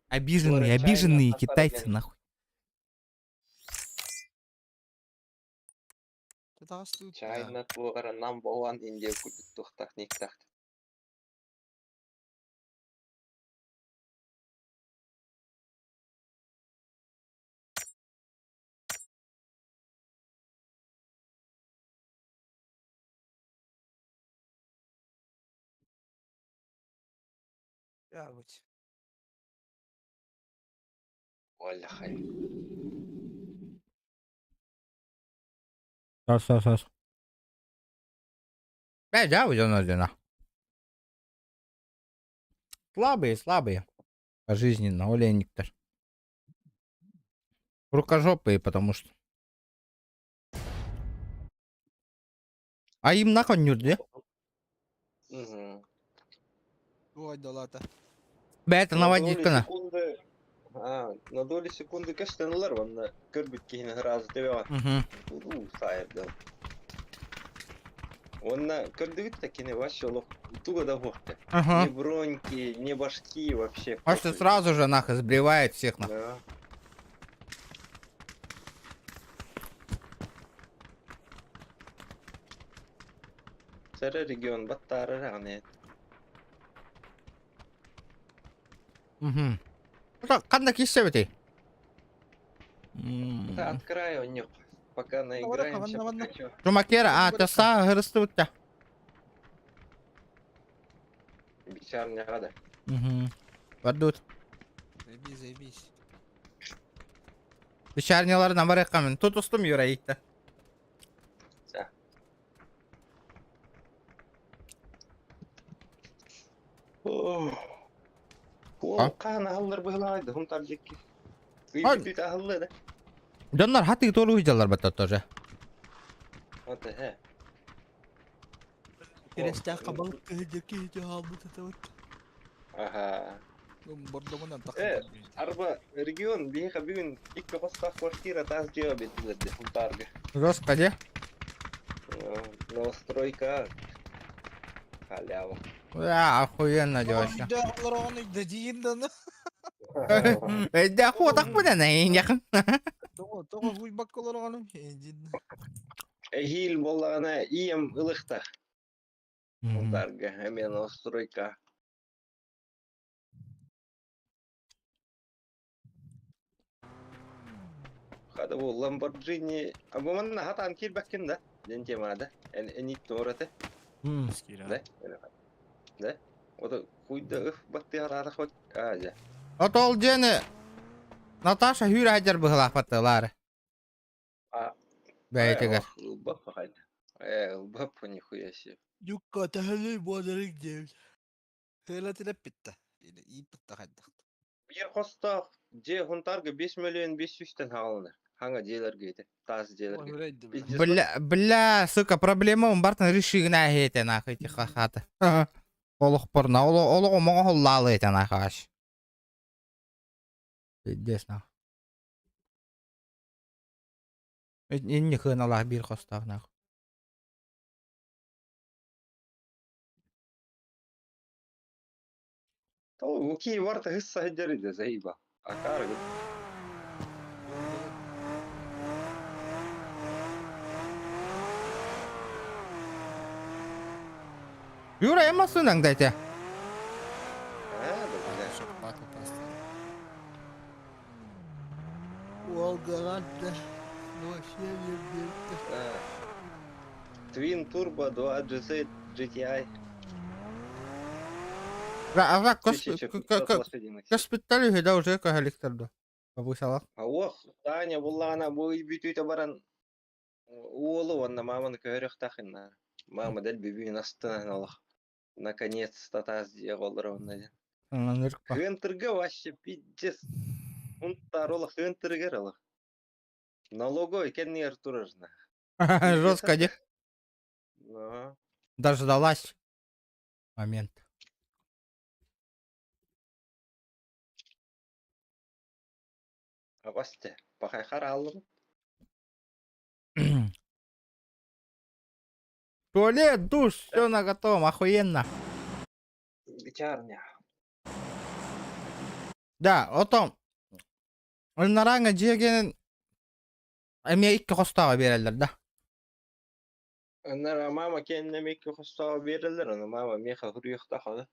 Обиженные китайцы, нахуй. China tuogra number one India kuduttuq takniktakt. Ya быть. Валя хай. Сас. Да, удивительно. Слабые. Пожизненно, оленник-то. Рукожопые, потому что. А им нахуй не да? Ой, да ладно. Это наводить-то. На долю секунды каштанлар ванна көрбүт кейин раз тебе. Сайырды. Онна көрдүгүт та кене вашолук туга да хокта. Ни броньки, ни башки вообще. А что сразу же нахуй сбривает всех нахуй. Да. Сары регион баттары рағнет. Қандай кессе бітей? Открою них. Пока наиграемся. Жумакера, теста гырысты өтті. Бичарня гада. Бардут. Заебись. Бичарнялардан бар екқамен. Тұтыстым юрайыкты. О, Ол қана аллар бұғылайды, ғымтар жекке. Ай. Үйбіт ағылы да. Доннар хаты толу уйдалар бата тоже. Оты, хе. Кересте кабалык кеһеке жаабыт этебит. Аха. Бордомунан Арба регион бейха бүгін иккі қостақ квартира таз жеа бетілерді ғымтарға. Жестко, де? Новостройка. Халява. Да, охуенно девочка. Да, лороны да диинданы. Да хотак bu ne yakın. Того хуйбак лороны. Диин. Хил болағана ием ылықта. Ғымтарға, әмен новостройка. Хада бұл Lamborghini. Абуманна хатан келбәккен да. Ден темада. Әнит тоғыраты. Скира. Да? Ода хуйда ыф бакты арарах бак. Ажа. Отол жені Наташа хүйрі әдер бұғылақ баттылары. Бәйтігір. Улбап қайда. Улбап нихуя себе. Юкка тахали бодарик дев. Хела тилеп битті. İyi bitti haydi. Bir қостақ же ғынтарға 5 миллион 500-тен алыныр. Хаңа желерге еді. Таз желерге. Бля, сука, проблема он бартын решигін әйеті нахуй тиха хаты. Олық бұрна, олық омаға холлалы еті нахуй аш. Дес нахуй. Енді қын алақ бір қостақ нахуй. Тау, окей, варта хысса хеджереді, заиба. Акарғы. Юра, емасының дайте. Волгоград'da вообще yerде. Twin Turbo 2 GZ GTI. Ага, лошадиных. каспиталі хеда уже кахаліктерді. Бабусалақ. Ох, Таня булана бой бүтүйті баран. Уолы онна маманы көрек тақынна. Мама дәл бебүйін астынан алақ. Наконец-то таз дия қолдыр онна. Хентірге вообще пиджес. Унтар олық хентіргер алақ. Налогой кеннер турырна. Жестко, де? Ну, Дождалась. Момент. а басте, пахай харалым. Туалет, душ, все на готовом, охуенно. Вечерня. Да, отом. Onlaranga jegen эме 2 қостағы берелер, да? Аннара мама кенне мекке хостава берилер, ана мама меха хуруйықта қады.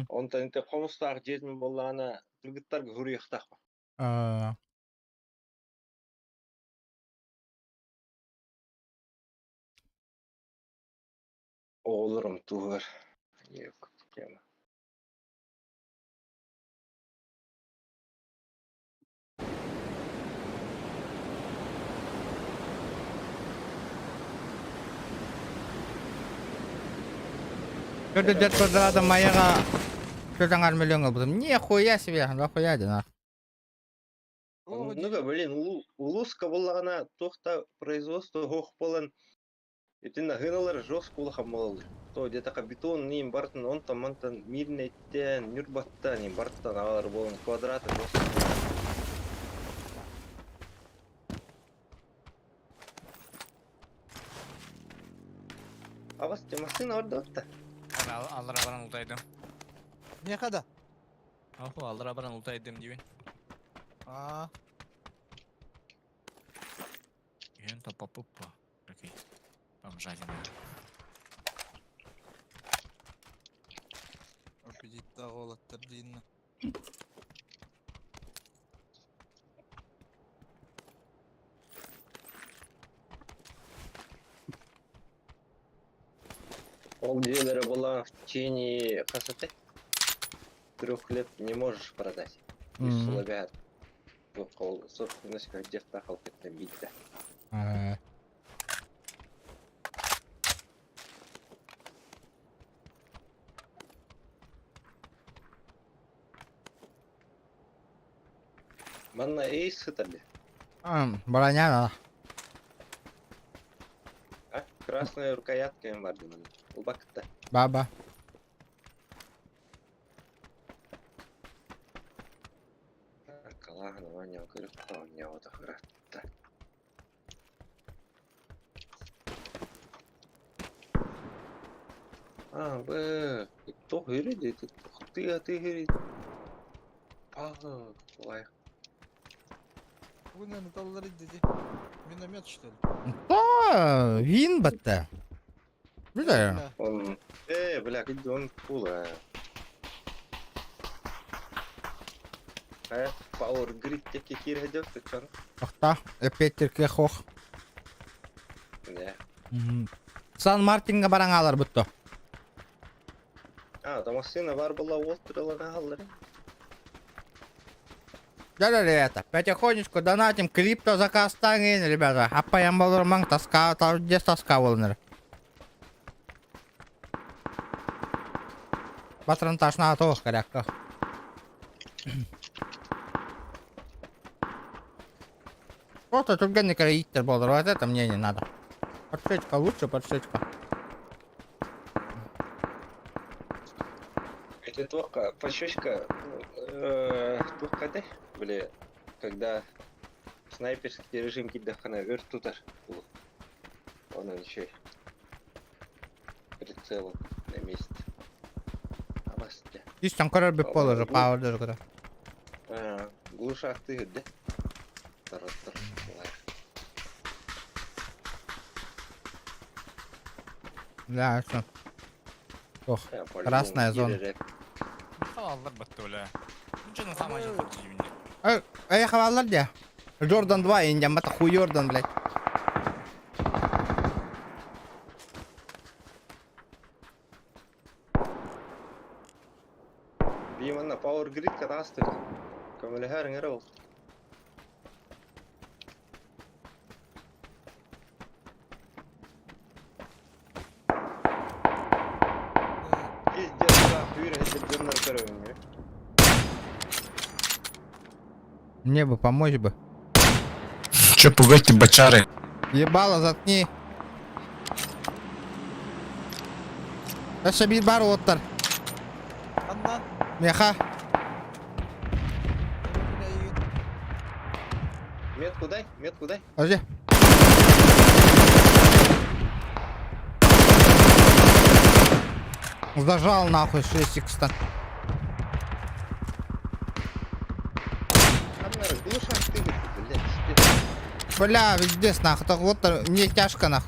Онтан инте қомыстағы жетім болағына түргіттарға хуруйықта қады. Oğlurum tuğur. Yok, kema. Что-то дед квадрата моего... Что там армиллион был? Нихуя себе, нахуя дина. Ну-ка, блин, улуска болағына тоқта производство хоқ болан. Итин агыналар жос кулахам болду. То где-то бетон ним бартын онтан мантан мирнеттен нюрбаттан ним бартан алар болон квадраты жос. Авас машина орда отта. Алыра баран ултайдым. Ne kadar? Аху, алыра баран ултайдым дейбин. Ген тапапуппа. Окей. Бомжатина. Аппетитті ağolattır дейін. Ол дилері была в течение красоты. 3 лет не можешь продать. И слабят. Собственность как где-то халкетта битта. Манна эйс хытарли. Броня надо. А? Красная рукоятка им барды мана. Убакта. Баба. Калахна ваня окырыкта ваня отахыратта. А, бэ. Кто гыриди? Ты гыриди. Ой. Вы, наверное, таллары деди. Миномет, что ли? О, вин бітті. Бля. Бля, Он... бля, иди он пула. Power grid теки киргедёк, ты чё? Охта, Петерке хох. Да. Сан Мартинға бараң алар бұтты. А, там сына бар была острова галлары. Да, это. Потихонечку донатим крипто закастаң, ребята. Аппаян болырмаң, таска, здесь таска болыныр. Батырын ташына атуық керек. Просто түрген некері иттер болыр, вот это мне не надо. Подшечка лучше, подшечка. Это только пощечка, только да, бля, когда снайперский режим кидахана вертутар, он еще прицелом на месте. А бастя. Здесь там көрір біп болыр, пауэр дыр күрі. Глушак ты, да? Таратар. Да, что? Ох, красная зона. Алдар бітті өлі. Жүнің қамай жылдар деймін. Эй, хавалар де. Джордан 2 индям, это хуй Jordan, блядь. Биманна Power Grid катастык. Камелехар ngero. Пиздец, нахуй, это дёрнар коровин. Мне бы помочь бы. Че пугать ты, бачары? Ебало, заткни. Это бит бар оттар. Анна, Меха. бля, и... Метку дай, метку дай. Подожди. Зажал нахуй 6 х. Глушак ты, блядь, Бля, везде нахуй. Так вот мне тяжко нахуй.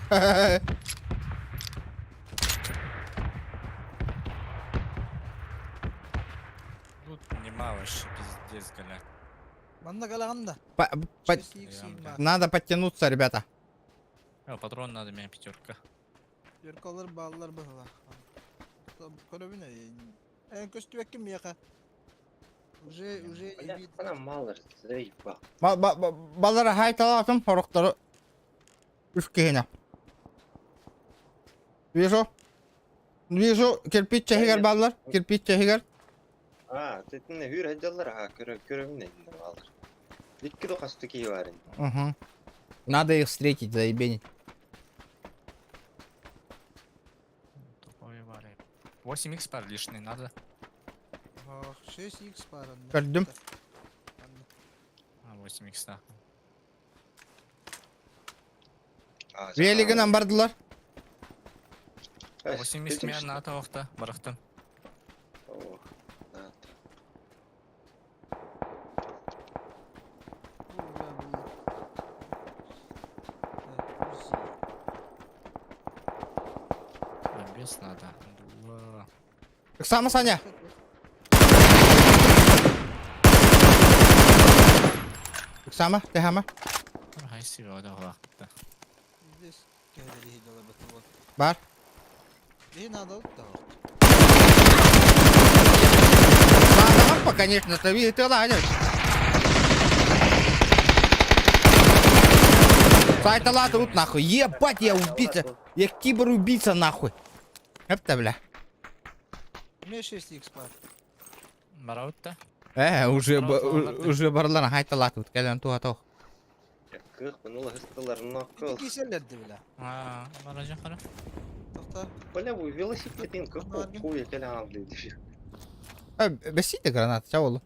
Тут немало ще, пиздец, галя. Манна галаганда. По- 6x бар. Надо подтянуться, ребята. Патрон надо, меня пятерка. Yerkalar bağlılar bağlar. Kolovina. Köstüvek kim yaka? Уже Бля, она мало заебал. Балары хайталатын форықтары. Үш кейіне. Вижу, кирпич чехигер балар. Кирпич чехигер. А, ты не хюр хадjallar, а көрөмүн эле алыр. Икки докасты кей барын. Угу. Надо их встретить, заебенить. Тупой варик. 8х пар лишний надо. 6x бар. Көрдім. 8х да. Велигінен бардылар. 8х мен ната оқта, барықтым. Без надо. Два. Сама Саня. Сама, ты хама. Хайси вода вақытта. Здесь кәдері хидалы бітті. Бар. Не надо да. Надо, конечно, ты видишь, ты ладишь. Сайтала тут нахуй. Ебать, я убийца. Я кибер-убийца нахуй. Это, бля. У меня 6x бар. Бараутта. Уже барларына хайталат үткәлән туа тох. Кых, бұнылы хыстыларын наққыл. Киселерді біле. Баража қара. Тоқта. Бля, бұл велосипедин кых қуй екелі алды. Бәсейді гранат, чаволу.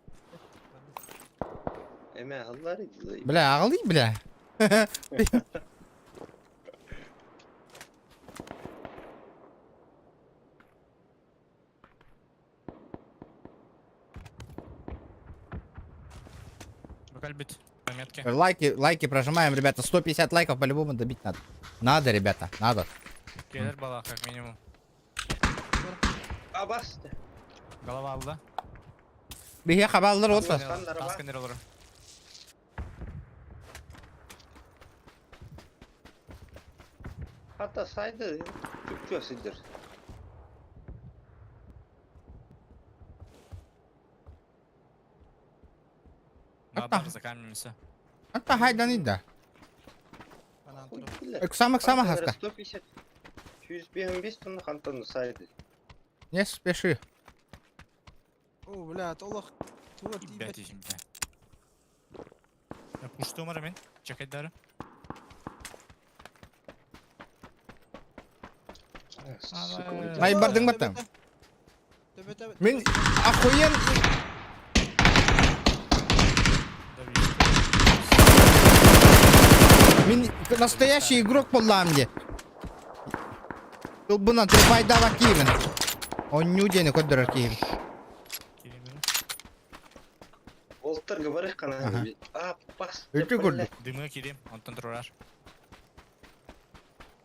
Әмә ғылдар еді. Бля, ағылый, бля. Бакальбит. Пометки. Лайки прожимаем, ребята. 150 лайков по-любому добить надо. Надо, ребята, надо. Келер бала, как минимум. А, басты. Голова алды. Биге хабалдар отса. Таскандер olur. Hatta saydı. Türkçesidir. Надо за камнями. Anta haydan da. Bana Хуй antrenör. білер. Самых хаска. 150. 225 тонна хантаны сайды. Не спеши. О, блядь, Олах. Туа тибет. Бәт ешім, бә. Пушты умары мен. Чекайдары. Ай, бардың баттың. Төбе, төбе. Мен охуен. Мен настоящий игрок болам де. Тут бuna трубайдала кивен. Он нюдені көддірір кивен. Олттарға барық қана. А, бас. Өте көрді. Дымы кирем, онтан тұрар.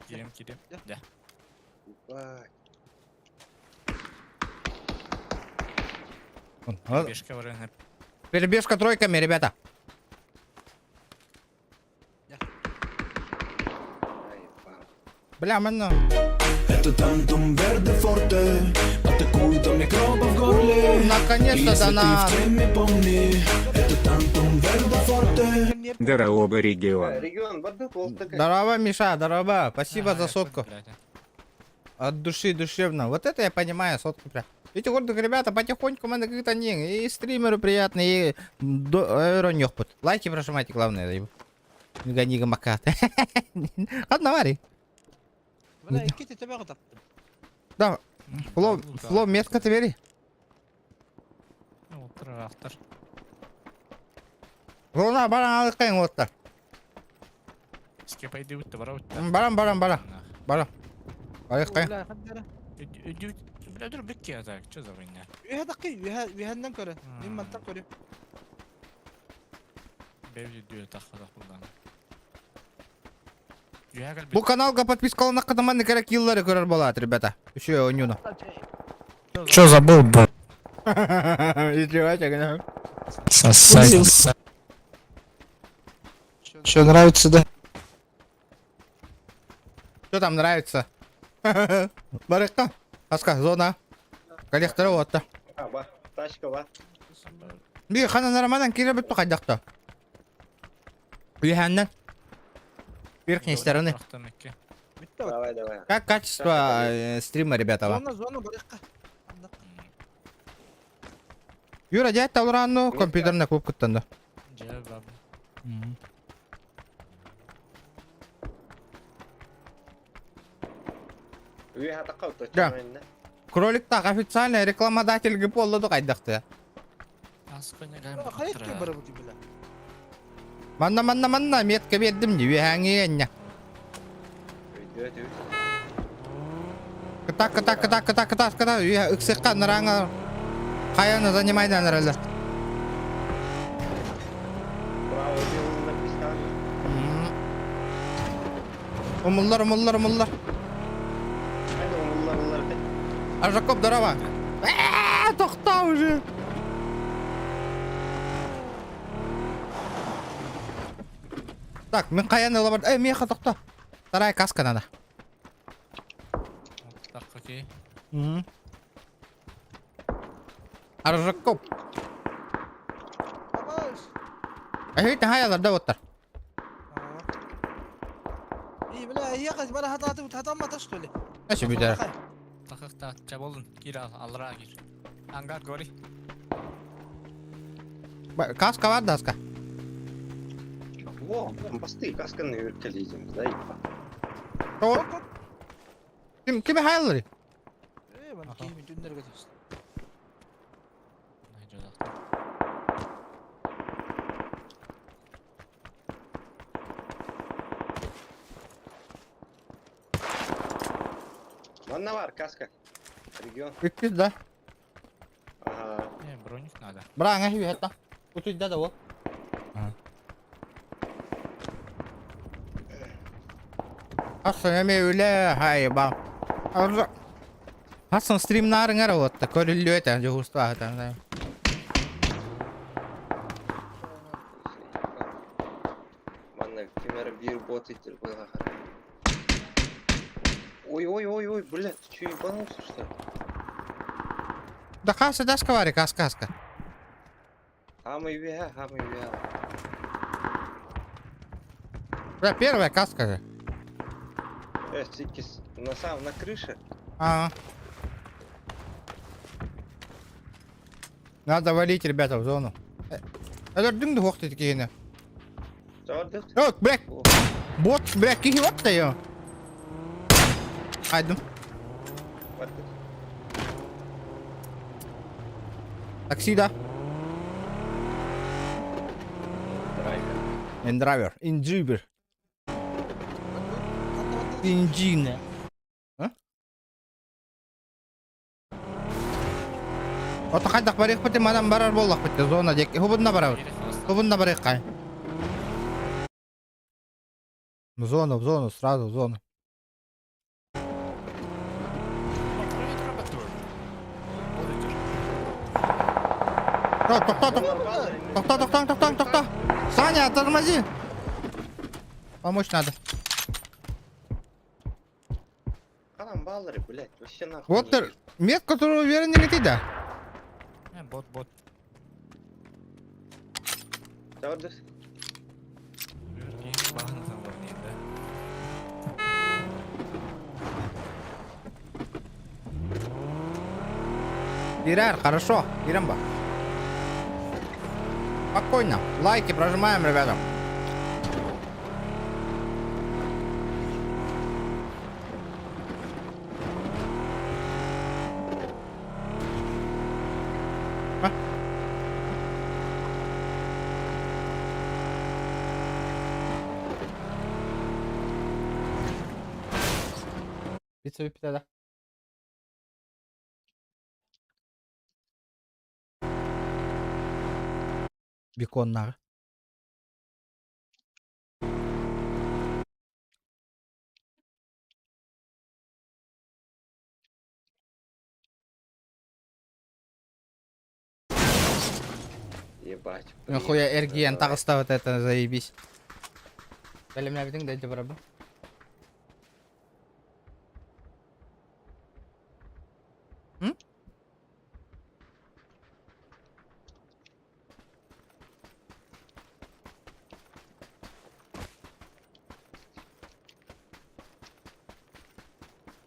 Кирем. Да. Бешка var hep. Перебежка тройками, ребята. Бля, мен... Это тантум верде форте. Атакуют микробы в горле. Наконец-то Если ты донат. в теме, помни. Это тантум верде форте. Здорово, регион. Регион, барды олттыға. Здорово, Миша, здорово. Спасибо за Ага, сотку. блядь. От души душевно. Вот это я понимаю, сотку прям. Эти гордых ребята потихоньку мене как-то не. И стримеры приятные, и ронёхпут. Лайки прожимайте, главное. Нига макат. Ладно, вари. Бля, икки төбе қытап. Да, фло метка ты бери. Отырар ақтар. Главное, баран алықайын отта. Скепайды өтті, бара өтті. Баран. Алықайын. Бля, хаддара. Бля, dur бекке атак, чё за война? Ühe dakika, ühenden köre. Min mantak köre. Бевли дүйе таққадақ бұлдан. Юя кәлбет. Бұл каналға подпискалына қадаманы керек еллары көрер болады, ребята. Еще онюну. Чё забыл, б***ь? Издевайся, Сосай. Что нравится, да? Что там нравится? Барыққа. Аска, зона. Коллектора отта. А, ба. Тачка, ба. Би, хана нарамадан кире бітті қайдақты. Үйханнан. Верхней стороны. Давай, давай. Как качество стрима, ребята? Зона барыққа. Юра, дядь талранну компьютерна клуб кыттанды. Үйе хатаққа өтті. Да. Кроликтак официальный рекламодатель болду кайдақты. Қайетке бары бұты білі. Манна метка бердім де үйәңе. Кыта үйә үксекка ныраңа қаяны занимайды анырылы. Право дело написано. Умуллар. Хайда, олар. Ажакоп, здорово. Тоқта уже. Так, мен қаяны лабар. Меха тоқта. Вторая каска надо. Так, окей. Ажакоп. Абаш. Ахи хаяларда оттар. İyi bile iyi kız bana hatam mı taş böyle. Нашы бүйдер. Тақықта, ча болдың. Кир ал, алыра кир. Ангар гори. Каска var da aska. Во, посты, касканы өркелейдім, да, О, кime hayalları? Ben keyimi dünler götürsün. Манна бар, каска. Регион. 300 da. Ага. Не, броник надо. Bra ngasih bihat da. Utuj da da bu. Aslında me öyle hay ba. Arza. Aslında streamler ngara otta. Körüllü eten juhustu ahtan. Манна кемері bir бот етер бойға қарай. Ой, блядь, ты чё, ебанулся, что ли? Да каса даска var каска. Хамы виа. Бля, первая каска же. Стикис на крыше. Ага. Надо валить, ребята, в зону. Это дым хохты такие не. Жордық. Yok, bırak. Bot, bırak kişi var da ya. Haydi. Taksi da. Driver. Injuber. Injine. Ha? Ото хайдах барих бите мадам барар боллах бите зона дек. Хубунна барар. Хубунна барих кай. В зону, сразу в зону. Тохта. Саня, тормози. Помочь надо. Анам баллары, блядь, вообще нахуй. Вот мет, который уверен не летит, да? Бот. Жордық. Бағын там енді. Ирар, хорошо. Ирамба. Спокойно. Лайки прожимаем, ребята. Pizza bir pizza da. Bekonlar. Ебать. Нахуя Эргиен так ставит это, заебись. Дали меня видим, дайте барабу.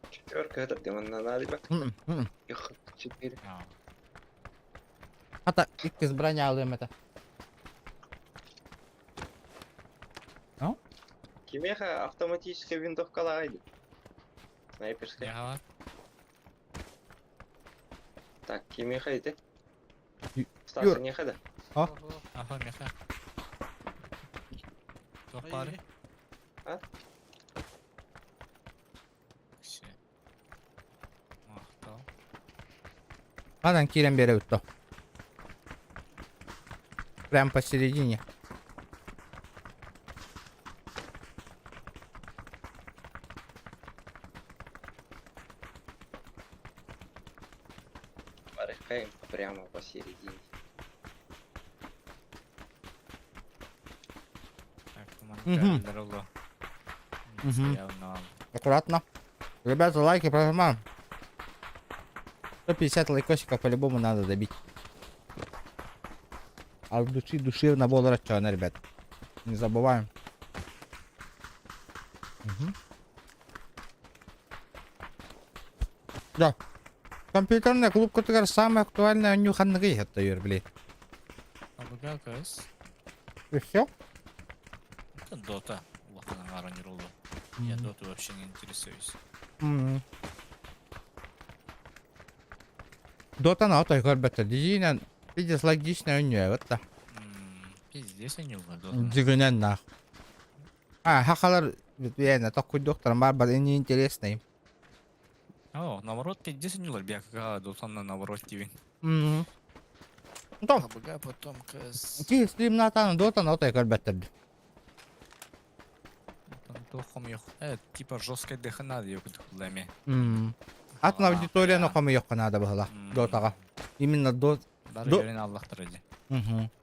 Четверка, это ты на надо, их 4. Hatta ilk kez bırakın alıyorum это. Кимеха автоматическая винтовка лайди. Снайперская. Яғала. Так, Кимеха это. Юр. Стаса не хода. Аха, меха. Тоқ бары. А? Все. Мақтал. Ладно, Кирен берет то. Прям посередине. Барыхаем прямо посередине. Так, Мгм. туман дорога. Мгм. Явно. Аккуратно. Ребята, лайки прожимаем. 150 лайкосиков по-любому надо добить. А в души на бол расчёна, ребят. Не забываем. Да. Компьютерный клуб, который самый актуальный нюханный это блядь. А вот Ага, кыз. И все? Это Дота. Лоханың аранер oldu. Я Доту вообще не интересуюсь. Дотаны атай көрбәттер. Дизинен пиздец логично өнне, вот да. Пиздец они уже Дота. Дигенен нах. Хакалар yani такой доктор бар, не интересный. О, наоборот, пиздец они уже бяка Дотаны наоборот тебе. Том, Абыга потом кыз. ки стрим натаны дотаны атай көрбәттер. Тохом yok. Evet, типа жесткая дыхана yok дыхлами. Атын аудиторияны қомы yok надо было. Дотага. Именно дот. Даже До- верен Аллах ради.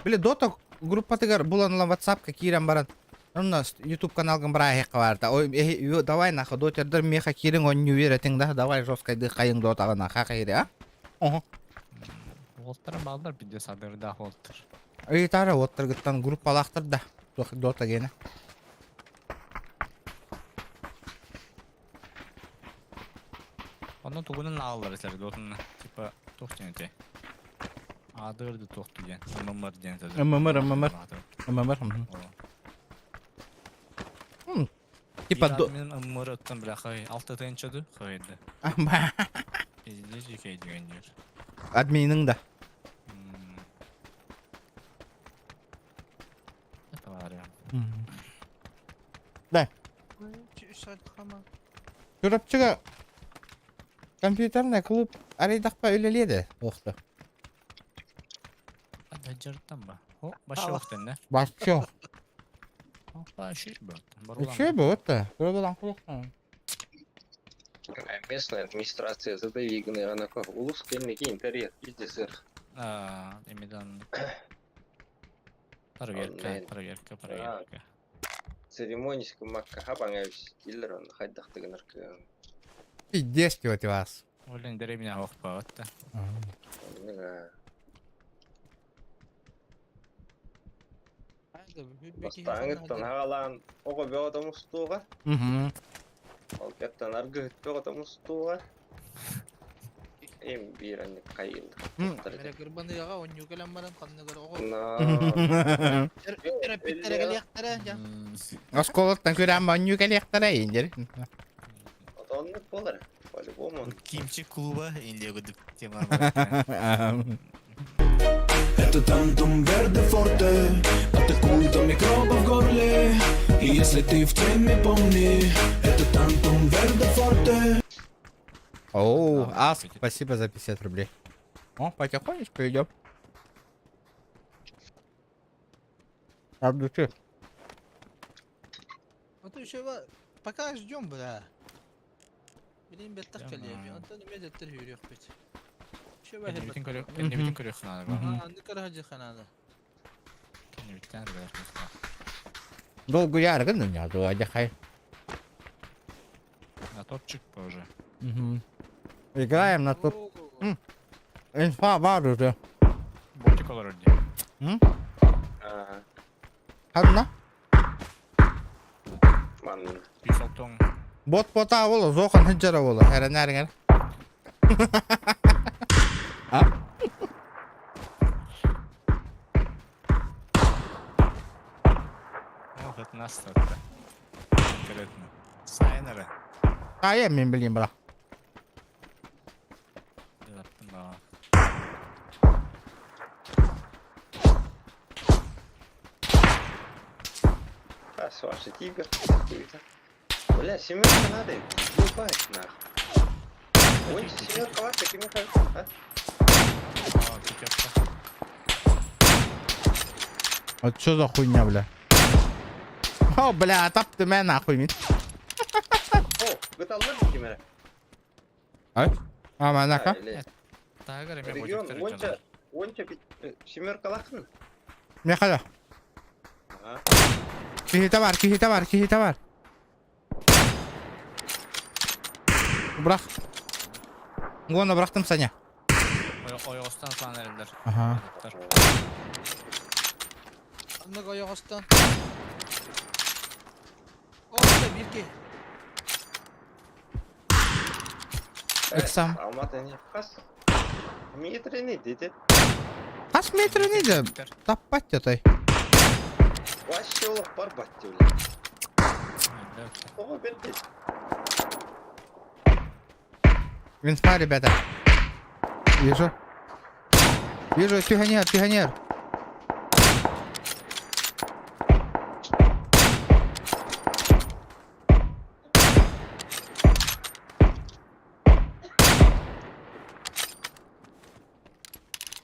Биле дота группатыгар буланла WhatsApp-ка кирен баран. Онна YouTube каналган бара хек барда. Ой, давай нахуй дотердер меха кирен он не веретин да. Давай жесткой дыхаың дотага на хакайре, а? Ого. Олтар балдар пиздец адырда олтар. Эй, тара оттыргыттан группалақтыр да. Дота гене. Onun tuğunun ağlar eser Dota'nın типа tohtun ete. Adırdı tohtu gen. Mımır gen tadı. Мымыр. Типа Мен ымыр öttüm bile xay. Altı tençadı xaydı. Pizde jekey деген жер. админің да. Это var ya. Да. 2-3 saat kama. Çorapçıga компьютерный клуб арайдақпа өлеледі оқты. Hadi jarıttan ba. Ho, başı oktun ne? Башчо. Başı bu. Üçe bu оқты. Көрі болан құлықтан. Местная администрация задавиганы, она как улус келмеге интернет пиздесер. Emiden. Проверка. Церемонийский макка хабаңайбыз дилер он хайдақтыгыныр кыгын. Пиздец тёти вас. Олен деревня оқпа отта. Бастаңыттан ағалан оғы беғадам ұстуға, ал кәттен арғы беғадам ұстуға. Эм бирәнік қайылды. Mere kırbanı yağa on yukelan baran kanne göre oğul. Bittire gel yaktara ya. Осколоттан көрәм маню кәлектара ендер. Отонлық болар. По-любому. Kimçi kluba india guduk tema. Это тантум верде форте, атакует микроба в горле. И если ты в теме, помни, это тантум верде форте. Оу, ас, спасибо за 50 рублей. О, потихонечку идем. Абдучи. Вот еще пока ждем, бля. Bileyim bettah kalıyor. Antan medettir yürüyor pek. Şey var Bütün hep. bütün körüyor kanalı. Ne kadar hacı kanalı. Bir tane kadar. Долго ярган у меня, то отдыхай. На топчик позже. Играем на топ. Инфа бар уже. Ботик olur orada. Одна. Манын. Bir sokton. Бот-бота болу, зохан хыджара болу. Әрін әрін. А? Ох, это нас тут. Конкретно. Сайнеры. Қайым мен білейін бірақ. А, с вашей тигр. Бля, семерка надо, ебать нахуй. Ой, семерка ваша, кимиха, а? Вот что за хуйня, бля? О, бля, тапты мен нахуй мен. О, гыталдыр кимера. Ай? А, манака? Тагыр эме Регион, ботиктер. онча семерка лақын. Мекада. Ага. Кихита бар. Брақ. Оны брақтым Саня. Oyostan sana eriler. Ага. Anne ayak astan. Orada bir ki. Эксам. Алматы не қас. Метрі не дейді. Қас метр нейді? Таппат жотай. Вообще олық бар батте, блядь. Ого, берді. Винспа, ребята. Вижу. Вижу, тюганер.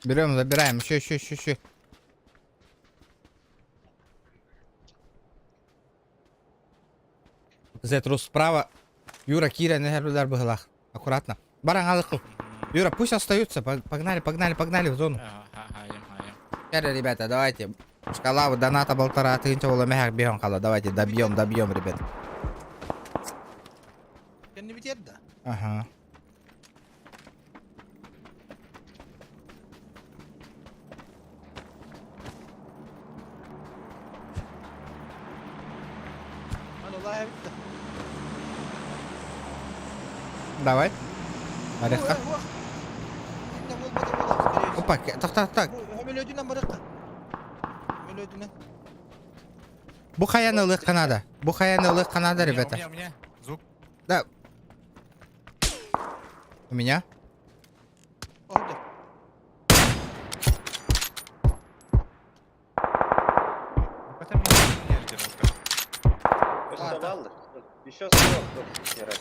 Берем, забираем. Еще. Зетрус справа. Юра, Киря, нахер быглах. Аккуратно. Баран алыху. Юра, пусть остаются. Погнали в зону. Теперь, ребята, давайте. Шкала доната 1,5 тысячи уламехак бегом кала. Давайте добьем, ребят. Kendini bitirdi. Ага. Vallahi bitti. Давай. Арехка. Yine olmadı. Опа, так. Hemen ödünen bıraktı. Hemen ödünen. Bu хаяны ылык Канада, ребята. У меня. Звук. Да. У меня? Oldu. Это меня не держит. Оставалды. Еще сырок тут херать.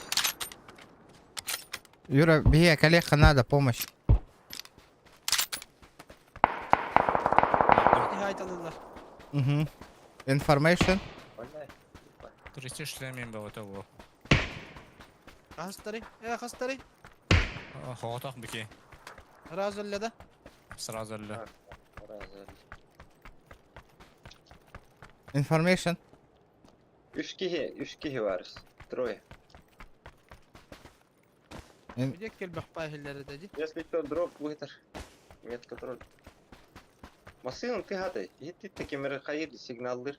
Юра, беги, коллега, надо помощь. Nihayet alırlar. Угу. Information. Vallahi. Туристи шлемем был того. Hastari. Hastari. Хотах бики. Razıllada. Сразу ли. Razı. Information. Üç kişi varız. Трое. Bir kel bakpahilleri dedi. Если кто дроп вытер, медконтроль. Масынын тыгады. Еттит кемері қайырды сигналдыр.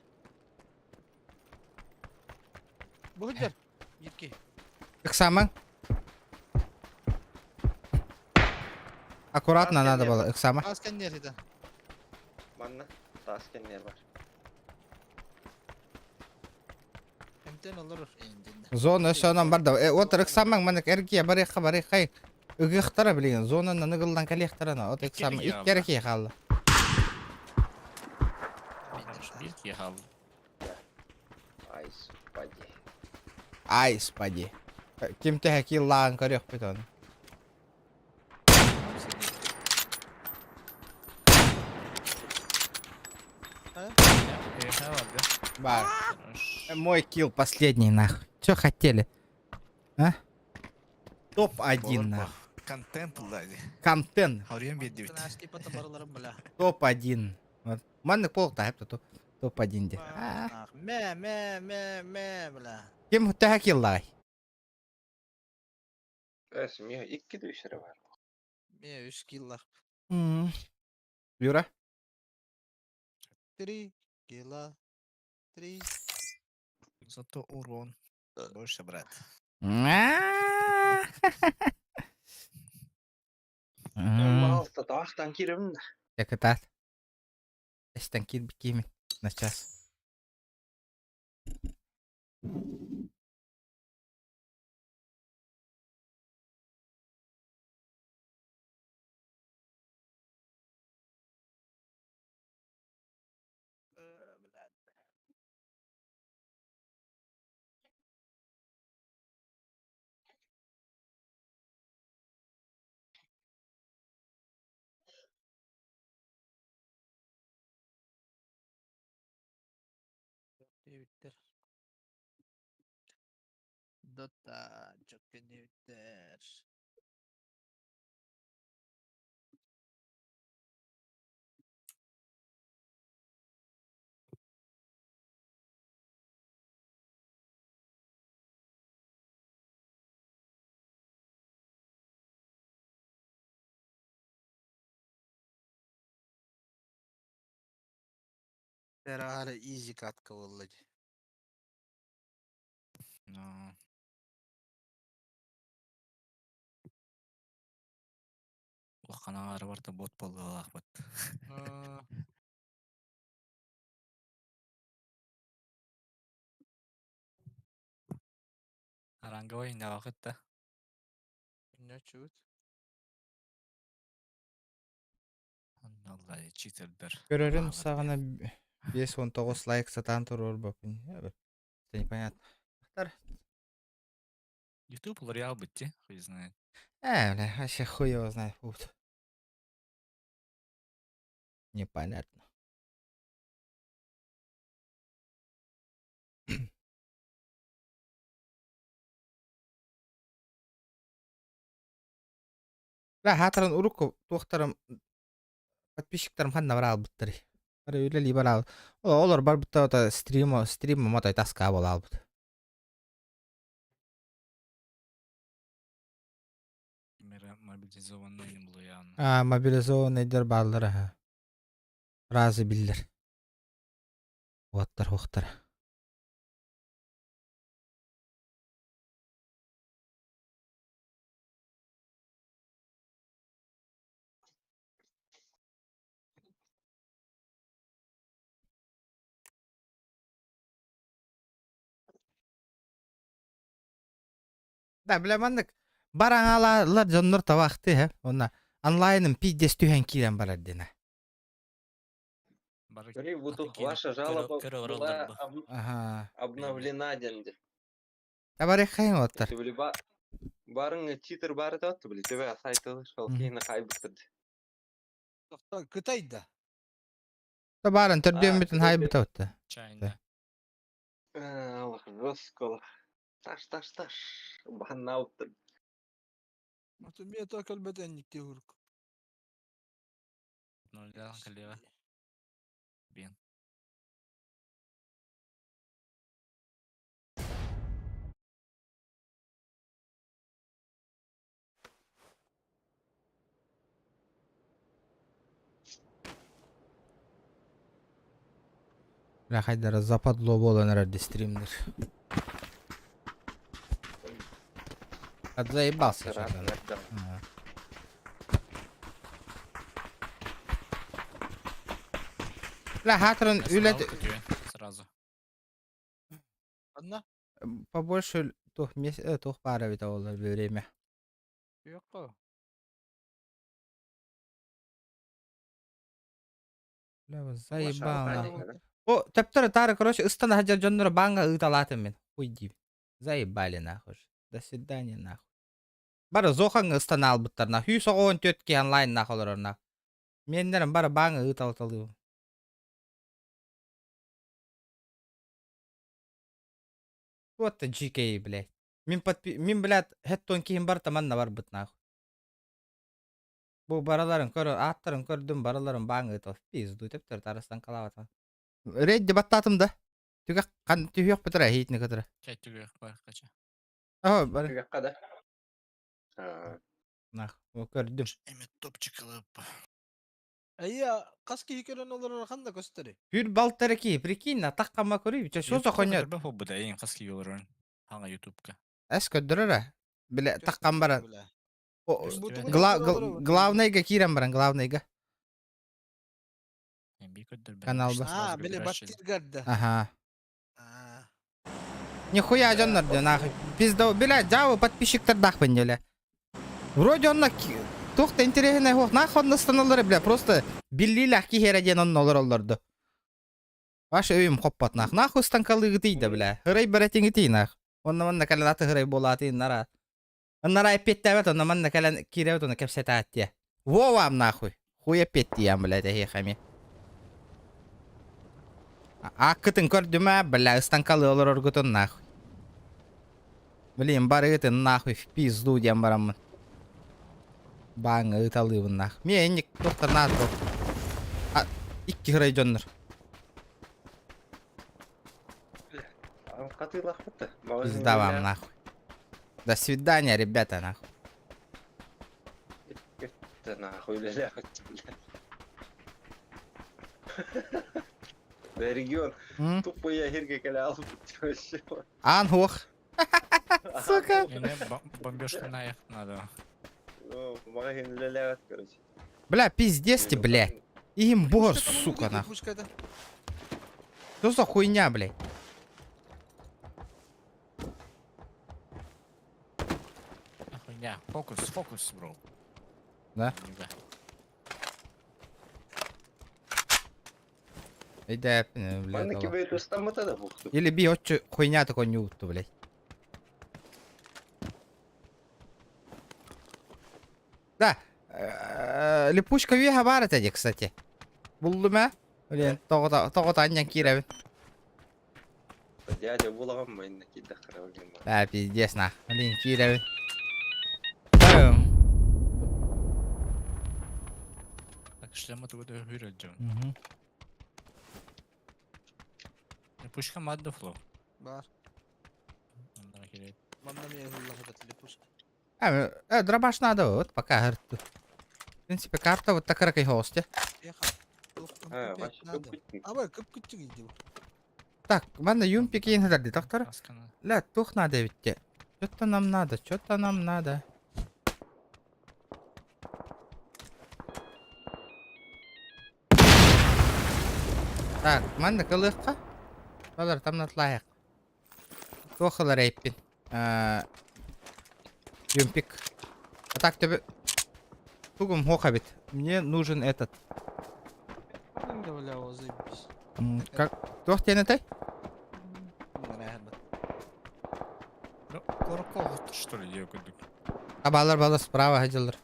Bu hüccer. Yetki. Иксаман. Аккуратно Аскен надо нет. было. Иксама. Askenler dedi. Манна. Тасkenler var. Emten olur. Endinde. Зона шонан барды. Вот Иксаман манак эргия барыхай. Ыгыхтара билген. Зонаны ныгылдан калехтарана. Вот Иксама. Икки Иккереки халла. Бик ехал. Ай, спади. Ай, спади. Ким те хаки лаган корёх питон. Ехал, да? Бар. Хорош. Мой килл последний, нахуй. Чё хотели? А? Топ-1, нахуй. Контент лади. Контент. Хаурiyem beddi bit. Nasıl pata barılarım bile. Топ-1. Вот. Манны полк тахып туту. Топ-1 де. Me bile. Ким те хаки лагай? Ösmüyor. İki düşürü var. Me 3 killar. Юра? 3 killa. 3. Зато урон больше, брат. Малта тақтан керім. Як это? Станки бикими на час. Devitler. Dota çok devitler. Hala easy katkı vallahi. канаңары барда бот болдылақ бат. Аранговый не вақытта. Ne çubut? Аллай, читердер. Көрөрүн сагына 5-19 лайк сатан турur бапын. Это непонятно. YouTube лореал бітті, хуй знает. Бля, вообще хуй его знает. Вот. Непонятно. Бля, хатырын уруку тоқтарым подписчиктарым ханна бар албыттыр. Бара үлели бар ал. Олар бар бутта стрим мотай таска бол албыт. Мера мобилизованный не было явно. Мобилизованныйдер барлары. Разы биллер. Уаттар хуқтар. Да, білемандық. Бараң алалар жоннор табақты, Онна онлайным пиздес түйен кирен барар дена. Говори, вот тут ваша жалоба была обновлена, денде. Табарек хайын оттар. Ты были барың титр бары да отты, білі, тебе сайты шол кейіні қайбыттырды. Кытайда. Табарын түрден бүтін хайбыт отты. Чайында. Аллах, жестколы. Таш. Банна отты. Вот у меня только альбатенник тегурк. Нолдан коллега. Бен. Бля, хайдара западло болан ради стримдер. Заебался что-то. Бля, хатырын үлет... Сразу. Одна? Побольше тух пара вита олар время. Yok. Бля, заебал. О, тептер тары, короче, ыстан хаджар жоннора банга ыталатын мен. Уйди. Заебали нахуй. До свидания нахуй. Бары зохан ыстан албыттар нахуй. Хүй соғуын төтке онлайн нахуй олар нахуй. Мендерім бары банга ыталтылы. Вот это GK, блядь. Мин, блядь, хеттон кейін бар таманна бар бұт нахуй. Бұл бараларын аттарын көрдім, бараларын банга ытал. Пизду, тептер тарыстан қалаватан. Рейд дебаттатым да. Түгі қан түйек бітірі, хейтіні көтірі. Чай түгі бар қача. Ага, бар. Түгі қада? Нах, көрдім. Эмет топчик алып. Ая, қаски екерен олар қанда көстері? Пүр балтары ки, прикинь, таққама көрейбі. Шоза қойнер. Көрбі бұл бұда ең қаски оларын. Аңа ютубка. Әс көддірірі. Біле, таққам баран. Главный. Главныйға кирен баран, главныйға. Канал ба. Біле баттиргарды. Ага. Нихуя жоннарды, нахуй. Пизда, бля, жауы подписчиктар дақпын, бля. Вроде онна тоқта интересный хоқ, нахуй онна станалары, бля, просто биллилах кихера ден онна олар оларды. Ваш өйім қоппат, нахуй станкалы ғытыйды, бля. Хырай баратин ғытый, нахуй. Онна манна калан аты хырай болатын, нара. Оннара айпеттәвет, онна манна калан киревет, онна кәпсеті аттия. Вовам, нахуй. Хуя петтиям, бля, тәхейхами. Ақытын көрдіма, бля, станкалы олар оргутын, нахуй. Блин, бары ғытын, нахуй, в пизду дем барамын. Баңы ғыталыбын, нахуй. Менік, тоқтар надыр. Икки хырай жонныр. Қатылақ бұтты. Пизда вам, нахуй. До свидания, ребята, нахуй. Это нахуй, бля, да, регион. Тупо я херге каля алып вообще. Анхух. Сука. Эне бомбежка наехать надо. Ну, магазин ляляват, короче. Бля, пиздец ты, блядь. Им бор, сука, нахуй. Пушка-то. Что за хуйня, блядь? Хуйня. Фокус, бро. Да? Да. Иди, блядь. Мене Allah. кибейт устамата да бухту. Или би, вот чё, хуйня такой не уту, блядь. Да. Липучка веха барат эди, кстати. Булду ма? Блин, тоғыта аньян киребин. Дядя булагам мене киде храбрым. Да, пиздец, нах. Блин, киребин. Бэм. Так, шлема тугу да хүрэлжэм. Мгм. Пушка мадда фло. Бар. Андара келет. Манда мен хуллахатат липушка. Дробаш надо, вот, пока гарту. В принципе, карта вот такая, как и хосте. Яха. Вообще Надо. көпкүт. Абай көп күттүк иди. Так, манда юмпик ең хадарды, доктор. Аскана. Ля, тух надо ведь. Что-то нам надо, что-то нам надо. Так, манда кылыкка. Олар там натлайык. Тохалар эйппин. Юмпик. А так тебе... Тугум хоха бит. Мне нужен этот. Да бля, о, заебись. Как? Тох тенетай? Корко что ли, я кудук. А балар справа ходилар.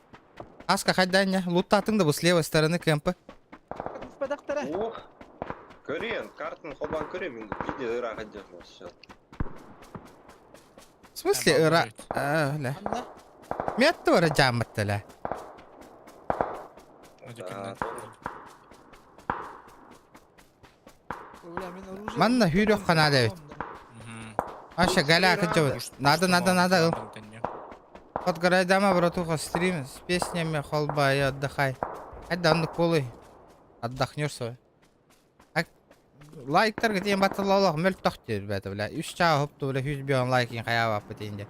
Аска хайдanya. Луттатын да bu с левой стороны кемпы. Ух. Көрен, картын хобан көрем инде. Иде ыра хадjak сейчас. В смысле, Я ра... балдею. Ля. Анда. Метто ра жамматта ля. Ödekenden. Бля, мен оружие. Манна хүйрөк кана дебит. Аша галя кыжабыт. Надо. Подгорай дама, братуха, стрим с песнями холба и отдыхай. Айда анды колы. Отдохнешь свой. Лайктар кетен батыллаулах мөлт тохтер бәті, бля. 3 чаға хопту, бля, 100 бион лайкин хая вапы дейінде.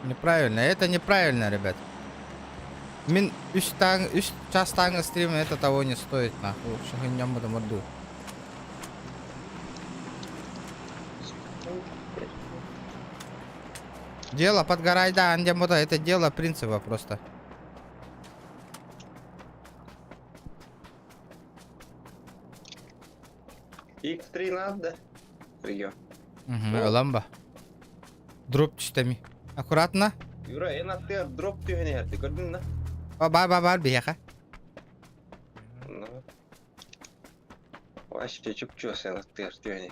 Неправильно, это неправильно, ребят. Мен 3 частаңы стрима это того не стоит, нахуй. Лучше гынем буду морду. Дело подгорай, да, андемуда, это дело принципа просто. X3 надо. Прием. Ламба. Дроп чистами. Аккуратно. Юра, ты дроп түйіне әрді, көрдің на? Бар, бияха. Ну. Вообще чүп-чү сен аттығыр түйіне.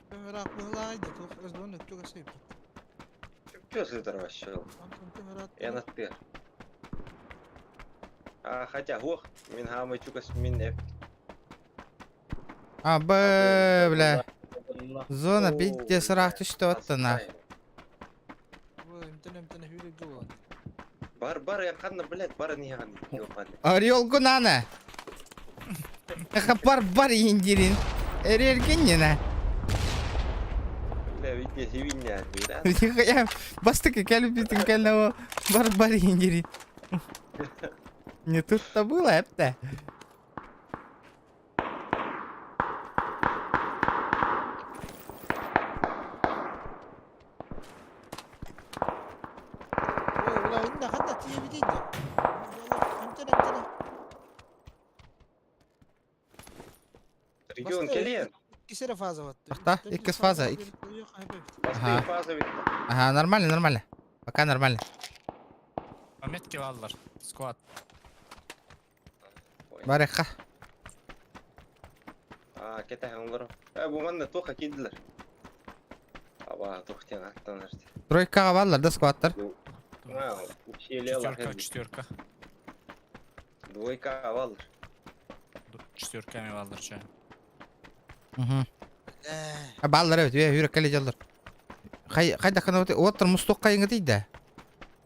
Темирак мылайды, тох өздоны түгі сейп. Чүп-чү сыдыр вообще. Аттығыр. Хотя, мен хамы чүкас мен эп. Бля. Зона битте сырақ түшті оттана. Имтіне хүйрек жолуан. Бар, я қанна, блядь, бар не қанна. Орел гунана. Бар индирин. Эрергеннена. Бля, видите, севиння, да? Я бастыка кәліпетін кәлінау. Бар индирин. Не тут-то было, это. Ой, бля, инда хатта тие бидейді. Имтіне. Регион келен. Кесері фаза ватты. Ахта, иккіс фаза. Басты фаза бит. Ага, нормально. Пока нормально. Пометки аллар. Сквад. Барыха. Кетахын олар. Бұл манна тоқа кеділер. Аба, тоқтен аттанар. Тройкаға баллар, да скваттар. Четверка. Двойка авалар. Четверками аллар ча. Баллар evet, үйрек кәле жалдар. Қайда қана оттыр мұстоққа еңі дейді.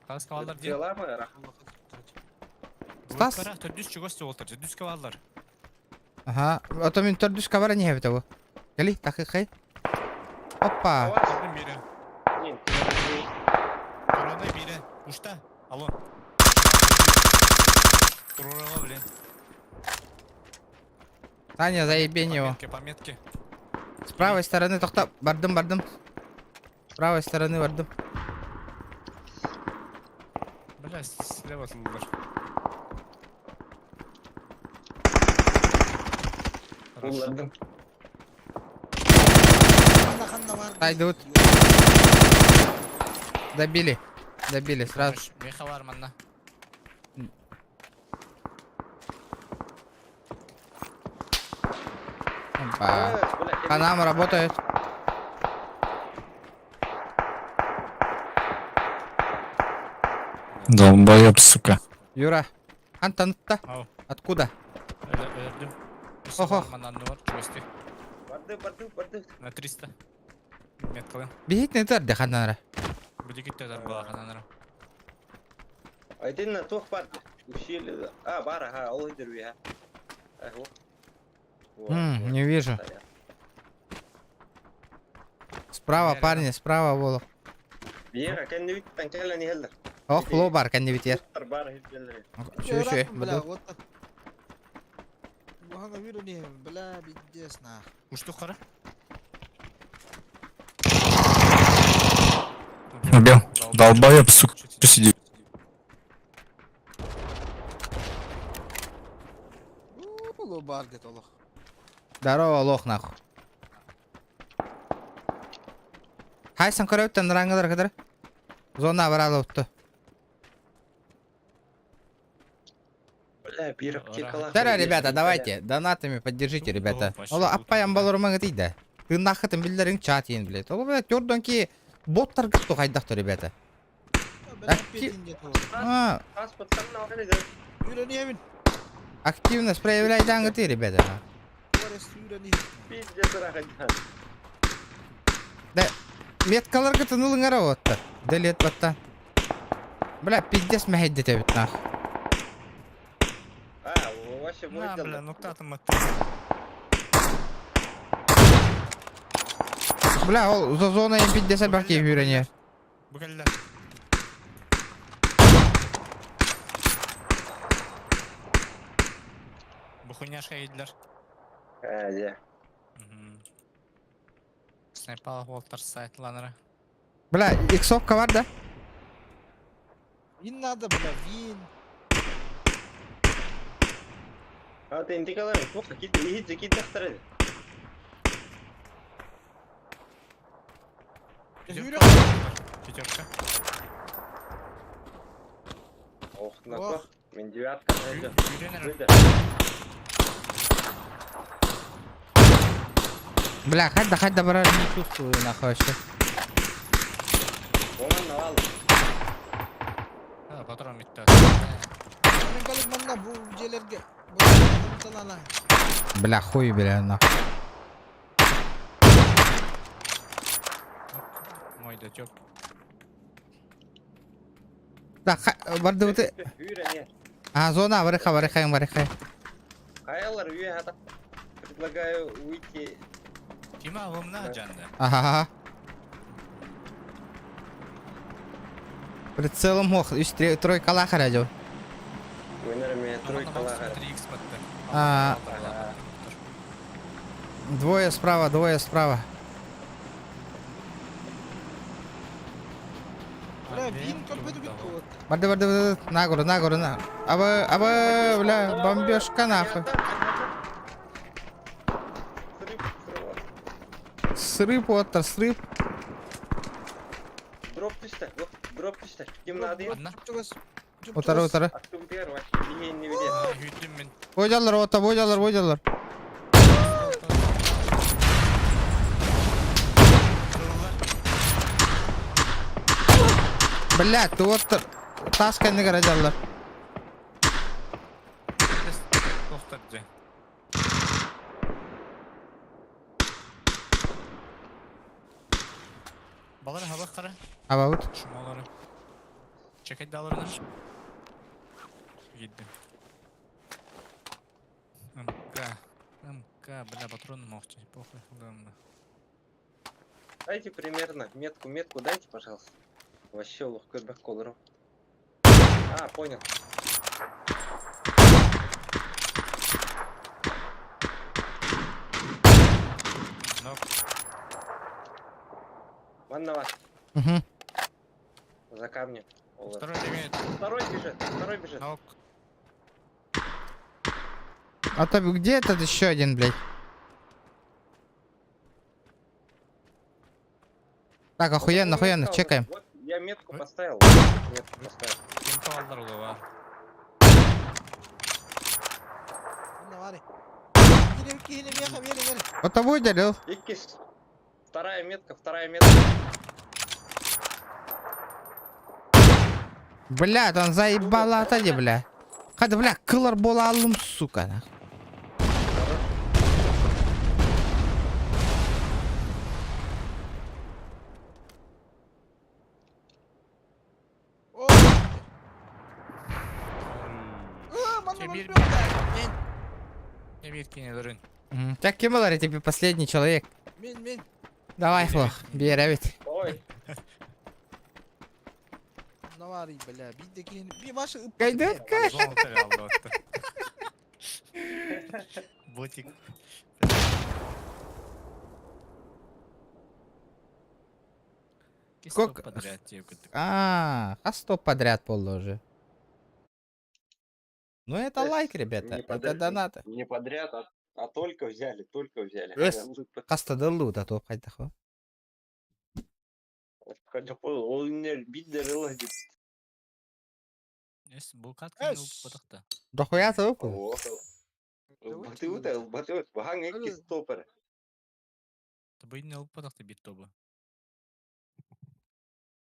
Қалысқа аллар ден. Дела ма, рахым. Стас? Дүз чүгісті олтыр. Дүз кева аллар. Ага, ото мен төрдүш кабара не хебет абы. Кәли, тақи қай. Опа. Көрдім бері. Нен, Андай бире. Ушта. Алло. Турурала, блин. Саня, заебень его. Пометки. С правой стороны тоқтап. Бардым. С правой стороны бардым. Бля, слева сылдыр. Улладым. Қанда бар. Қайда өт? Добили сразу. Меха бар манна. Опа. По нам работает. Долбоёб, сука. Юра. Антонта. Ау. Откуда? Öldüm. Ох. Mandan var. Çösti. Барды. На 300. Меткалым. Бейт де ханара. Бүді кетті өтір бұла қананырым. Айтын тоқ барды. Ущелье. Бар, ага, ол интервью, ага. Ага. Не вижу. Справа, парни, справа волок. Бияға, кәнді биттен кәлі хелдір. Ох, фло бар, кәнде битер. Бар, хелдір. Шо, Бля, буду. вот так. Бұғанға виру не, бля, биддес на. Ұшты қара? Убил. Долбоёб, сука. Что сидит? Улу бар дет олық. Здорово, лох, нахуй. Хайсан көрөттен раңғылар кадыр. Зона баралы ұтты. Бля, биріп кекала. Здорово, ребята, давайте, донатами поддержите, ребята. Ола аппаян балырымаң дейді. Тыннақытын білдерің чат ен, блядь. Ола, блядь, törдөн ки боттар кытту қайдақты, ребята. Бля, петин дет олық. Паспорттан алған еді. Виру не емін. Активность проявляйдан гыты, ребята. Орес виру не. Пиздец рахаттан. Да, меткаларға тынылыңар оғытты. Дәлет баттан. Бля, пиздец мәхедді төбіт, нах. Вообще На, будет бля, ну кто там это? Бля, ол за зона ем 50 бақ кейіп үйрене. Бүкелді. Бұхуняшқа еділер. Де. Снайпалық волтар сайтланыры. Бля, иксовка бар да? Вин надо, бля, вин. Ты индикаларын тоқта кетті, кетті еді. Пятерка. Оқтына қоқ. Мен девятка найдем. Үйренер. Бля, қайда барар не чувствую, нахуй вообще. Онан ал. Патрон бітті. Мен қалып манда бұл жерлерге. Бұл талана. Бля, хуй, бля, нахуй. Мой датек. Да, барды бұты. Үйрене. Зона, барыха. Қаялар үйе хатап. Предлагаю уйти. Тима ғымна жанды. Ага. Прицелом мох, тройкала харадил. Өнеріме тройкала қара. 3х бітті. Двое справа. Бля, вин көрпеді бітті от. Барды, нагору. Абы, бля, бомбежка нахуй. Срып, отыр, срып. Дроп түсті. Кем надо еді? Анна? Отыр. Актубер вообще бейін не біледі. Үйдім мен. Бойдалар. Бля, ты отыр. Тасканды қаражалар. Тоқтады. Балары хабақ қара. Абаут. Шумалары. Чекать даларына. Едді. МК, бля, патроны мохти. Похуй, главное. Дайте примерно метку дайте, пожалуйста. Вообще улух көрбек колырым. А, понял. Нок. Ванна вас. Угу. За камнем. Олар. Второй имеет. Второй бежит. Нок. А то где этот еще один, блядь? Так, охуенно, охуенно, чекаем. Вот я метку Ой. поставил. Метку поставил. Кем калдырды бар. Давай. Кири, меха, вери. Вот того выделил. Икис. Вторая метка. Блядь, он заебал атади, бля. Хады, бля, кылар бола алым, сука. нахуй. О! Мана Тебе валбек. не бит кинедерин. Мгм. Так, кем был тебе последний человек? Мен. Давай, Фло, беревит. Ой. Навари, бля. Бидде кири. Би башы ып. Кайдырка. Золото алды отты. Ботик. Сколько- Подряд тебе кеттік. А 100 подряд полно уже. Ну это лайк, ребята, Не это подряд. донаты. Не подряд, а только взяли. Эс. Кастада лут, а то хайда хо. Ол не биддер деп. Ес, бұл катка Эс. ұлпадықта. Дохуя топ. Батыут. Багаң екі стопер. Табайын ұлпадықта бит тобы.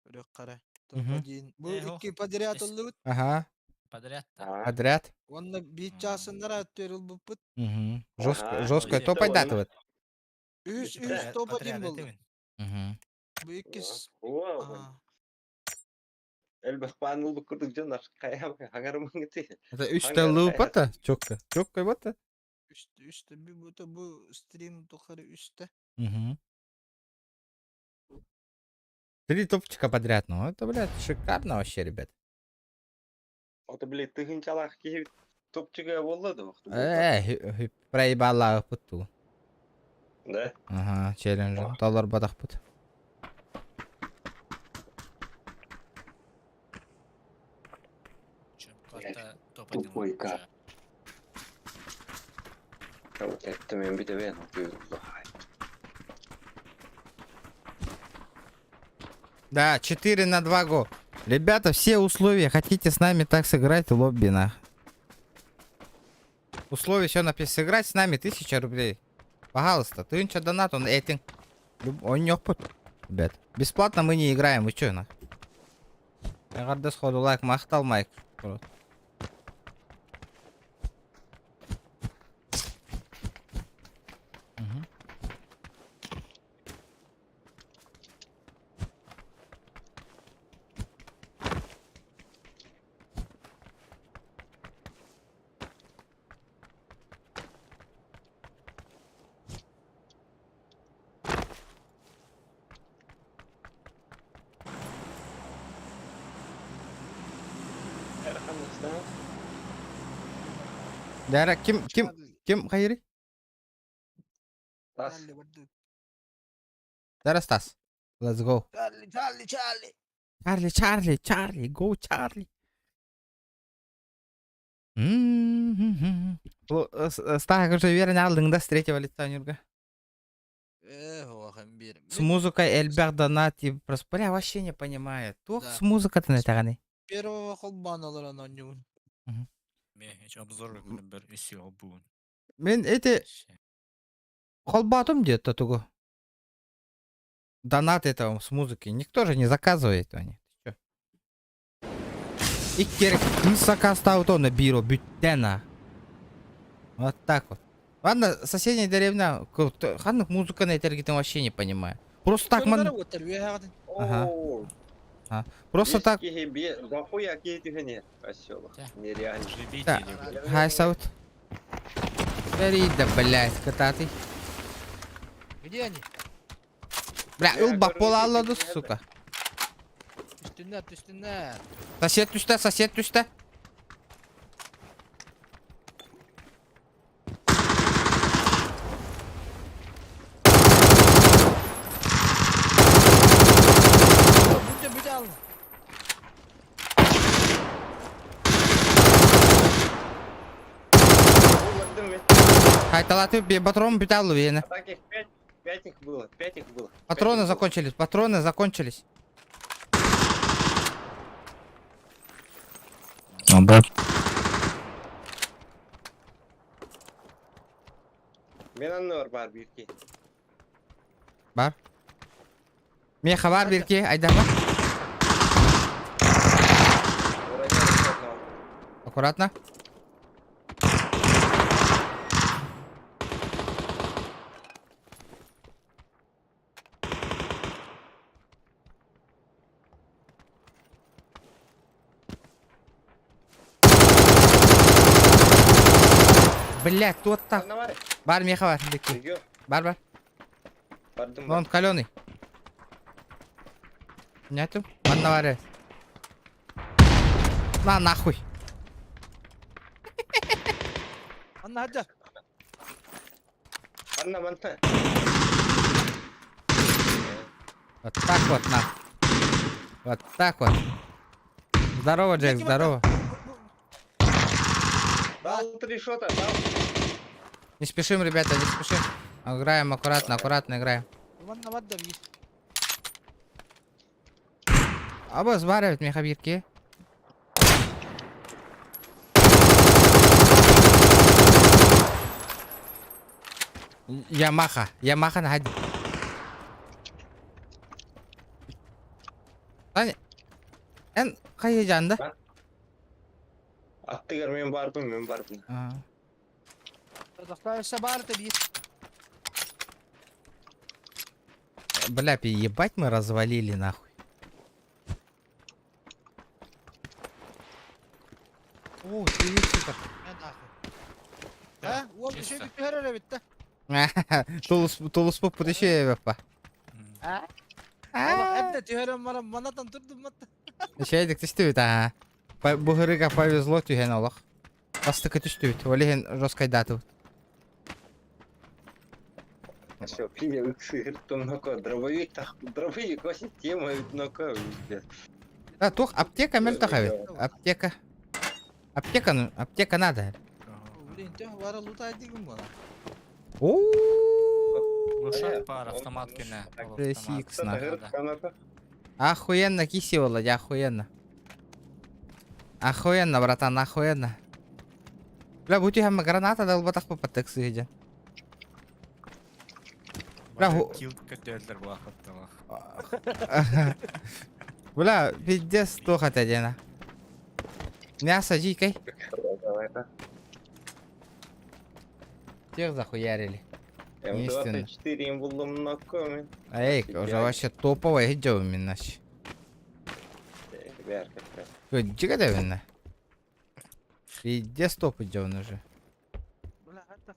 Өрөк кара. Мгм. Топ-1. Бу Ох, 2 подряд эс. ылды. Ага, Подряд та. подряд. Онна бит часындар өттөрүл буппут. Угу. Ага, Жесткое ну, топ это айдатывает. 3 топ-1 болду. Угу. Бу 2. Wow. Элбэх панылды күрдік жанар. Хаңарым өңгіте. Это 3 лупата? Чокка. Чокка вот. 3 бу стрим тухары 3. Угу. 3 топчика подряд, ну это, блядь, шикарно вообще, ребят. Оты, блядь, тыгынчалақ кейіп топчыға болады. Проебала путу. Да? Ага, челлендж. Доллар бадах пут. Чем карта топ Тупой один. кат. Вот это мен бітебен. Да, 4 на 2 го. Ребята, все условия. Хотите с нами так сыграть в лобби, на. Условия все написано. Сыграть с нами 1000 рублей. Пожалуйста, ты ничего донат, он этим. Он не опыт. Ребят, бесплатно мы не играем, вы чё, на? Я рад сходу лайк, махтал майк. Мгм. Дара, кем хайри? Тас. Дара Стас. Let's go. Чарли. Чарли, go Чарли. Стах уже верно алдыңда с третьего лица, Нюрга. Оған берім. С музыкой Эльбер Донати. Просто, бля, вообще не понимаю. Тох Да. с музыкой-то на таганы. Первого холбаналар анонюн. Мен hiç обзор bir üsü o bu. Мен эти холбатом где-то туго. Донат этого с музыки. Никто же не заказывает они. Ты чё? И керек заказ то на бюро бюттена. Вот так вот. Ладно, соседняя деревня. Ханных музыка на этой вообще не понимаю. Просто так ман. Ага. Просто так. Захуя кейтігіне. Осёлок. Да. Нереально. Да. Живите. Хай саут. Да, блядь, котатый. Где они? Бля, Я ылбак говорю, бола эти алады, фигня, сука. Üstünler. Сосед düştü. Bunca bir de alın. Выводим ведь. Кайталатып, патрон біталу вені. Так их 5 их было, 5 их было. Патроны закончились. Да. Мен аннор бар бирки. Бар. Мен хабар берки, айдама. Аккуратно. Блять, тут так. Бар, меха бар, берки. Бар. Бардым. Он каленый. Нету? Манна бар. На, нахуй. Anla Hacer. Анна манта. Вот так вот, на. Вот так вот. Здорово, Джек, здорово. Дал 3 шота, дал. Не спешим, ребята, не спешим. Играем аккуратно играем. Anla var da bir. Абы сбаривать меха бирки. Ямаха на хади. Эн кайы жанды? Аттыгар мен барбым. Dostlarsa bari de bir. Бля, ебать мы развалили нахуй. О, ты супер. Ne daha? Ha? O bir şey bitti her ara bitti. Тулус по путеше бепа. Allah hep de tüherem var ama bana tantırdım mı? Şeydik түстүбүт а. Бу хырыга повезло түйген олох. Бастыкы түстүбүт. Олеген жоскайдатып. Все, пиля ыксыртым ноко, дробовик вообще тема ноко. А, тух, аптека мел тахавит. Аптека надо. Ulan tüh var luta edeyim bana. Глушак пар, автомат кене. Ресикс, Охуенно, киси, Володя, охуенно. Охуенно, братан, охуенно. Бля, будь я граната дал бы так попадок сидя. Килл көтөлдөр бу акытта. Бля, пиздец, что хотя дена. Мясо дикой. Тех захуярили. М24 им булдым ноко. Эй, уже вообще топовая хиджа у меня. Дига да винна. Пиздец топ хиджа он уже. Ulan hatta.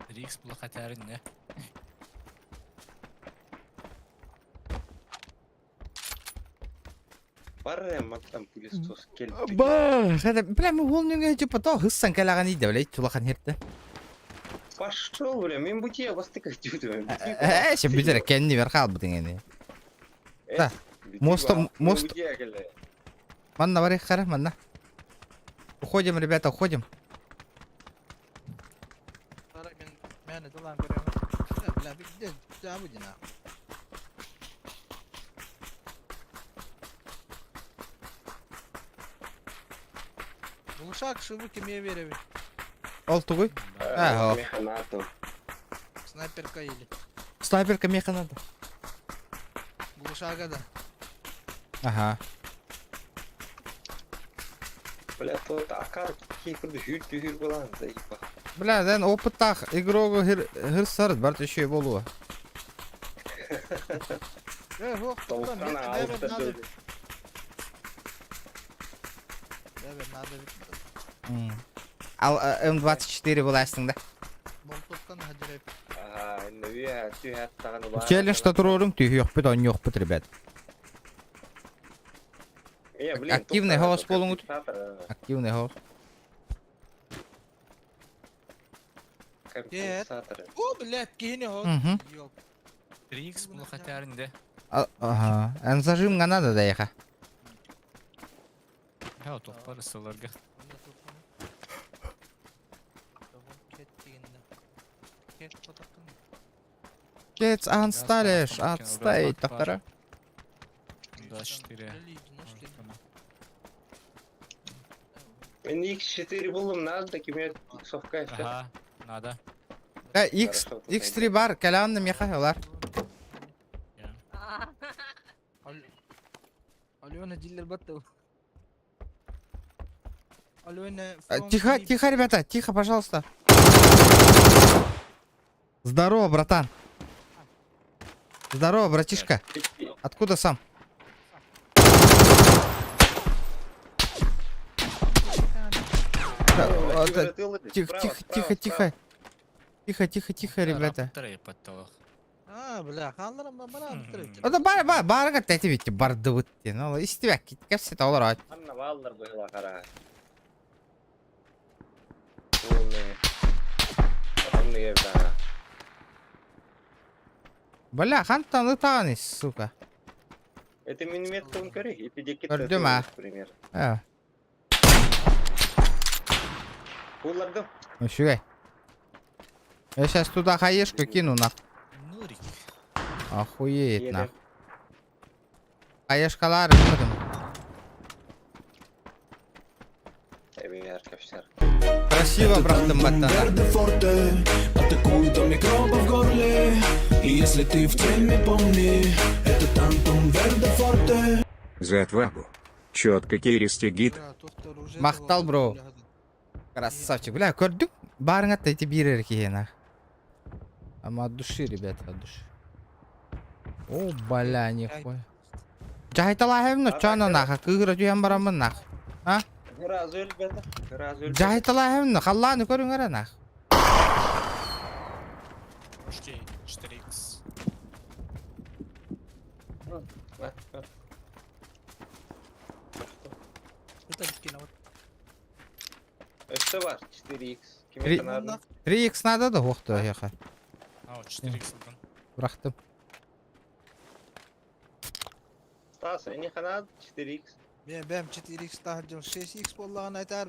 Рикс бұл қатарын не? Баррем маттам пылесос келіп. Ба, хада, бля, мы волнуем типа то хыссан калаган иде, бля, чулахан херте. Пошел, бля, мен бутия бастык айтып. Ще бүтер кенни верхал бутингени. Да. Мост. Манна вари хара, манна. Уходим, ребята, уходим. Sonra ben de dolan görüyorum. Ulan bir de cevabı cina. Ушак шубу кеме вереви. Ол тугуй. А, Механату. Снайперка или. снайперка меха надо. Глушага да. Ага. Бля, тот акар кейпірді жүр болан, заеба. Бля, ден опыттах игрогу хырсарыт, барт еще и болуа. Хох, Толстана алып та söyle. Evet, надо. Ал М24 буласың да. Молотовкан Хаджирев. Tüyhat tağını var. Челленджта турурун түйі yoqпыт, он yoqпыт, ребят. Активный голос болуңуз. Активный голос. Компенсатор. О, блядь, кини ход. Мгм. 3x бұл қатарында. Ага. Ан зажимға надо доеха. Я тоқпар ысыларға. Кец, ансталеш, отстай, тоқтара. 24. Мен X4 buldum. Надо кеме совка. Ага, надо. X3 бар, кәләнім еха, олар. Алена дилер батту. Алена... Тихо, тихо, ребята, тихо, пожалуйста. Здорово, братан. Здорово, братишка. Откуда сам? Тихо, тихо, тихо, тихо. Тихо, тихо, тихо, ребята. бля, халларым бара битирет. Это барга тәти бит барды битти. Ну, истебек кепсе толар. Анна валдар была кара. Полный. Полный да. Бля, хантан утанис, сука. Это минимет конкури, и педики Көрдүм, пример. Уларды. Ну, шугай. Я сейчас туда хаешку кину, нах. Нурик. Охуеть, нах. Хаешкалар, көрдүм. Красиво, братан, баттана. Атакуют микробы в горле. И если ты в теме, помни, это Тантум Верде Форте. За отвагу. Четко Киристи гид. Мақтал, бро. Красавчик. Бля, көрдүк? Барыңа тәйті бирер кейена. Ама от души, ребят, от души. О, бля, нихуя. Жайталахым, ну, чано наха, кыгыра жуян барамын нах. А? Жайталахым, ну, халланы көрүңөр нах. Почти 4x. Что var? 4x. Kime надо? 3x надо да, охты, яха. А, вот 4x бұлдан. Бұрақтым. Стас, не ханад 4x. Бем 4x тахджым 6x боллаған айтар.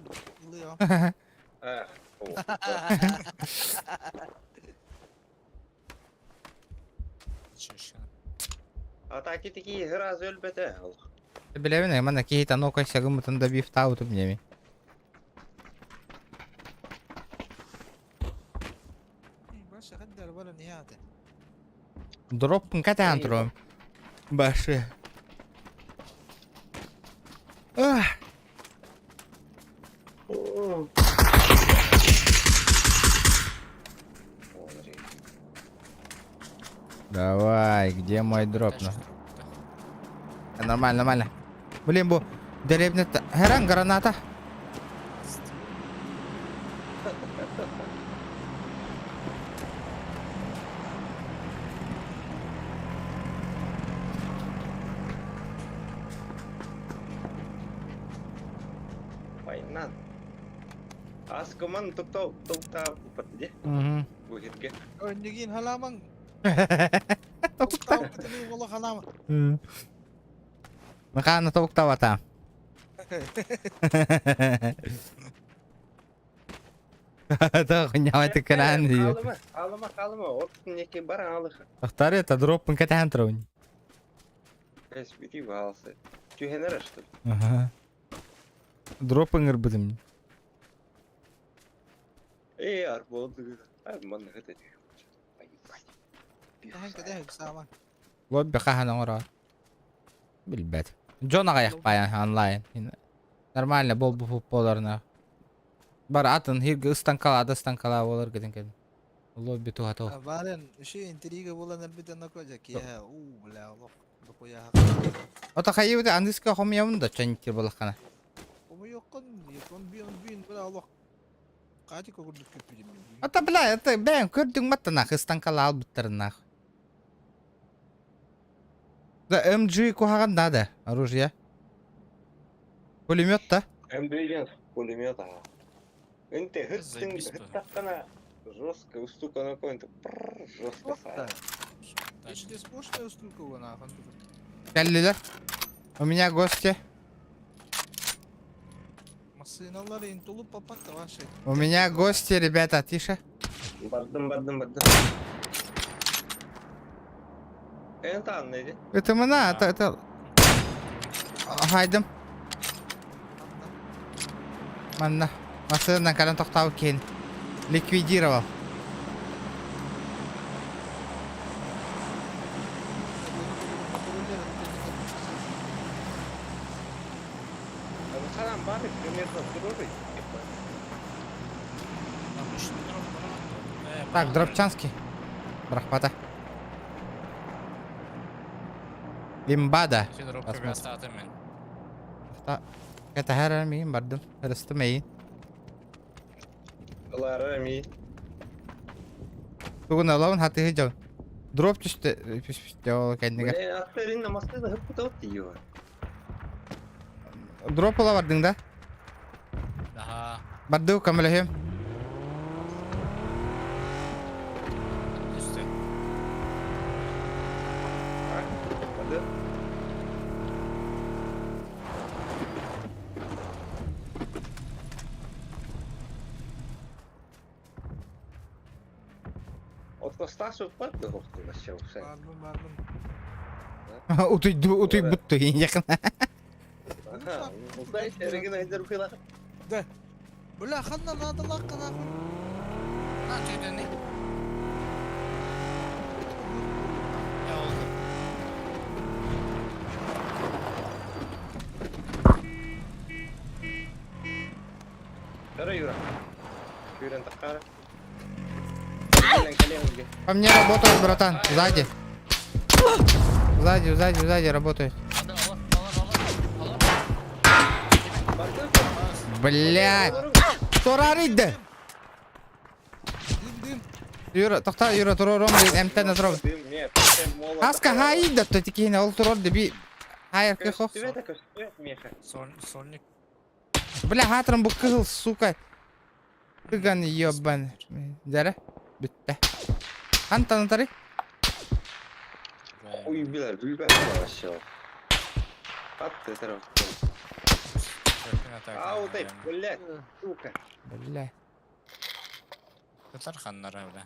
Атаки такие раз өлбете. Білевін, мана кейта нокай сагымытында бифта аутып неме. Баша қаддар бара нияты. Дроппын кәтән тұрым. Башы. Давай, где мой дроп? Нормально, нормально. Блин, бу деревня Геран граната. Пайнан. Аскоман туктау патде. Бухирге. Önügin halaman. Tuktau ketemu wala halaman. Makana tuktau ata. Tuh, nyawa tekanan dia. Alama. Otun neki bara alık. Ахтар это дроппын кәтән тұрым. Эспити валсы. Тюхенер что ли? Ага. Дроппын ырбыдым. Арболду. Ман это. Tahan ka dahil sama. Лобби хахан ора. Билбет. Джона гаяк паян онлайн. Нормально бол бу футболларына. Бар атын хирге станкала болар gedin. Лобби туга то. Valen şey intriga bolan elbette nakacak ya. Bla Allah. Dokuya. Ota hayıbı andiska homyamın da çankir bolakana. Omu yokun. Yakın bin bla Allah. Катик огурдук көпүдем. Ата, бля, это, бәң, көрдің матта нахуй, станкала алып біттірін нахуй. Да, МГ кухаган надо, оружие. Пулемет, да? М2 пулемет, ага. Энте Заебись, да. хыттакана жестко устукана какой-то жестко сая. Если спошная устука нахуй. Кәллилер. У меня гости. Машиналар ен толуп папатта ваши. У меня гости, ребята, тише. Бардым. Энте нейди? Это мына, это... Хайдым. Манна. Машинадан кәрін тоқтау кейін. Ликвидировал. Харам бары примерно здоровый. Так, дропчанский. Брахпата. Лимбада. Это харамин, бардым. Растамейн. Ларами. Бүгін алауын хаты хыжау. Дроп түсті. Ол кәдімгі. Бля, ақтарин намастыда хыппытау тиyo. Дроп ола бардың да? Ага. Барды камылахем. Üstte. Hadi. Отпостасу парк дохту вообще все. Бардым. Утуй бұтты ең жақын. Ага, узнай, серегін айдар қилақ. Бля, ханна надо лакка нахуй. Ha tüydün ne? Ya oldu. Кара Юра. Юрен таққара. Кален. По мне работают, братан. Сзади. Сзади работают. Блядь. Кто рарит? Дим. Юра, тоқта, Юра, тұрором дейін, әмтен азырау. Аска хайда, то текейін, ол тұрор деби. Хайыр көхоқ. Сольник. Бля, хатырым бұл кығыл, сука. Тыган ебан. Дәрі? Бітті. Антан тарик? Ой, бля, вообще. Папты тарау. Ау, дай, блядь, сука. Бля. Кытар ханнара бля.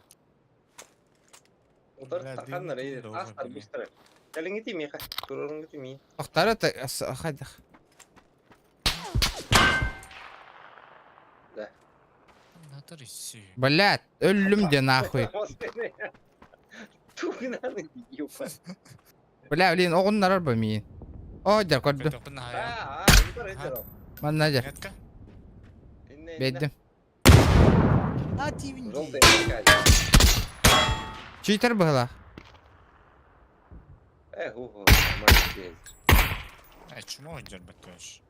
Удар таққандар, астар быстыры. Кален гети меха, турорун гети ми. Тоқтары хайдық. Да. Натар иссі. Блядь, өлім де нахуй. Тугнаны ёпа. Бля, блин, оғынлар бар мейін. О, дер, көрді. Манна дер. Нетка? Беддім. А тивин. Желтый мекать. Читер бұғыла. Ого, молодец. Ay чмо oyuncar bakıyoruz.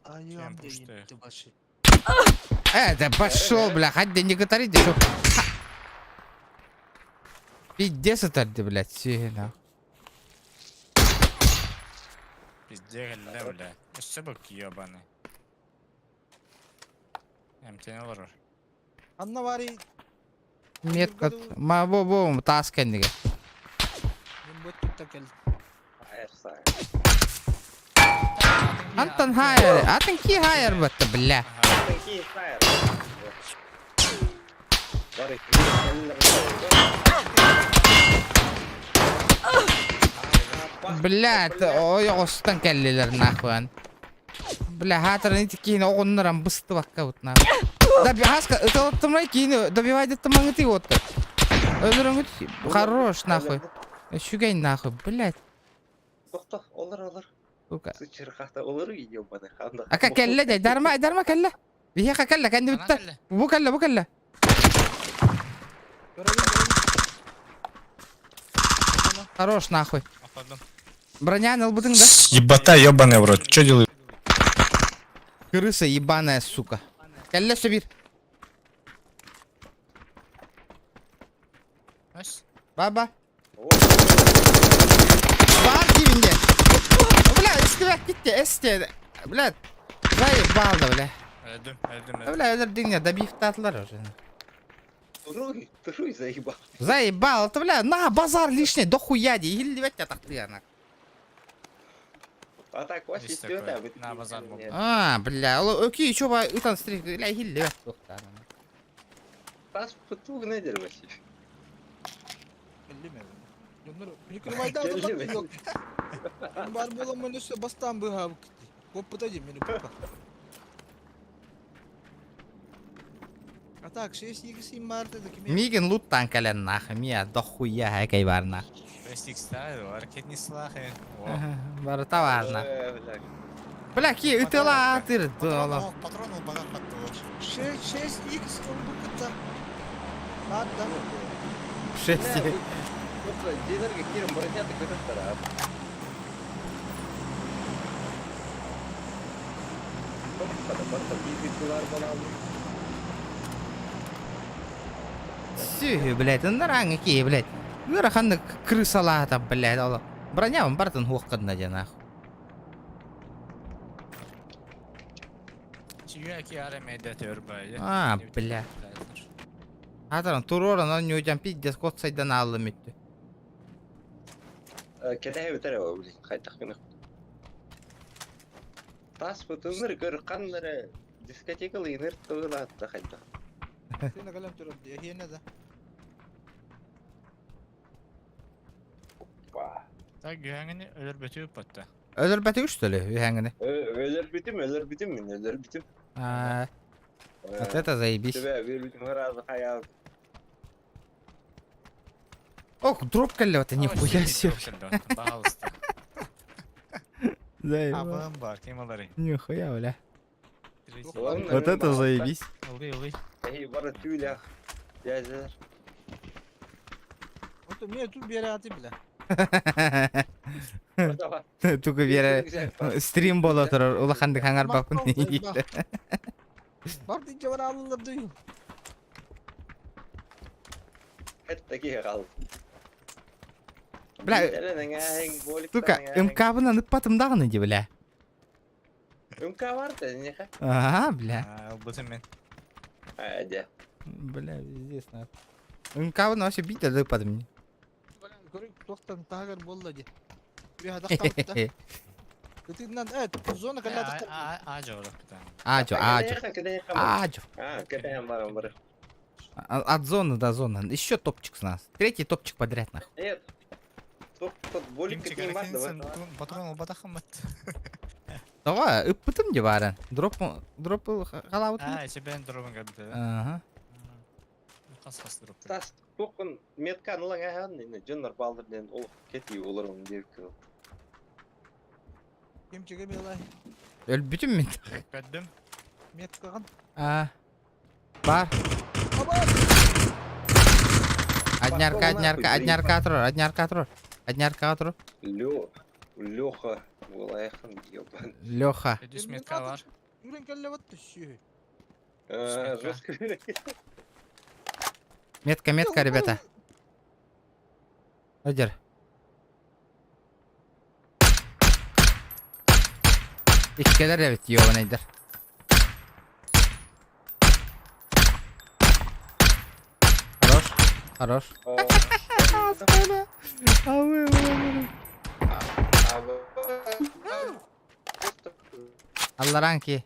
Ayağım Кем пушты? değdi başı. Да пошел, бля, хоть не говорите, что... Пиздец это, блядь, все, нахуй. Bizde geldi bile. Üste bak yabani. MTN var. Annavari. Метка, во, тас кәндігі. Мен бөттік тәкел. Айырсай. Антон хайер, атын ки хайер бұтты, бля. Такие сайры. Барик, Блядь, ой, остан кәллелер, нахуй. Бля, хатырын ити кейін оғынларан бұсты баққа бұт, нахуй. Да, хаска, это оттымай кейін добивайды тымаңы ти отты. Өлірің өт, хорош, нахуй. Шүгейн, нахуй, блядь. Тоқта, олар. Сука. Сычыр қақта олар ебаны қанда. Ака кәлле дәй, дарма кәлле. Вихеқа кәлле, кәнді бітті. Бұ кәлле. Хорош, нахуй. Atladım. Броня албудың да? Ебата ебаный в рот. Че делают? Крыса ебаная, сука. Кәлле сөбір. Баба. О, Бар дибинде. Бля, истебек кетти, эсте. Бля, заебалды, бля. Öldüm. Бля, өлөрдүңө добивтатлар уже. Труй, заебал. Заебал, ты, бля, на базар лишний, дохуя, ди, или ведь так она. А так, Вася, Есть истёт, такое. а вы На базар был. Бля, окей, чё ба, итан стрик, бля, хилли вет тоқтар. Тас путуг недер, Вася. Elleme beni. Bunlar Николай'da adamlar Elleme. yok. Бар боламын өсө бастан быга кетти. Поппыта же мени попа. А так 6-2 марта да кеме. Миген луттан кален нах, мия, дохуя, хакай бар нах. 5x ставил, ракетный слах. Бар тавар нах. Бля. Бля, ки, ытыла атыр, доло. Патрон был бага хаттı. 6x oldu kıta. Hatta. Шести. Дилерге кирим бронята кырыктар, а. Бата бибитулар балалды. Сюхи, блядь, нараңы ки, блядь. Выраханды крысалата, блядь, алло. Бронявым бартын хуққадна де, нахуй. Чиюаки арамейда törбайды. Бля. Атаран, туроран, он не удям пиздец, кот сайдан аллы митті. Кетеге бітер ау, блин, қайтақ кені. Тас путуныр көрқанлары дискотекалы инер тұғыла атты қайтақ. Сені қалам тұрады. Ехене да. Так güvengini ölür betüyüp battı. Ölür bәті үштілі, үйәңіні. Өлер бітім, өлер бітім. Вот это заебись. Тебе, өлер бітім ғыразы қаял. Ох, дроп кәлі вата, нихуя себе. Bağlıstı. Заебал. Ablam var, kemaları. Нихуя, бля. Вот Вот это заебись. Ылый. Эй, бары тюлях. Язер. Вот у меня тут бераты, бля. Тука бере стрим бола тұрар, улаханды қаңар бапын. Бар deyince bana alırlar duyuyor. Hatta ki kal. Бля, тука, МК-бына ныппатым дағыны де, бля. МК var da ne ha? Ага, бля. Bıtım ben. Hadi. Бля, пиздец, нахуй. МК-бына вообще битті ныппатым. Көрük тоқтан тағыр болды де. Bir hada kalktı. Kötüden evet zona kadar da Ağaca olarak bir tane. Аджо. Аджо. Кетем бар. От зоны до зоны. Еще топчик с нас. Третий топчик подряд, нахуй. Нет. Тут болик Kim кетем бар çıkarken да. sen patron ol badakım mı? Давай, ыппытым де барын. Дропы қалауытым. İşte ben drop'un geldi. Ага. Kas drop. Тас тоқын метка нулаң ахан не жоннор балдырден ол кети оларым деп. kim çeke belay. Өл бүтін мен. Gördüm. Met kagan. Бар. Baba. Однярка тұрыр. Лёха Валаяхан ёбан. Леха. Düz metka var. Yüren kelle battı şu. Жестко. Метка, ребята. Одер. İkkeler evet yovanaydır. Хорош. Allaran ki.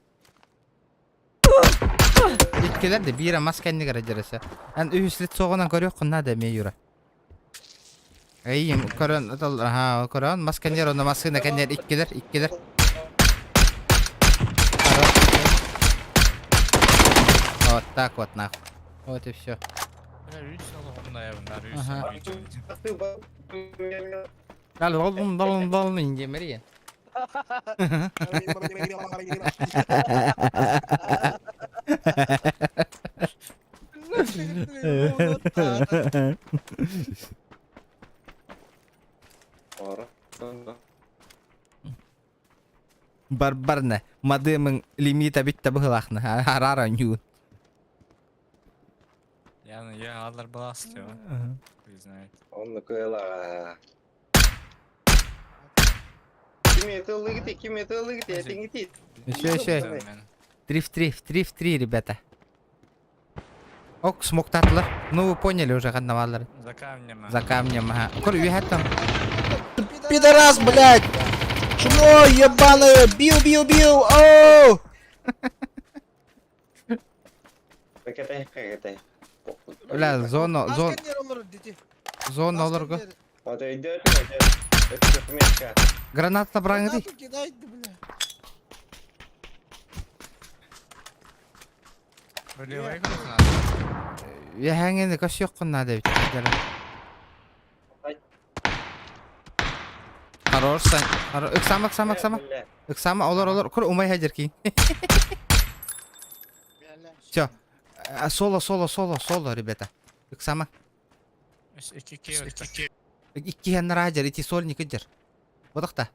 İkkeler de bir maskenli garajırısı. En ühüslit soğunan görüyor kunna da meyura. İyiyim, koron maskenler onda maskene kendiler ikkeler. Вот так вот нахуй. Вот и все. Дал инде Мария. Барбарна, модемың лимита битті бұғылақны, арара ню. Yani ya Малар балас диyor. Хуй знает. Он кыла. Кими это лыгты, это не ты. Еще. Мен. 3 в 3, ребята. Ок, смог татлар. Ну, вы поняли уже, одновалар. За камнем. За камнем, ага. Кор, you там. Пидорас, блядь! Чмо ебаное! Бил! Оу! Как это? Бля, зона олорго. Вот идет. Это помешка. Гранат набраңды. Кидайды, бля. Рулевой круг Я хәңені көс yok надо ведь. Хорош, Сань. Иксама. Иксама, олар. Кор, умай хәдер ки. Все. Соло, ребята. Иксама. Икки хәннер хәдер, ити сольник идер. Бодықта.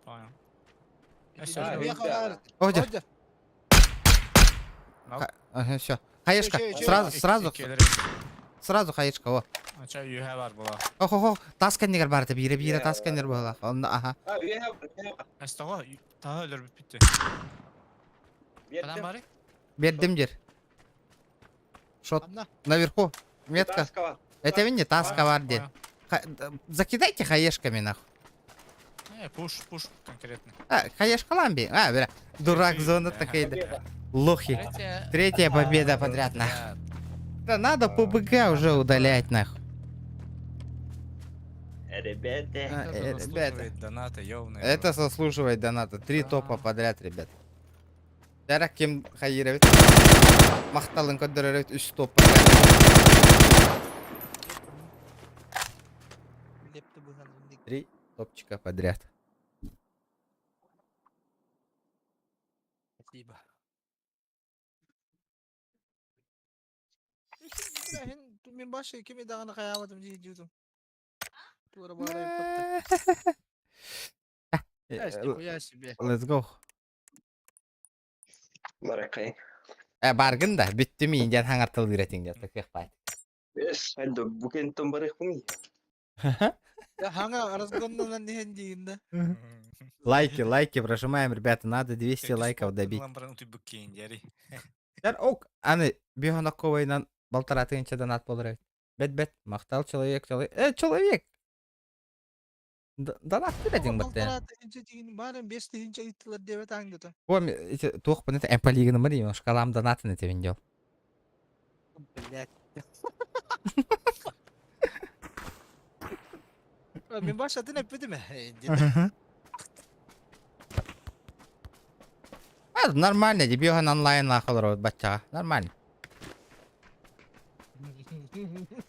Понял. Одер. Все. Хаешка. Сразу хаешка. О. Ача юха бар була. Охо. Тасканнер барды. Бире тасканнер була. Аха. Астого тағы өлір бітті. Қадан бары? Бердим дер. Шот. Наверху. Метка. Это не таска бар дер. Закидайте хаешками нахуй. Пуш конкретно. Хаешка ламби. Бля. Дурак зона такая. Лохи. Третья победа подряд нахуй. Да надо по БГ уже удалять нахуй. Ребята. Доната, ёвный. Это заслуживает доната. 3 топа подряд, ребят. Дарак кем хайировит. Махталын көддөрөрөт 3 топ подряд. 3 топчика подряд. Спасибо. Мен башы кеме дағаны қаямадым дейді жүдім. Тура барайын патты. Нихуя себе. Let's go. Баракай. Баргын да, бүтті ме инден хаңартыл үйретің де. Тәкек Хәлді бүкен том барайық бұны. Хаңа разгоннан нехен дейін да. Лайки прожимаем, ребята. Надо 200 лайков добить. Ок, аны бихонаққа балтаратынша донат болыр. Бет, мақтал человек. Человек! Донат беретін бұтты. Балтаратынша дейін барын 5 дейінше иттілер девет аңдыты. Ом, туық бұны әмпалигіні мұр деймін. Шкалам донатын етевен жол. Блядь. Мен башатын әппеді ме? Нормально, дебиған онлайн ақылыр бачаға. Нормально.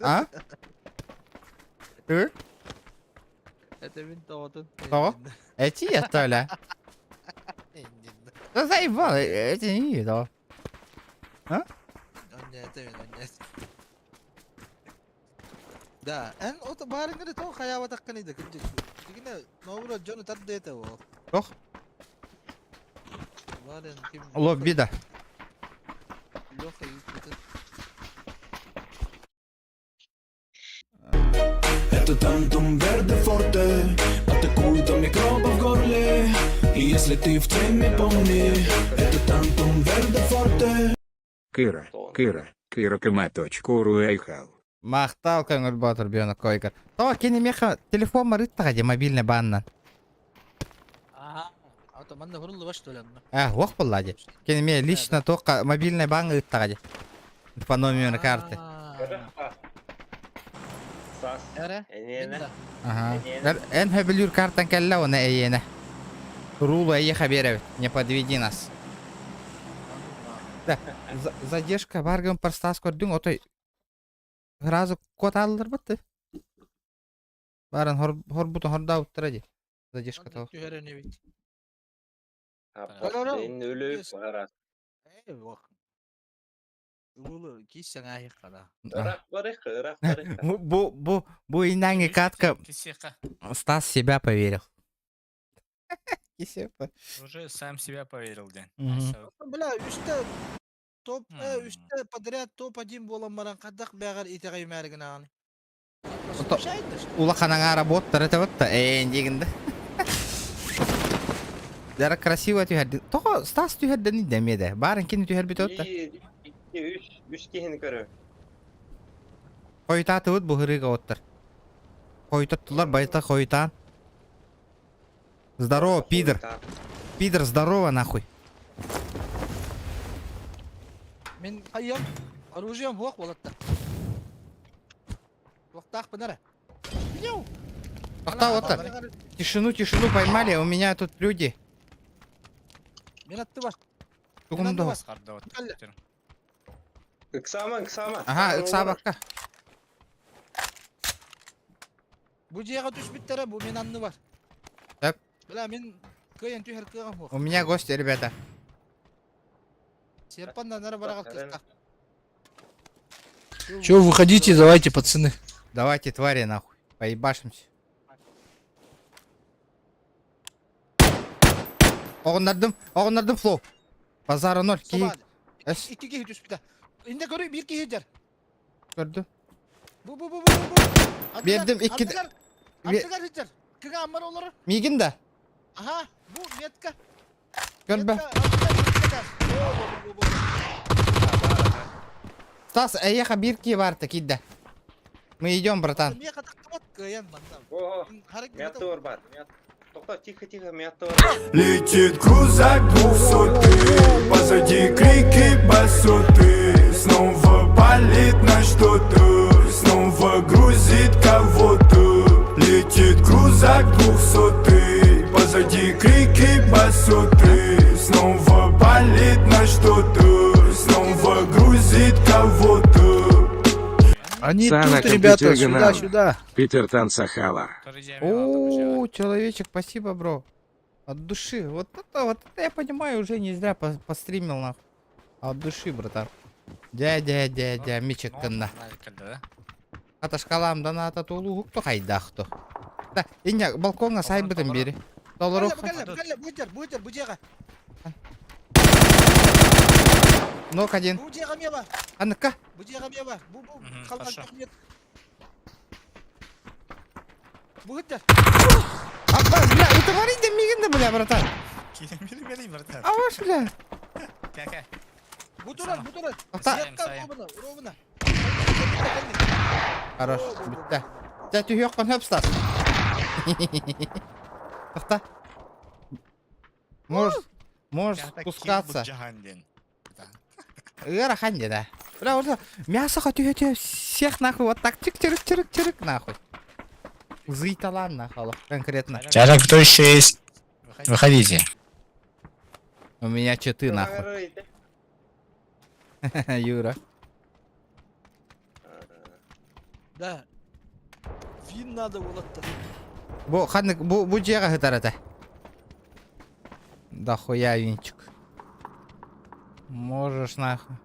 А? Ты? Это мен тоғытын. Тоғы? Эти это, ля? Да заебал, эти не то. А? Это мен. Да, ота барыңгыры тоғы қаява таққан еді. Дегіне, новыра жоны тарды еті ол. Тоқ? Лоббида. Леха юкутын. Это тантум верде форте, атакует микроба в горле. И если ты в теме, помни, это тантум верде форте. Кира КМ.ру айхал. Мақтал көңіл батыр бүйіні койкар. Тоға кені меха телефон марыттаға де мобильный баннан. Автоманда вырылды баш төлемді. Оқ бұлла де. Кені ме лично тоқа мобильный банк ыттаға де. По номеру карты. Сас. Әрі? Эн хөбілюр картан кәлі оны әйені. Рулу әйе хаберевет. Не подведи нас. Задержка баргын парстас көрдің отой. Гразы код алылыр бұтты. Барын хорбутын хорда ұттыра де. Задержка тау. Сен өліп барат. Улы кейсен айық қада. Рах барайық. Бу инанги катка Стас себя поверил. Уже сам себя поверил, ден. Бля, үшті топ үстө подряд топ-1 болан баран кадак бягар итегай мәрген аганы. Улаханаңа работтар это вот дегенде. Дара красиво түйәрді. Тоғы Стас түйәрді не демеді. Барын кені түйәр біті өтті. 3 кихини көрі. Қойтаты өт бұл ғырыға оттыр. Қойтаттылар байта қойтан. Здорово, пидор. Пидор, здорово, нахуй. Мен қайым, оружием хуақ болатта. Хуақтақ бінәрі. Бинеу! Тоқта оттыр. Тишину поймали, у меня тут люди. Мен атты бар. Тугумду. Қарда отыр. Иксама. Ага, ықсабаққа. Бұ жеға түшбіттері, бұ мен анны бар. Так. Бля, мен көйен түйер көйген хуақ. У меня гости, ребята. Серпандан әрі барағал кыстақ. Че, выходите, давайте, пацаны. Давайте, твари, нахуй. Поебашимся. Оғындардым флоу. Базары 0. Эс. 2 кеhi түшбітті. Инде көрі 1 кеhi жер. Көрді. Бұ. Бердім, iki- Аттығар жер. Кіға аммар олары. Мигин да. Ага, бұ метка. Көрбі. Стас, әйеха бір ки барды, кидді. Мы идем, братан. Мен қатақ көйен мандам. О, мятор бар. Тоқта, тихо, мятор. Летит крузак 200, позади крики басоты. Снова палит на что-то, снова грузит кого-то. Летит крузак 200, позади крики басоты. Снова палит на что-то, снова грузит кого-то. Они Сана, тут, ребята, компьютер сюда. Питер Тансахала. О, человечек, спасибо, бро. От души. Вот это я понимаю, уже не зря постримил, нахуй. От души, братан. Дядя, мичек кынна. Ата шкаламдан ата толу хукто хайдахто. Да, иня балконга сайбытын бери. Долларов. Бұйтер, бұ жеға. Нок один. Бұ жеға ме бар. Аныкка. Бұ жеға ме бар. Бұ қалған кахмет. Бұйтер. Бля, это варить да мигин да, бля, братан. Бери, братан. А ваш, бля. Кәкә. Бұ тұрар. Сетка ровына. Хорош, бітті. Сәт үйек қон хөп, Стас. Тоқта. Можешь спускаться. Гара ханди, да. Бля, вот мясо хоть всех нахуй вот так чирик, нахуй. Зайталан нахуй, конкретно. Чарак, кто еще есть? Выходите. У меня читы нахуй. Юра. Да. Вин надо болатта. Бу жега хытарата. Да хуя винчик. Можешь нахуй.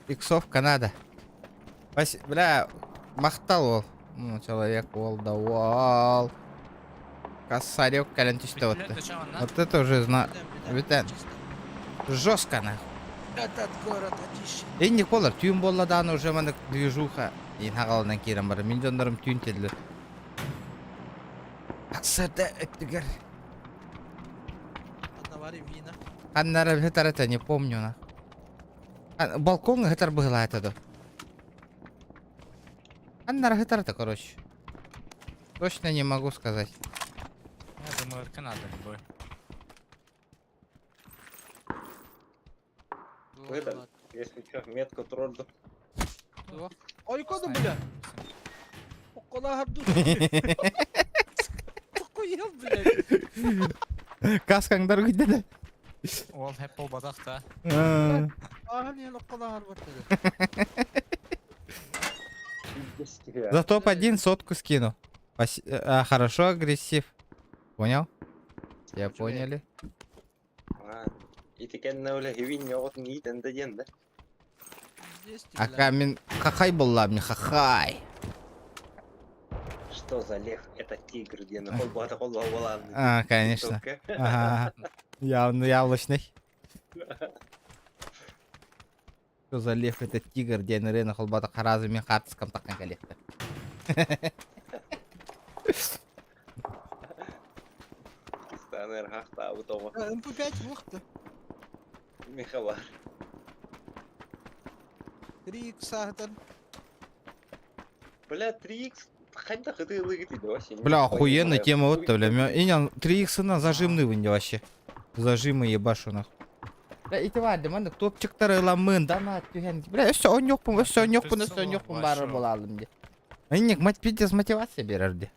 Иксовка надо. Бля, мақтал ол. Ну, человек ол давал. Косарек калентиште вот. Вот это уже витен. Жестко нахуй. Этот город атиши. Энди колар түйін болладан уже мана движуха. Ин хағалынан керем бар. Миллиондарым түйін теділі. Аксырда өттігер. Навари вина. Аннара хытарата, не помню на. Балкон хытар была это. Аннара хытарата, короче. Точно не могу сказать. Я думаю, РК надо любой. Выдал, если что, метку троллю. Ой, коду, бля. Окола харду. Охуел, блядь. Каскаңдар күдеді. Ол хеп бол бадақ та. Ага, не, окола харбат. За топ-1 сотку скину. Хорошо, агрессив. Понял? Все поняли. И ты кенна уля хивин йогот нит энде ден, да? Ака мен хахай болла мне хахай. Что за лев? Это тигр, где на холбата холбала. Конечно. Ага. Явно яблочный. Что за лев этот тигр, ден рена холбата харазы мен хартскам таккан келекти. Станер хақта аутова. МП5 мықты. Михалар. 3х сағытын. Бля, 3х. Қайда қытылы кетеді вообще. Бля, охуенная тема вот-то, бля. Инян 3х на зажимный вынде вообще. Зажимы ебашу нахуй. Бля, ити варды, манда топчиктар ыламын, донат тюген. Бля, өсө он жоқпын, өсө он жоқпын, өсө он жоқпын бары болалым де. Инек матпитес мотивация берерди.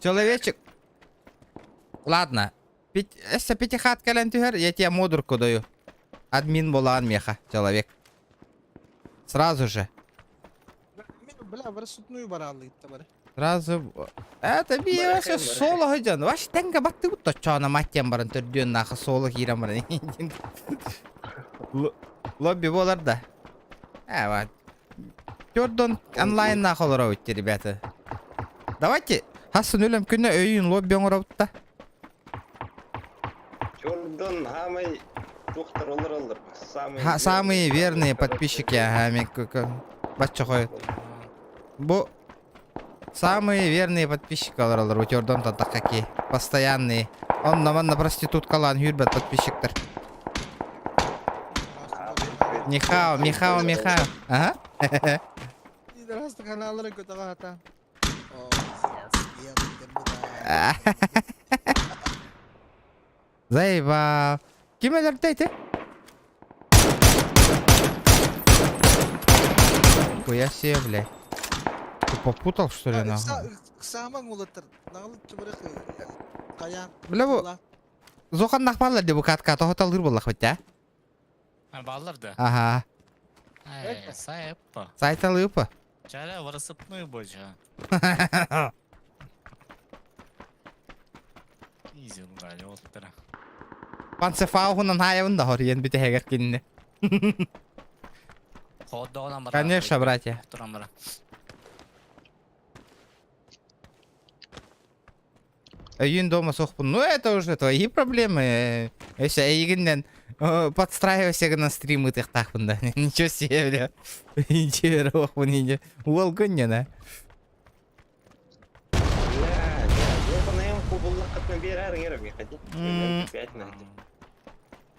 Человечек. Ладно. Если пятихат кален тюгер, я тебе модурку даю. Админ болан меха, человек. Сразу же. Бля, бір сутную баралы итті бары. Сразу. Это бия все соло гыжан. Ваш тенга батты бутта чана маттен барын түрдөн нахы соло кирен барын. Лобби болар да. Вот. Төрдөн онлайн нахолора өтті, ребята. Давайте. Хасын өлем күнне өйін лобби оңыраутта. Чордон хамай доктор олар. Самые верные подписчики. Бачча қойыт. Бу самые верные подписчики олар. Өтердон тантақ какие. Постоянные. Он наманна проституткалан хүрбет подписчиктер. Михао. Ага. Раста каналары көтіға ата. Зайба. Кем әлірдейді? Хуя себе, блядь. Ты попутал, что ли, нахуй? Саман олаттыр. Нағылытты біріқі. Қаян. Бля, бу. Зоқан нақпалар де бұ қатқа. Тоғыталдыр болақ бітті, Баллар да. Ага. Сайыппа. Сайталы ұпы. Чара вырысыпны бойча. Изи лгали оттыра. Панцефауғынан хайавында хор, ен біті хегер кеніне. Ходдағынан бара. Конечно, братья. Туран бара. Өйін дома соқпын. Ну, это уже твои проблемы. Еще егінден подстраивайся на стримы тых тақпында. Ничего себе, бля. Ничего роқпын, ничего. Уол гоннена.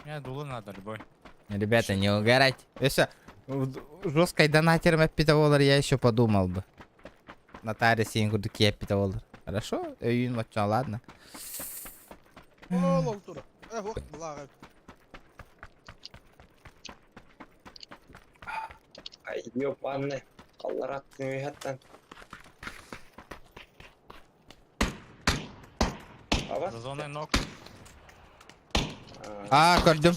Я дулу надо, любой. Ребята, не угорать. Если жесткой донатером опитывалар, я еще подумал бы. Нотариус ингурдуки опитывалар. Хорошо? Өйін матчан, ладно. Ол олтура. Оқ, бұлағы. Ай, ёпанны. Қаллар аттың өйхаттан. За зоной ног. Gördüm.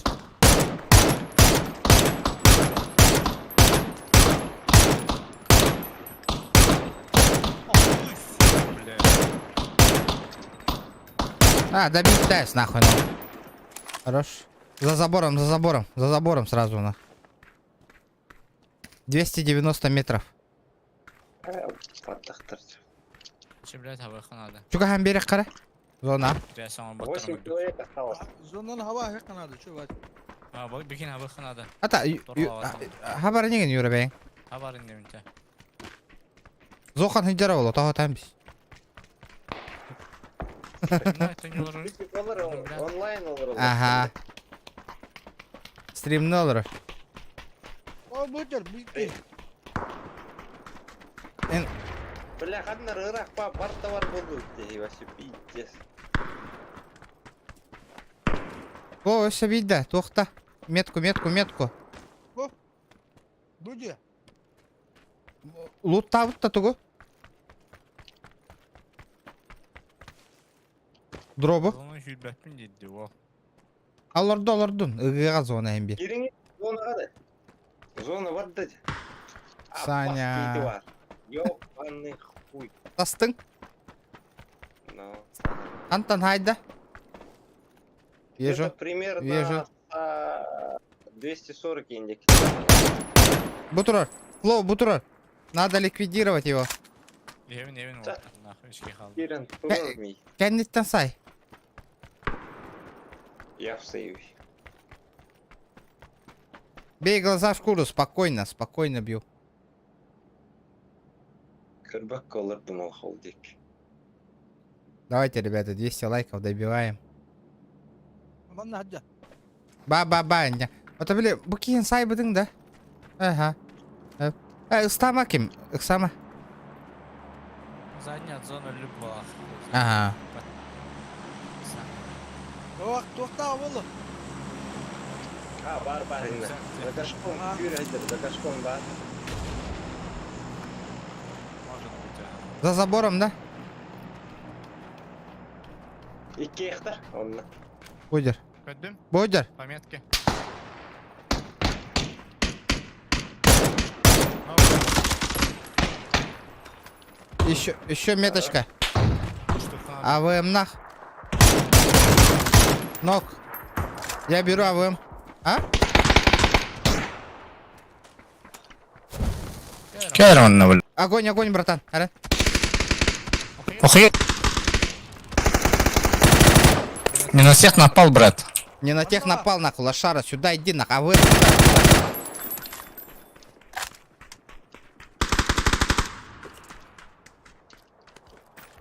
Добить дайс нахуй, ну. Хорош. За забором сразу, на. 290 метров. Че, блядь, хаваха надо. Чука хам берег қара. Зона. 8 человек осталось. Зонан хава хек надо, чё бать? Бекин хаваха надо. Ата, хабар неген юра бәйін. Хабарын демінте. Зоқан хиджара болу, тағы тәмбіз. Онлайн olur. Ага. Стримный olur. О, бұтыр, бұйтті. Бля, қадынар ұрақ па, бар товар болду. Вообще пиздец. О, өсі бейді, тоқта. Метку. О, бұде. Лут табытта тұғы. Дробы. Зоны хүлбәтпін деді, о. Алырдын. Үгіға зона әмбе. Кереңе зона қады. Зона бар деді. Саня. Ёпанный хуй. Тастың. Антон, хайда. Это примерно 240 индекс. Бутурар. Надо ликвидировать его. Евин, вот, нахуй, ішке қалды. Керен, турмей. Кәннеттен сай. Я в сейве. Бей глаза в шкуру, спокойно, спокойно бью. Кырбак колор думал холдик. Давайте, ребята, 200 лайков добиваем. Манна хаджа. Ба. Вот, блин, букин сайбыдың да? Ага. Ыстама ким? Ыстама. Задняя зона любого. Ага. Тоқта болу. Бар инде. Закашком күрәдер, закашком бар. Может быть, За забором, да? 2 гектар. Онна. Будер. Көддім, Будер. пометки. Еще меточка. АВМ нах. Ног. Я беру АВМ. А? Керман на Огонь, братан. Ара. Охуеть. Не на всех напал, брат. Не на тех напал, нахуй, лошара. Сюда иди, нахуй. АВМ.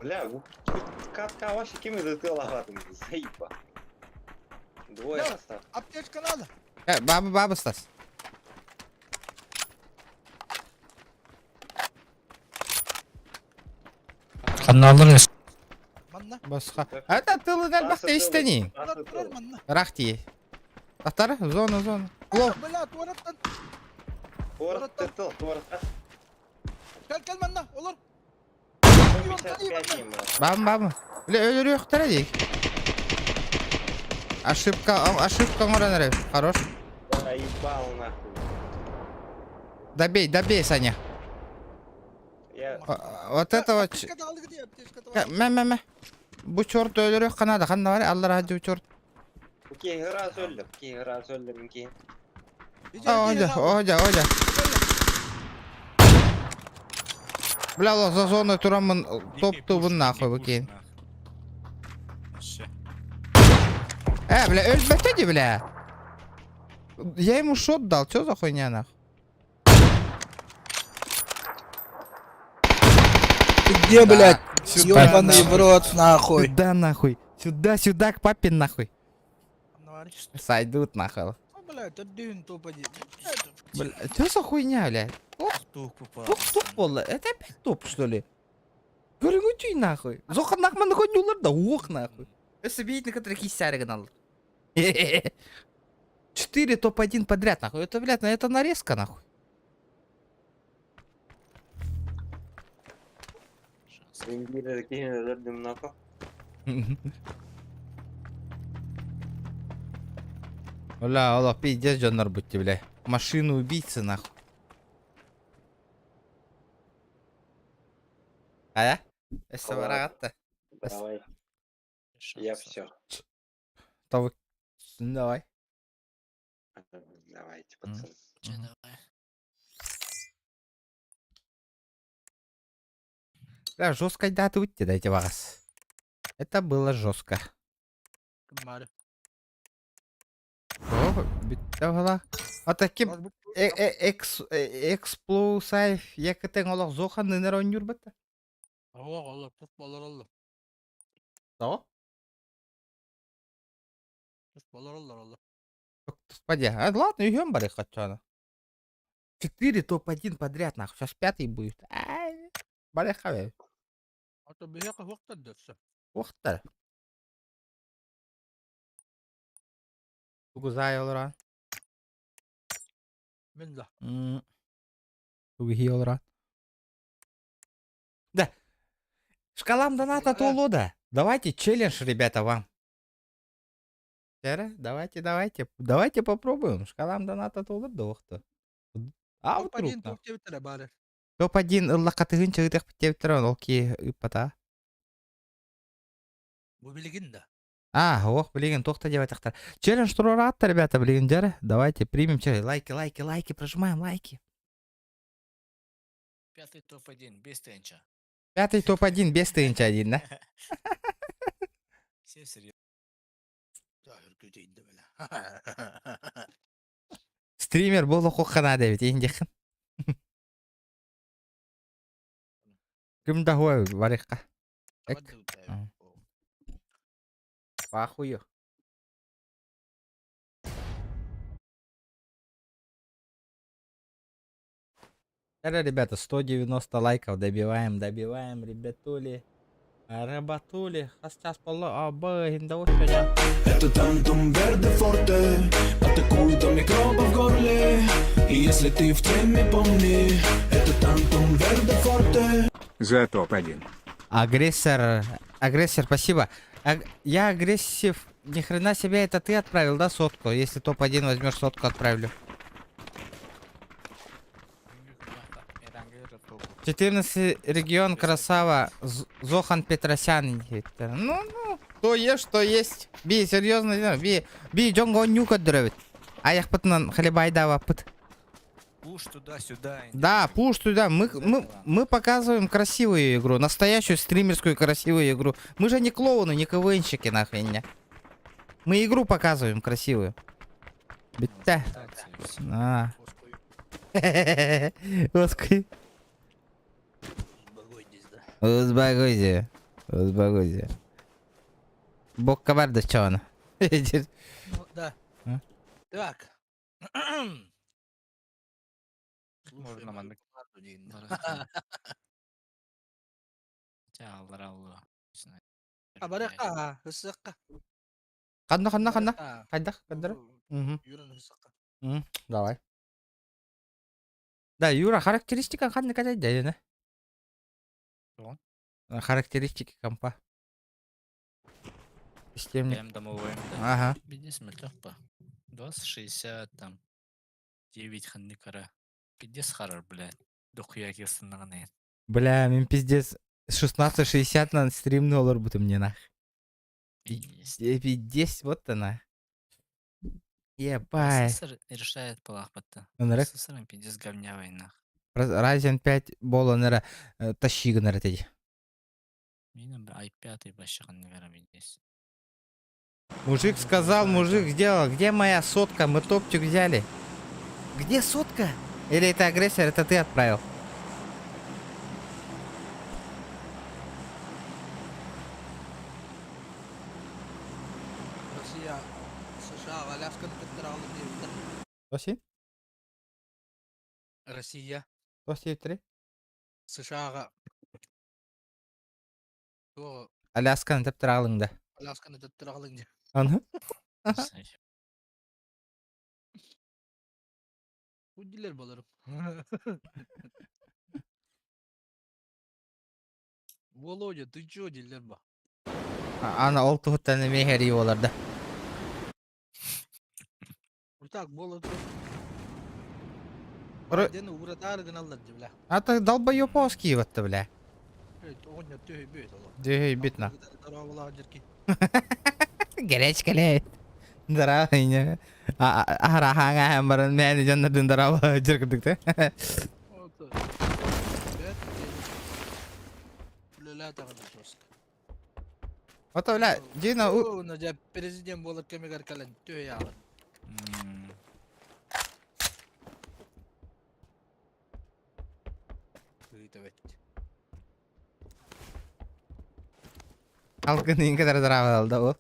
Бля, катка ваши кем из ты лагатым? Заиба. Двое Да. осталось. Аптечка надо. Баба, Стас. Каналырыз. Манна. Басқа. Это тылыдан бақты истенейін. Турар манна. Рахти. Тахтары, зона. Лов. Бля, туараттан. Туарат. Кел манна. Olur. 55 ем, брат. Баба. Бля, өліріқтірі дейік. Ошибка ораныры. Хорош. Заебал нахуй. Добей, Саня. Я Вот это вот. Аптечка алды где? Аптечка Мә. Bu çort ölürük kanada. Kanada var ya. Allah hadi bu çort. Кейгра сөйлөп минки. Оja. Бля, Allah за зоной турамын топту бун нахуй бакейин. Вообще. Бля, ölmedi бля. Я ему шот дал. Чё за хуйня нахуй? Где, блядь? Сюда, Ёбаный в рот, нахуй. Сюда нахуй. Сюда к папе нахуй. Сойдут нахуй. Блядь, один топ-1. Бля, чё за хуйня, бля? Тух попал. Топ болды. Это опять топ, что ли? Көріңі нахуй. Зоқан нахман хоть олар да оқ нахуй. Если видеть, на которых есть сигнал. 4 топ-1 подряд нахуй. Это, блядь, это нарезка нахуй. Индирер кейгердим нахуй. Ола, пиздец, жанр будьте, бля. Машину убийцы нахуй. А я? Если варагатта. Давай. Я все. То давай. Давайте, пацаны. Бля, жестко даты уйти, дайте вас. Это было жестко. О, биттагала. А таким эксплосив якытың олақ зохан нынер ойын жүрбетті. Allah, tutmalar Allah. Что? Tutmalar Allah. Господи, ладно, идем, бары, хочу. 4 топ-1 подряд, нахуй. Сейчас 5 будет. Бары, хавай. А то бияка вақта дөрсі. Уқтар. Угузай олара. Мен да. Угихи олара. Да. Шкалам доната толу, да. Давайте челлендж, ребята, вам. Давайте попробуем. Шкалам доната толу, да, уқты. А, вдруг, Топ-1 топ-2 бары. Топ-1 ыллақатығын чығытық бітептірін, ол ке үппата. Бу билигин да. Ох, блин, тоқта деп айтақтар. Челлендж тұрора атты, ребята, блин, жары. Давайте примем челлендж. Лайки, прожимаем лайки. 5-й топ-1, без тенча. 5 топ-1, без тынча один, да? Все серьезно. Захир көтейді бля. Стример болу хукана дебит индихин. Ким да хуй варикка. Эк. Похую. Это, ребята, 190 лайков добиваем, ребятули. Ребятули. Сейчас поло, да вот сегодня. Это Тантум Верде Форте. Атакуют микробы в горле. И если ты в теме, помни, это Тантум Верде Форте. За топ-1. Агрессор, спасибо. Я агрессив. Ни хрена себе, это ты отправил, да, сотку? Если топ-1 возьмешь, сотку отправлю. 14 регион, красава. Зохан Петросян. Ну, то есть. Би, серьезно, би, джонго нюка дровит. А я пытнан хлебайдава пыт. Пуш туда-сюда. Да, пуш туда. Мы показываем красивую игру. Настоящую стримерскую красивую игру. Мы же не клоуны, не КВНщики, нахрен. Мы игру показываем красивую. Битта. Оскай. Успокойся. Бог коварда, что она? Ну, да. А? Так. Можно мандык. Аллар. Абарека, ысыкка. Ханна. Кайдах. Юран ысыкка. Давай. Да, Юра, характеристика ханна кадай да, да? Что? Характеристики компа. Системник. Прям домовым, да. Ага. Видишь, легко. 20-60 там. 9 ханникара. 50 харар, блядь. Дохуя кесынаганы. Бля, мен пиздец 16.60 на стрим доллар будто мне нах. 50, вот она. Ебай. Процессор решает палахпатта. Нырык. Процессором пиздец говнявый нах. Ryzen 5 бола нера тащига нера теди. Минем i5 башхан нагара видись. Мужик сказал, мужик сделал. Где моя сотка? Мы топчик взяли. Где сотка? Или это агрессор, это ты отправил? Россия, США, Аляска, Петрал, Тоси? Россия, Тоси 3? США, то Аляска деп тұралыңда. Аляска, Петрал, Аны? Удилер боларым. Володя, ты чё, дилер ба? Ана ол тұғыттаны мехери оларда. Так, болот. Ра- Ден угратар гналар дибля. А ты долбоёбос киеватты, бля. Огня тёй бет ала. Дёй битна. Здорово, жирки. Гречкале. Дарайня. Ахраханга хамбарын мәні жаннардың дарабы жүргідікті. Вот. Бет. Бля, так жестко. Ото, бля, Дина, О, надя президент болот кемегар калан тёй ала. алгын ең кадар дарабы алды ол.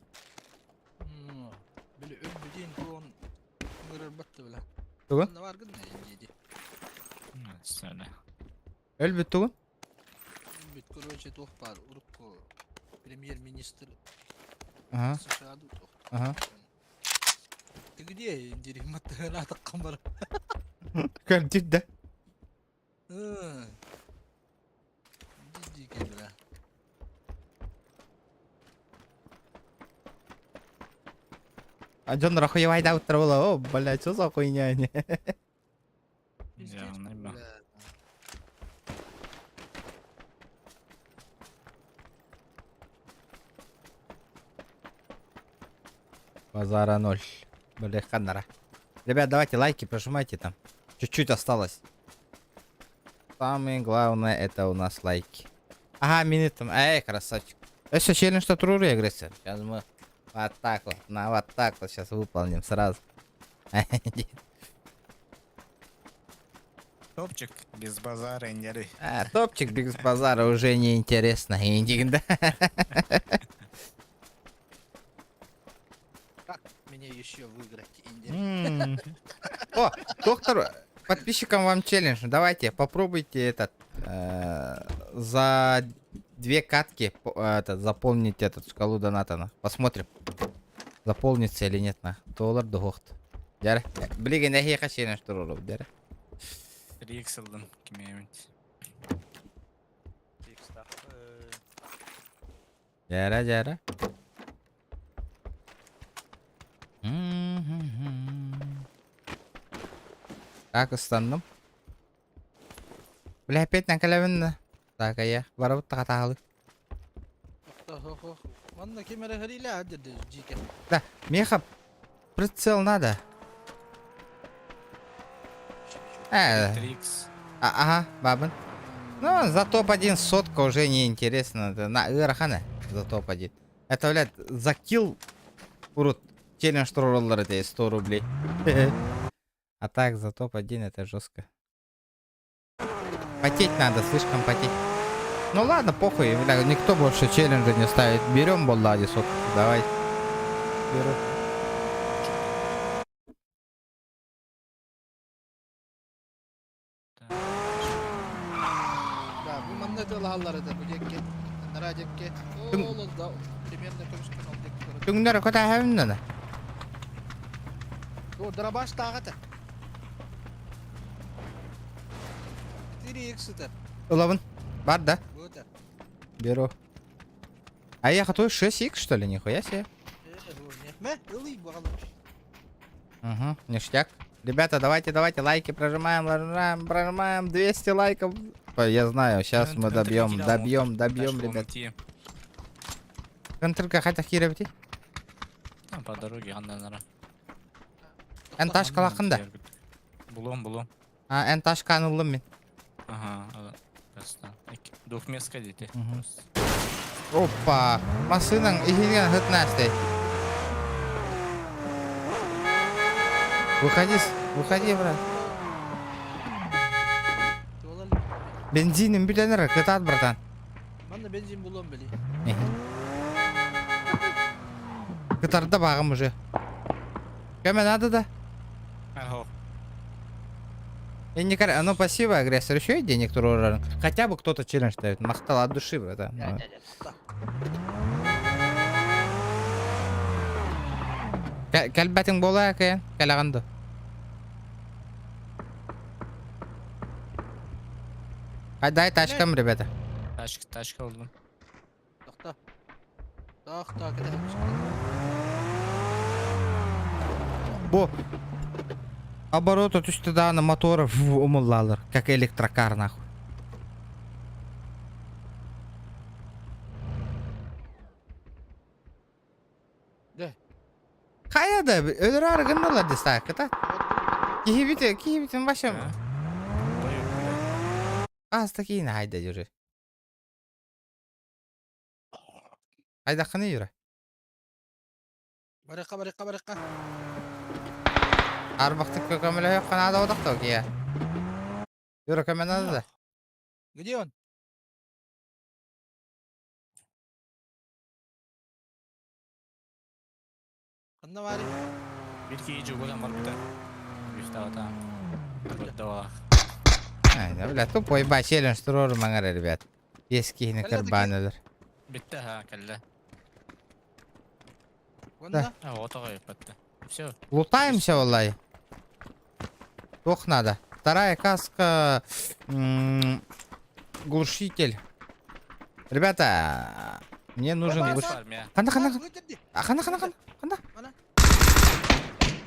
Били ölmediğin kon ngırır battı bile. Tugun? Ne var gın ne yedi. Söyle. Öl büt tugun? Bit короче тохпар урукко премьер-министр Ага, США тох. ага. Ты где, дерьмо ты на камера? Көлдік да. Дикий, бля. А Джон рахуевай да уттар бола. О, бля, чё за хуйня не? Явно, бля. Базара 0. Бля, ханнара. Ребят, давайте лайки прожимайте там. Чуть-чуть осталось. Самое главное это у нас лайки. Ага, минут там. Эй, красавчик. Это челлендж что труры агрессия. Сейчас мы вот так вот сейчас выполним сразу. Топчик без базара индери. Топчик без базара уже не интересно. Индигда. Как мне еще выиграть, Инди? О, доктор, подписчикам вам челлендж. Давайте, попробуйте за 2 катки заполнить эту шкалу доната. Посмотрим, заполнится или нет. Доллар дохт. Дяр. Блига не хеха челлендж туруру. Дяр. 3x aldım kime evet. Дяра, дяра. Как устанdım? Бля, опять накалявин. Так, а я воровать тахатахалы. Ванна кемере хрила аддеде жике. Да, меха прицел надо. 3x. Ага, бабин. Ну, за топ-1 сотка уже не интересно. На Ирахана за топ-1. Это, блядь, за килл урод челлендж роллер это 100 рублей. А так, за топ-1 это жестко. Потеть надо, слишком потеть. Ну ладно, похуй, бля, никто больше челленджа не ставит. Берем боллади сотку, давай. Беру. Да, bu mannet Allah'ları da bu cekke. Nara cekke. Oğlum da примерно konuşkan oldu. Түңнер көтә хәвиннәне. O darabaş tağata. 4x тер. Улабын. Бар, да? Вот так. Беру. А я готовы 6х, что ли? Нихуя себе. Ме, ылый bakalım. Угу, ништяк. Ребята, давайте, лайки прожимаем 200 лайков. Я знаю, сейчас мы добьем, ребят. Контрка хотя хиребти. По дороге андалара. Эн ташка лакында. Булом. А, эн ташка анулым мен. Ага, просто. Двухместка дети. Опа, машинаң ихилген хытнасты. Выходи, брат. Бензинім бүленір, кытат, братан. Манда бензин булам бели. Кытарда бағым уже. Кәме надо да? Ага. Ну, спасибо, агрессор. Еще и денег турурарын. Хотя бы кто-то челлендж ставит. Махтал от души, братан. Кәлбәтің бола әкәйін, кәлағанды. Дай тачкам, ребята. Тачка aldım. Тахта кеде. Бо обороты түсті даны моторы умыллалыр, как электрокар, нахуй. Де. Қаяда, өлір арығындылар десті ақыта. Кихибитін башым. Аста кейін айда жүрі. Айда қыны жүрі. Барыққа. Арбақты көкөмілі өкқан ада одақты өке я. Жүрі көмен ады да. Где он? Қанда бari? Bir iki jugodan var bir tane. Üstava Давай. Aynen öyle. Tupой ба челлендж турор маңар, ребят. Ескихini кырбанылыр. Bitti ha kelle. Ванда? Ha otağa bitti. Все. Лутаемся, валлай. Тох надо. Вторая каска. Глушитель. Ребята, мне нужен глушитель. Хана.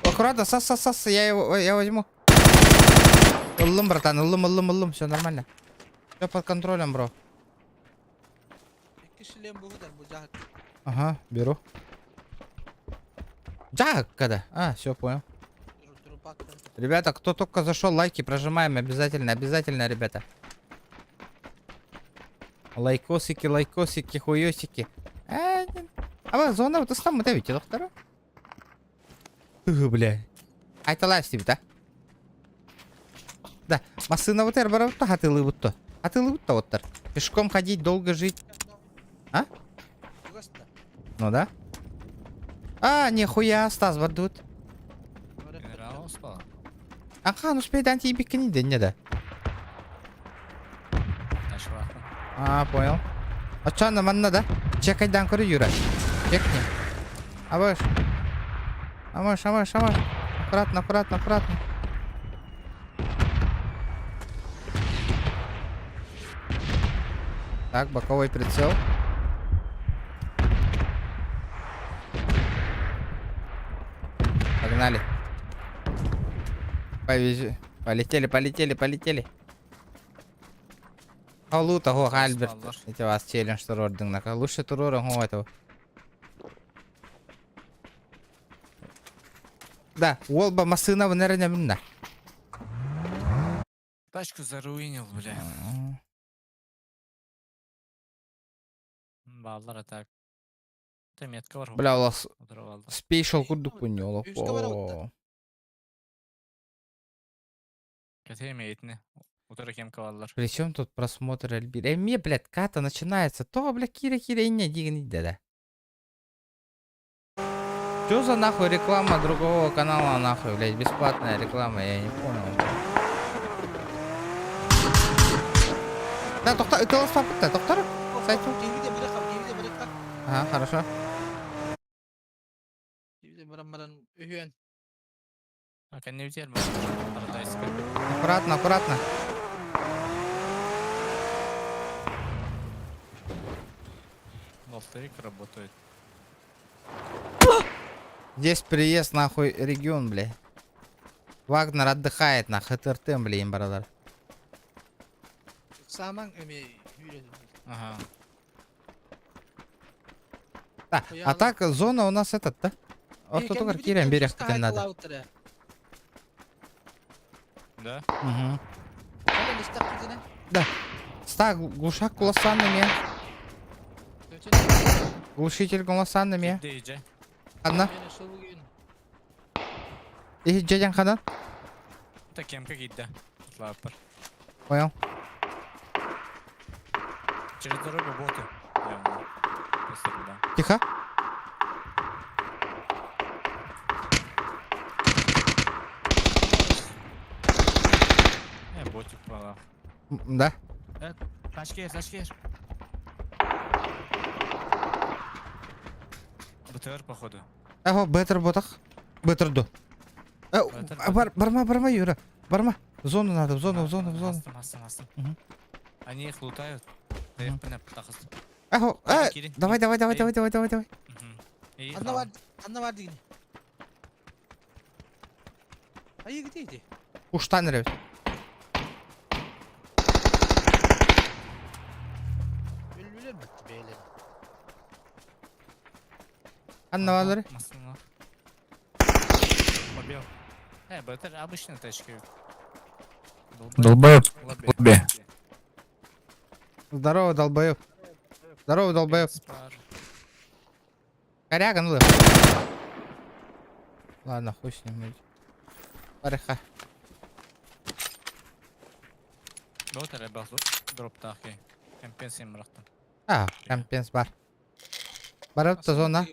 Аккуратно, сас, я возьму. Улым, братан, улым. Все нормально. Все под контролем, бро. Ага, беру. Джак, когда? А, все, понял. Ребята, кто только зашел, лайки прожимаем обязательно, ребята. Лайкосики, хуёсики. А вы зона вот там давите, доктора? Бля. А это лайв стив, да? Да. Машина вот это барабутта, хатылы бутто. Хатылы бутто вот. Пешком ходить, долго жить. А? Угаста. Ну да. А, нихуя, Стас бардут. Генерал успал. Аха, ну спейдан тебе не день, не да. Ташвахтан. А, понял. А чё на манна, да? Чекайдан куру, Юра. Чекни. Аваш. Аваш. Аккуратно. Так, боковой прицел. Погнали. Полетели. Халу того, Альберт. Эти вас челлендж турордың на лучше турорың у этого. Да, Уолба машина наверное, минна. Тачку заруинил, бля. Баллар так. Ты метка бар. Бля, у вас Отырып алды. спейшал курдук пуньолов. Üçte var orada. Кетеме етіне. Утыры кем каваллар. Причем тут просмотр Эльбир? Мне, блядь, ката начинается. То, бля, кира, не дигни, да. Чё за нахуй реклама другого канала, нахуй, блядь, бесплатная реклама, я не понял. Да, тоқтар, это у вас попытка, тоқтар? Сайту. Kevide bırak. Ага, хорошо. Kevide baran ühüyen. А кен не бітер ма? Парадайска. Аккуратно. Волтырик работает. Здесь приезд, нахуй, регион, блядь. Вагнер отдыхает, нахуй, ТРТ, блин, брадар. Saman ömeği yürüdüm. Ага. Да, а так, зона у нас этот, да? Вот тут только Кирен берег тебе надо. Да? Угу. Öyle istak gidene. Да. Ста, глушак куласанными. Глушитель куласанными. Дейже. Одна. Yine şovu gün. И джеден хадан. Та кемка гидде. Слаппер. Понял. Через дорогу боты. Явно. Посреда. Тихо. Ботик пала. Да. Тачкер. БТР, походу. Ага, бетер ботах. Бетер до. Барма, Юра. Барма. В зону надо, в зону. Астым. Мгм. Они их лутают. Да их пинап тахас. Ага, Кирин. давай. И Anla vardı yine. Ayı gideydi. Уштан ревет. Ölüler mi attı beyler? Анна валары. Маслина. Побил. БТР обычная тачка. Долбоеб. Лобби. Здорово, долбоёб. Спар. Коряга, ну ладно, хуй с ним. Париха. БТР басу. Дроп тахи. Компенсиям рахтан. А, компенс бар. Баратта зона.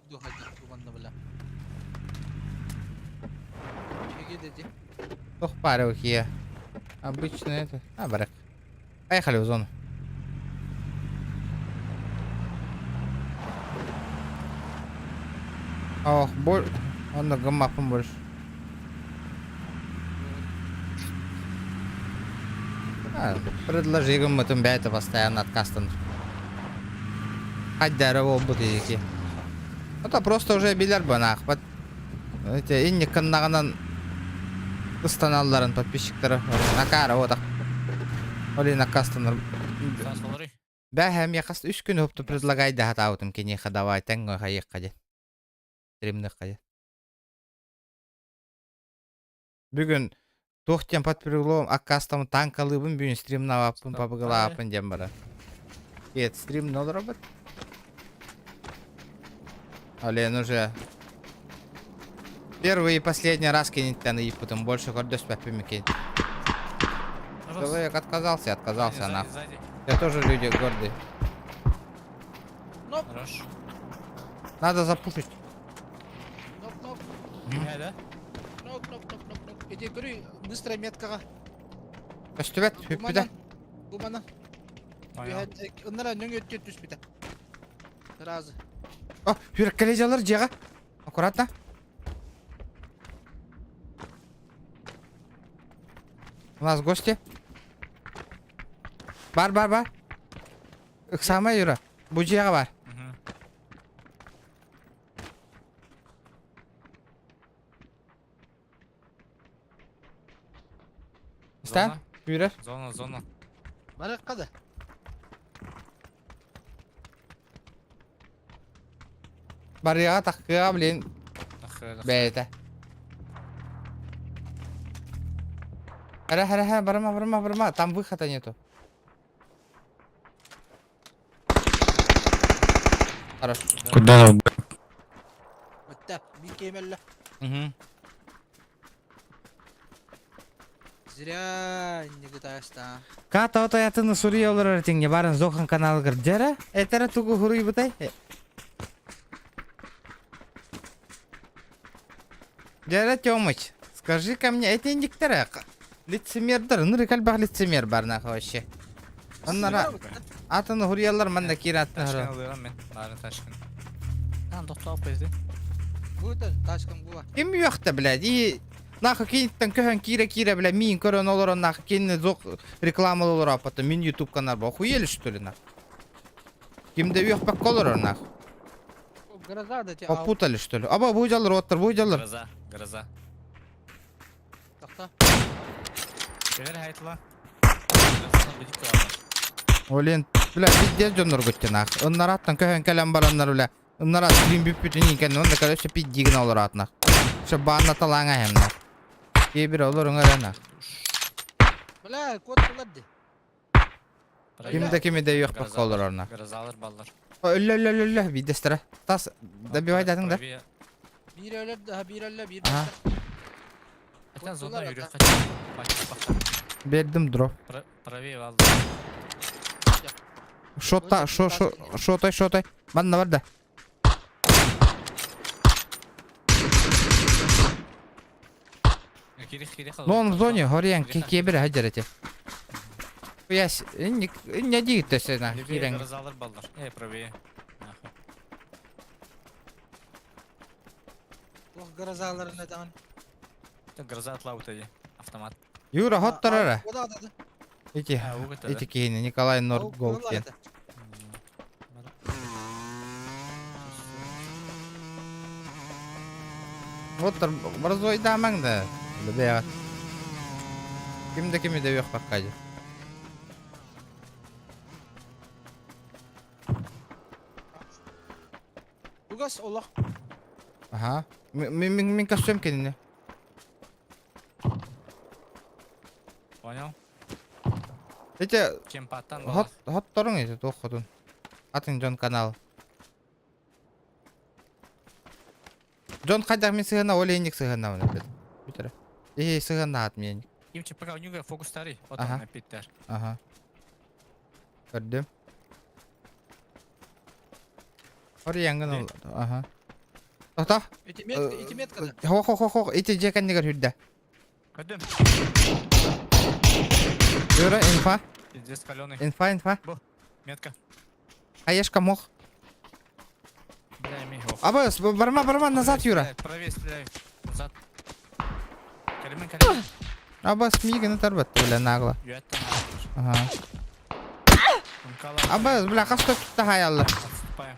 Тох парил хия. Обычно это. А, барак. Поехали в зону. Ох, он на гаммапом больше. Предложи ему это постоянно откастан. Хоть дерево бутылки. Это просто уже билер банах. Эти инни каннаган устаналларын подписчиктары. Накара вот так. Оли накастанар. Сасолары. Бәһәм яқас 3 күн хөптү предлагайды хатаутым кене хадавай тәңгө хайык каде. Стримны каде. Бүгін тоқтен подпрыглом аккастам танкалыбын бүгін стримна апын пабыгыла апын дем бара. Кет стрим нол робот. Олен уже первый и последний раз кенеттен и потом больше гордость папими кенет. Человек отказался и отказался, Сзади, нахуй. сзади. Я тоже люди гордые. Хорош. Надо запушить. Ноп. Не, да? Ноп. Иди, говори, быстро меткаға. Көстүбет, хүппүдө. Бумана. Понял. Оннара нөңө өттө түспүтө. Сразу. О, бүйрек коллежалар жега. Аккуратно. У нас гости. Бар. Ыксама Юра. Бу жега бар. Мгм. Ста? Зона, Бүйрер. зона. Баракка да. Бар жега таккыга билин Ах, бейте. Хара, барма. Там выхода нету. Хорош. Куда он? Өттө, бикемелле. Угу. Зря не гытаста. Ката отаятыны Сурия олар теңге барын Зохан каналы кыр. Жара, этера тугу хуруй бутай. Жара Тёмыч, скажи ко мне, эти индикторы лицемердер, ну рекальбах лицемер бар нахуй вообще. Оннара атыны хуриялар манда киратны Ташкын хуру. алыгам мен. Нарын ташкын. Там тоқталып безди. Будет ташкан була. Ким юқта, блядь, и нахуй кинеттен көһөн кире, блядь, мин көрөн олорон нахуй кинне зок рекламалы олор апаты, мин YouTube канал ба, охуели что ли нахуй? Кимде юқпак колор нахуй? Гроза да те. Попутали что ли? Аба буйдалар оттыр, буйдалар. Гроза. Такта. Келер хайтла. Грозаны бидик калады. Олен, бля, пиздец жоннор көтте нахуй. Оннар аттан көһөн калам бараннар бля. Оннар ат стрим бүппүтүн икен, онда көрөсө пиддигин олор ат нахуй. Ша банна талаңа хем нахуй. Кебир олор оңара нахуй. Бля, код буларды. Кимде юқпак колор нахуй. Грозалар баллар. Өллө, бидестер. Тас добивай дадың да. Bir öyle daha bir öyle bir. Aha. Хотя зона Кодтулар юрек ата. хочу. Бачиш бақта. Бердим дроп. Правее алды. Шотай. Манна бар да. Кири қалды. Но он в зоне, горян, кебір хажар эти. Яс, не дигит сена, Левее кирен. грозалар баллар. Правее. Нахуй. Oh garazalarına da. Гроза атлаут эди. Автомат. Юра, хот тарара. O da adı. Эти, Угу эти кейни, Николай Норд Голдкен. Вот борзой дамаң да. Бля. Кимде юк пока. Бугас Allah. Ага. Мен костюм кенне. Понял? Эти Кемпаттан хот торың эти тоходун. Атын Джон канал. Джон кайда мен сыгана олейник сыгана уна. Битер. Сыгана ат мен. Кимчи пока у него фокус старый. Вот Ага. он на питер. Ага. Көрдүм. Ор яңгын ол. Ага. Тота. İti met kadar. Хо. Эти жекан негер хүрдө. Көдім. Юра, инфа. Здесь каленый. Инфа. Метка. Аешка мох. Бля, имей его. Абас, барма назад, Юра. Правее стреляй. Назад. Калимен. Абас мигін тарбат, бля, нагло. Юэттан. Ага. Абас, бля, қасты тұтты хаялы. Отступаем.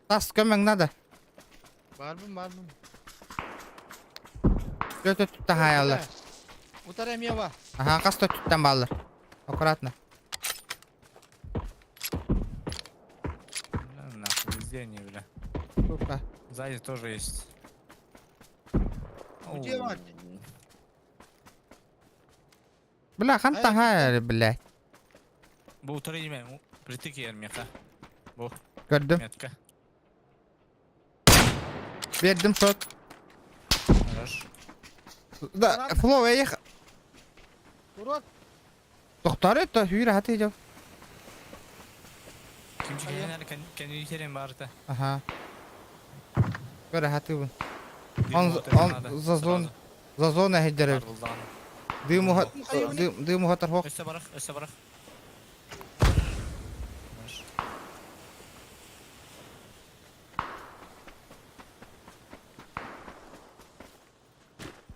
Тас, көмең надо. Barbun. Өті тұтты хаялы. Utarım yava. Ага, қасты тұттан балыр. Аккуратно. Нахуй, везде они, бля. Супа. Сзади тоже есть. Где var? Бля, ханта хаялы, бля. Бұл тұры еме, притык ермеқа. Бұл Көрдім. метка. Бердім шот. Хорош. Да, Фло, эйх. Урод. Тоқтар это, үйрі хаты деп. Kimchi kenara kendi yiterim barda. Ага. Көрі хаты бұн. За зона хеджері. Дыму хатар хоқ. Өсө барах.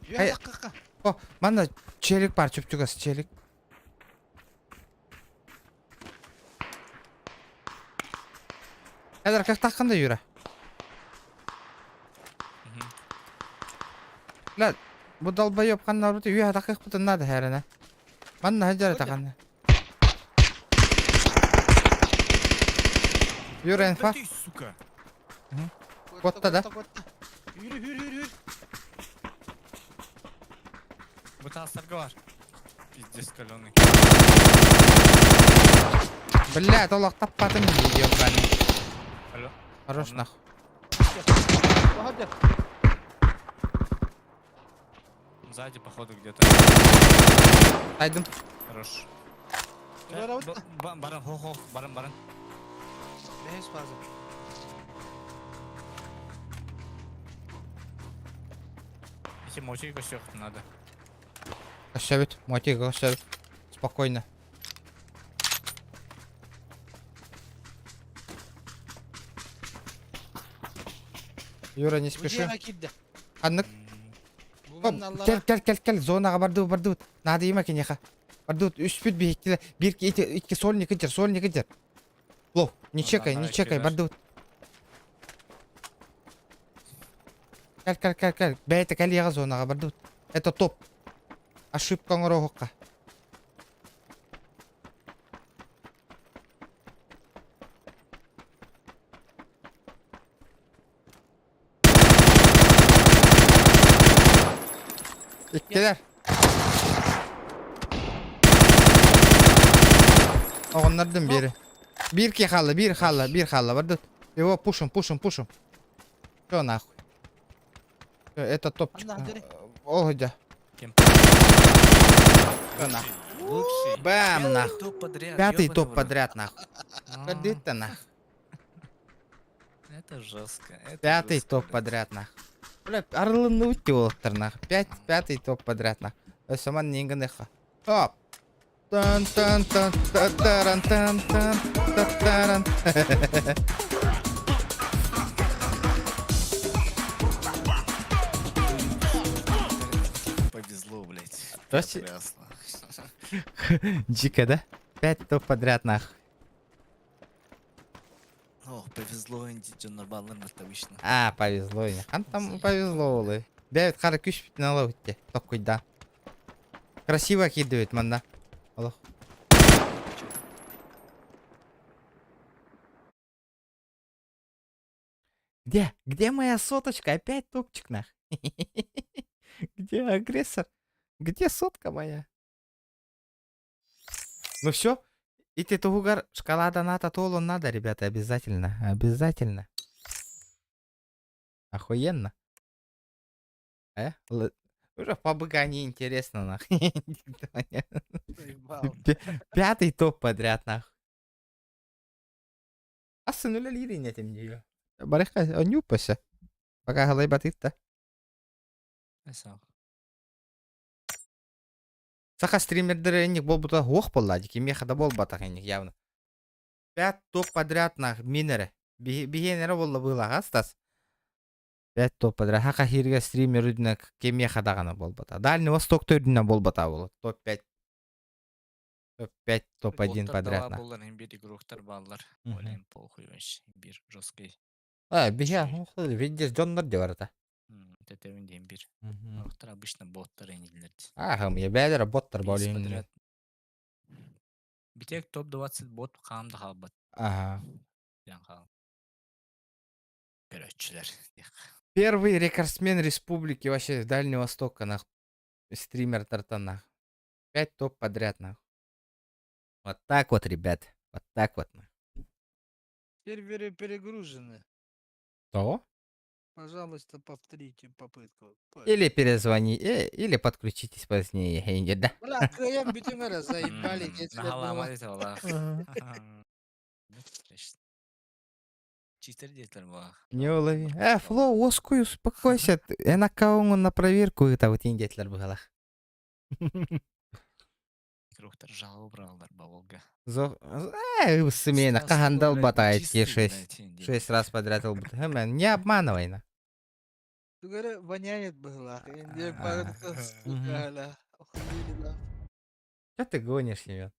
Я кака. О, манда челик бар, чөпчүгас челик. Эдер как таққанда үйрі. Ла, bu dalbayıp kanlar burada üye dakik bu nada herine. Ben de hacere takanı. Yürü enfa. Сука. Kotta da. Yürü. Bu tasargı var. Пиздец каленый. Блядь, олақ таппатым видео ben. Алло. Хорош нахуй. Hadi. Сзади, походу, где-то. Aydım. Хорош. Ulara bak. Баран, хо, баран. Behes fazla. Если мочить кощёк надо. Кощавит, мотик кощавит. Спокойно. Юра, не спеши. Аннык. Кел, зонаға барды. Надо ема кенеха. Барды, үш бүт бейікті. Екі сольник жер. Лов, не чекай, барды. Кел. Бәйті кәлияға зонаға барды. Это топ. Ошибка ғырауыққа. İkkiler. Oğunlardan biri. Bir xalla. Vardı. Его пушим. Что нахуй? Всё, это топчик. Ого. Кем? Что нахуй? Лучший. Бам, нахуй. Топ подряд. Пятый ёбаный топ в рот. подряд, нахуй. Ходи ты, нахуй. Это жестко. Пятый топ подряд, нахуй. Бля, арылымны өтте олықтыр, нахуй. Пятый топ подряд, нахуй. Өсіман неңгі нахуй. Оп. Тан. Повезло, блядь. Точно? Потрясно. Дико, да? 5 топ подряд, нахуй. Ох, повезло инди балларына обычно. Повезло. Там повезло, олы. Бәйт қары күш бүтін ала өтте. Тоққойда. Красиво кидывает, манда. Аллах. Где моя соточка? Опять топчик, нах. Где агрессор? Где сотка моя? Ну все. Идти тугар шоколада ната толу надо, ребята, обязательно. Охуенно. Уже побыка неинтересно, нах. Пятый топ подряд, нах. А сынуля лири нет мне. Барыха, онюпася. Пока голой батыт-то. Саха стримердер эник бол бута ох боллади, кимехада бол батак эник явно. 5 топ подряд нах минере. Бигенере болла была гастас. 5 топ подряд. Хака хирге стример үдіне кемехада гана бол бата. Дальний Восток төрдіне бол бата болот. Топ 5. Топ 5, топ 1 подряд нах. Боллар бир игроктар баллар. Олен похуй вообще. Бир жесткий. Биге, видишь, Джоннор деварата. Тетевин бир. Игроктар обычно боттар енилерди. Я бәлері боттар болейін. Подряд. Битек топ 20 бот қамды қалбат. Короче, Первый рекордсмен республики вообще Дальнего Востока, нах. Стример Тартана. 5 топ подряд, нах. Вот так вот, ребят. Вот так вот. Серверы перегружены. Что? Пожалуйста, повторите попытку. Или перезвони, или подключитесь позднее. Инде, да? Бля, КМ bütün ara заебали. Нахаламал ете олар. Чистер дейтер була. Не улови. Фло, оскуй, успокойся. На кого на проверку это вот индетлер было. Кругтар жалу бралдар баволга. Семейно, Стас кахандал Коля батает чистый, 6 блядь, инде. 6 раз подряд. Не обманывай на. Тугара воняет было. Инде А, пагадка мгм. сука. Охуели, да. Что ты гонишь, Семен?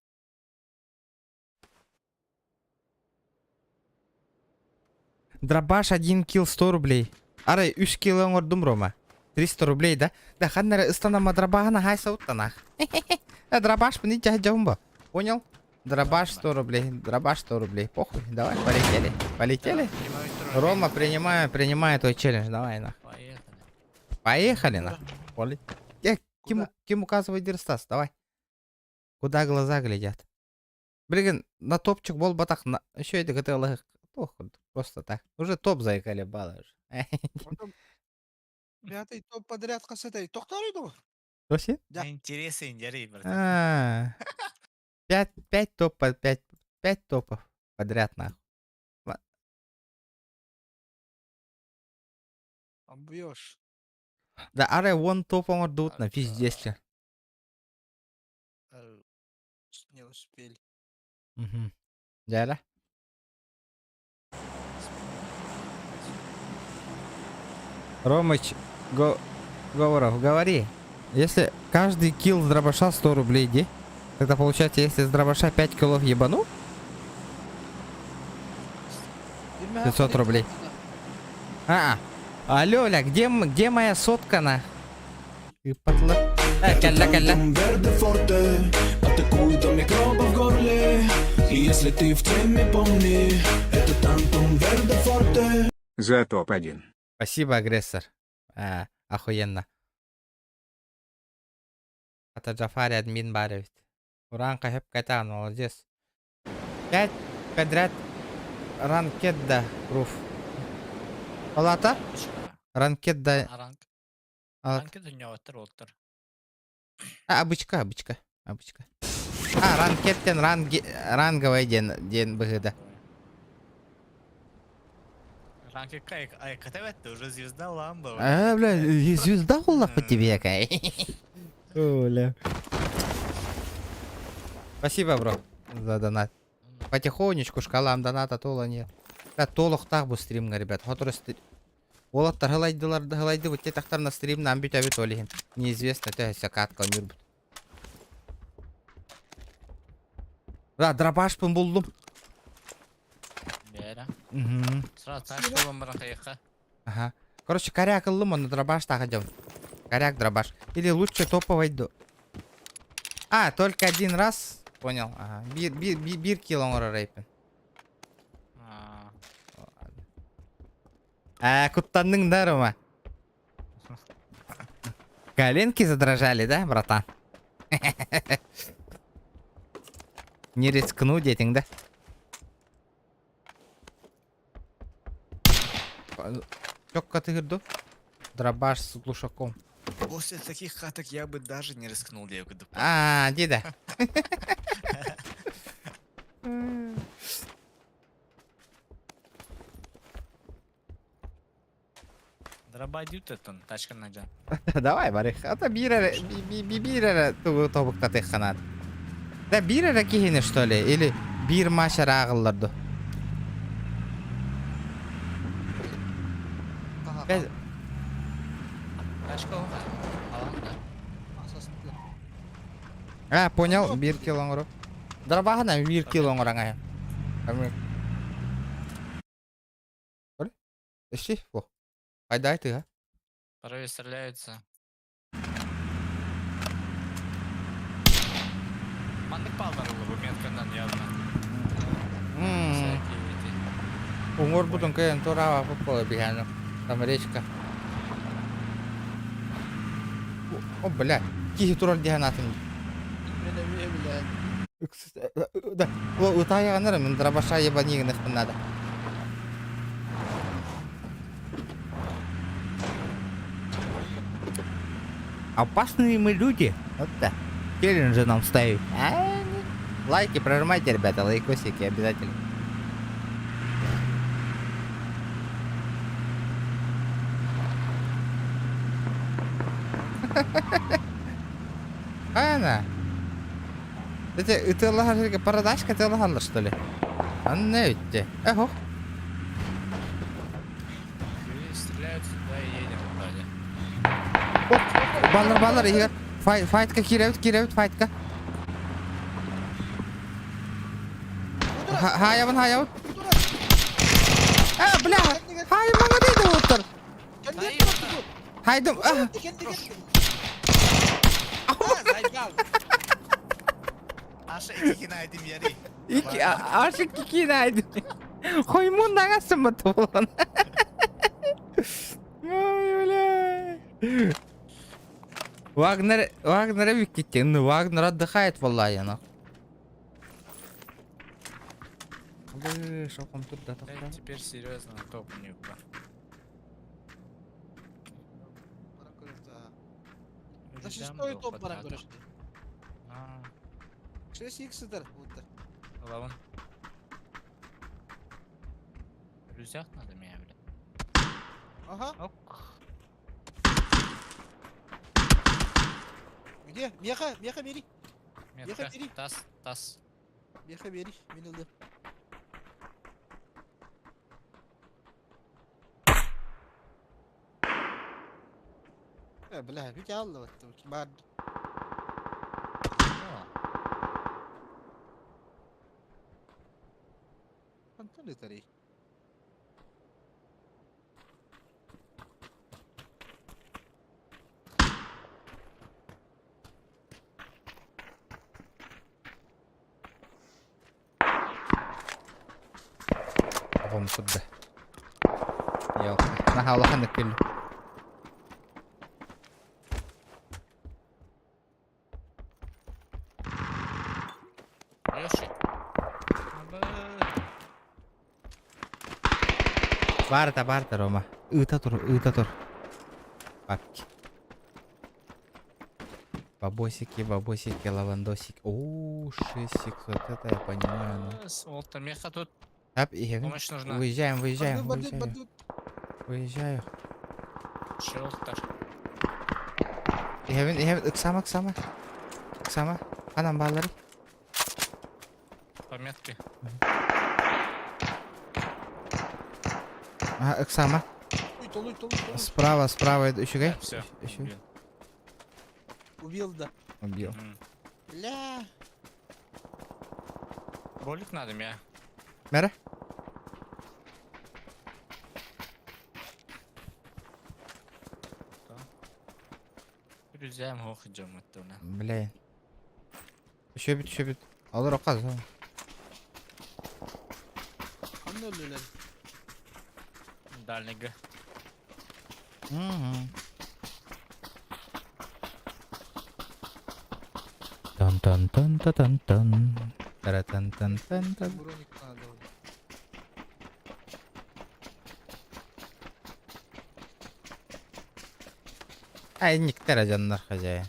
Дробаш 1 килл 100 рублей. Арай 3 килл ордум рома. 300 рублей, да? Да ханнара истанама дробагана хайса уттанах. Дробаш мне тяжело. Понял? Дробаш 100 рублей. Дробаш 100 рублей. Похуй. Давай, полетели. Полетели? Рома, принимаю твой челлендж. Давай, на. Поехали. Поехали, на. Кем указывает Дерстас? Давай. Куда глаза глядят? Блин, на топчик бол батах. Еще это готовило. Просто так. Уже топ заикали баллы уже. Пятый топ подряд касетой. Тоқтар Что все? Да. Интересы индери, брат. 5 топов, 5 топов подряд нахуй. Обьешь. Да, аре вон топом ордут на пиздец. Не успели. Дяля? Ромыч, Говоров, говори. Если каждый килл с дробаша 100 рублей, где? Тогда получается, если с дробаша 5 киллов ебану, 500 рублей. Алло, ля, где моя сотка на? И подла... Калля. Verde forte, атакует он микроба в горле. И если ты в теме, помни, это Тантум Verde forte. За топ-1. Спасибо, агрессор. Охуенно. Это Джафари админ баревит. Уранка хеп кайтан, молодец. 5 подряд ранкетда пруф. Палата? Ранкетда. Ранки dünya otur. Обычка. Ранкеттен ранговый ден быгыда. Ранки кай катавет, ты уже звезда ламба. Бля, звезда хула по тебе, кай. Оля. Спасибо, бро, за донат. Потихонечку шкалам доната тола нет. Да, толық так бу стримга, ребят. Хотросты. Олаттар хылайды вот те тахтар на стрим нам бит авит олихин. Неизвестно, то есть катка нюрбут. Да, дробаш пын булдум. Бера. Мгм. Сразу так что вам барахаеха. Ага. Короче, коряк ылым, он на дробаш так идем. Коряк, дробаш. Или лучше топовый до. Только один раз. Понял. Ага. Бир килонгора рейпен. Куттанның дарыма. Коленки задрожали, да, братан? Не рискну, детинг, да? Чёкка ты гырду? Дробаш с глушаком. После таких хаток я бы даже не рискнул девку. Деда. Дроба дютетон, тачка найдя. Давай, барих. Бирере тобукта текханат. Да бирере кихини, что ли? Или бир маша рағылларды? Тачка оға. Понял, бир килонгру. Дробахана бир килонгру аңая. Ищи, фу. Айдай ты, Порой стреляются. Мандык палдар улы, меткандан явно. Умор бутон кайын турава футбола бігәну. Там речка. О, бля. Кихи турар диханатын. Да. Утаяғаныр, мен дробаша ебанигін іспін надо. Опасные мы люди. Вот так. Челленджи нам ставят. Лайки прожимайте, ребята, лайкосики обязательно. Ana. Это лагерка парадашка, ты лагерла, что ли? А не видите. Ого. Стреляют сюда и едем сзади. Баллар, Игорь. Файтка, киревит, файтка. Хаявын. Бля, хай, молодый доктор. Хайдым. Аша iki найдым яри. Ашык кикинайды. Хоймун нагасым баты болған. Ой, бля. Вагнер бик кеткен. Вагнер отдыхает, валлахи, ана. Шалқам тұрда тақта. Теперь серьезно, топ нюка. За шестой топ баран көрөштү. 6x'dir будто. Лаван. Рюкзак надо меня, блядь. Ага. Ок. Где? Меха бери. Метка. бери. Тас. Меха бери. Мен ылдым. Бля, бик алды вот. Бар. Антон тарей. Ағым тұрды. Yok. Nah, Allah'ın ıkkılı. Yoshi. Barta, Roma. Ita tur. Бабки. Бабосики, лавандосики. О, 6 вот это я понимаю. Вот меха тут. Так, Помощь нужна. Выезжаем. Бадут. Выезжаю. Шелтер. Иксама. Анам баллары. Пометки. Ага, Иксама. Толуй. Справа еще. Все. Еще. Убил, да. Убил. Бля. Болик надо меня. Мера? Рюкзаем хох идем оттуда. Блин. Еще бит. Алыр оқаз. Қандай өлелер? Дальнего. Тан-тан-тан-тан-тан. Тара-тан-тан-тан-тан. Броник надо. Айниктер ажаннар хожайын.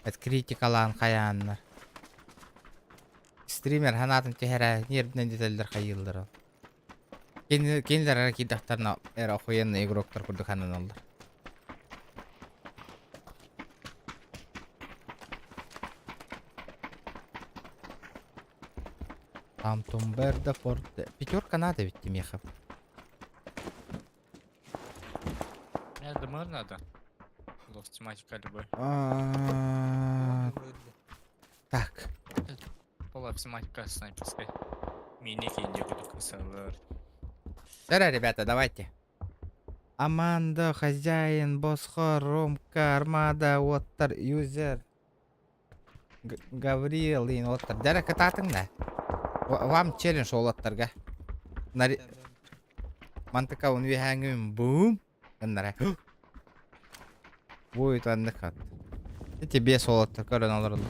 Это критикалан қаяннар. Стример ханатын техера нервнен детальдер қайылдыр ал. Кенілер аракидақтарына әр охуенный игроктар күрді ханан алдар. Там Тумберда Форте. Пятерка надо ведь, Мехов. Мне ДМР надо. Лов тематика любой. Так. Пола тематика снайперской. Миники не буду кусать. Сера, ребята, давайте. Аманда, хозяин, Босхор, Ромка, Армада, Уоттер, Юзер. Гавриил, Лин, Уоттер. Дәрі кататыңда. Вам челлендж олаттарға. Мантыка унви хәңім бум. Гыннара. Будет андықат. Тебе солаттыр көрін алырылы.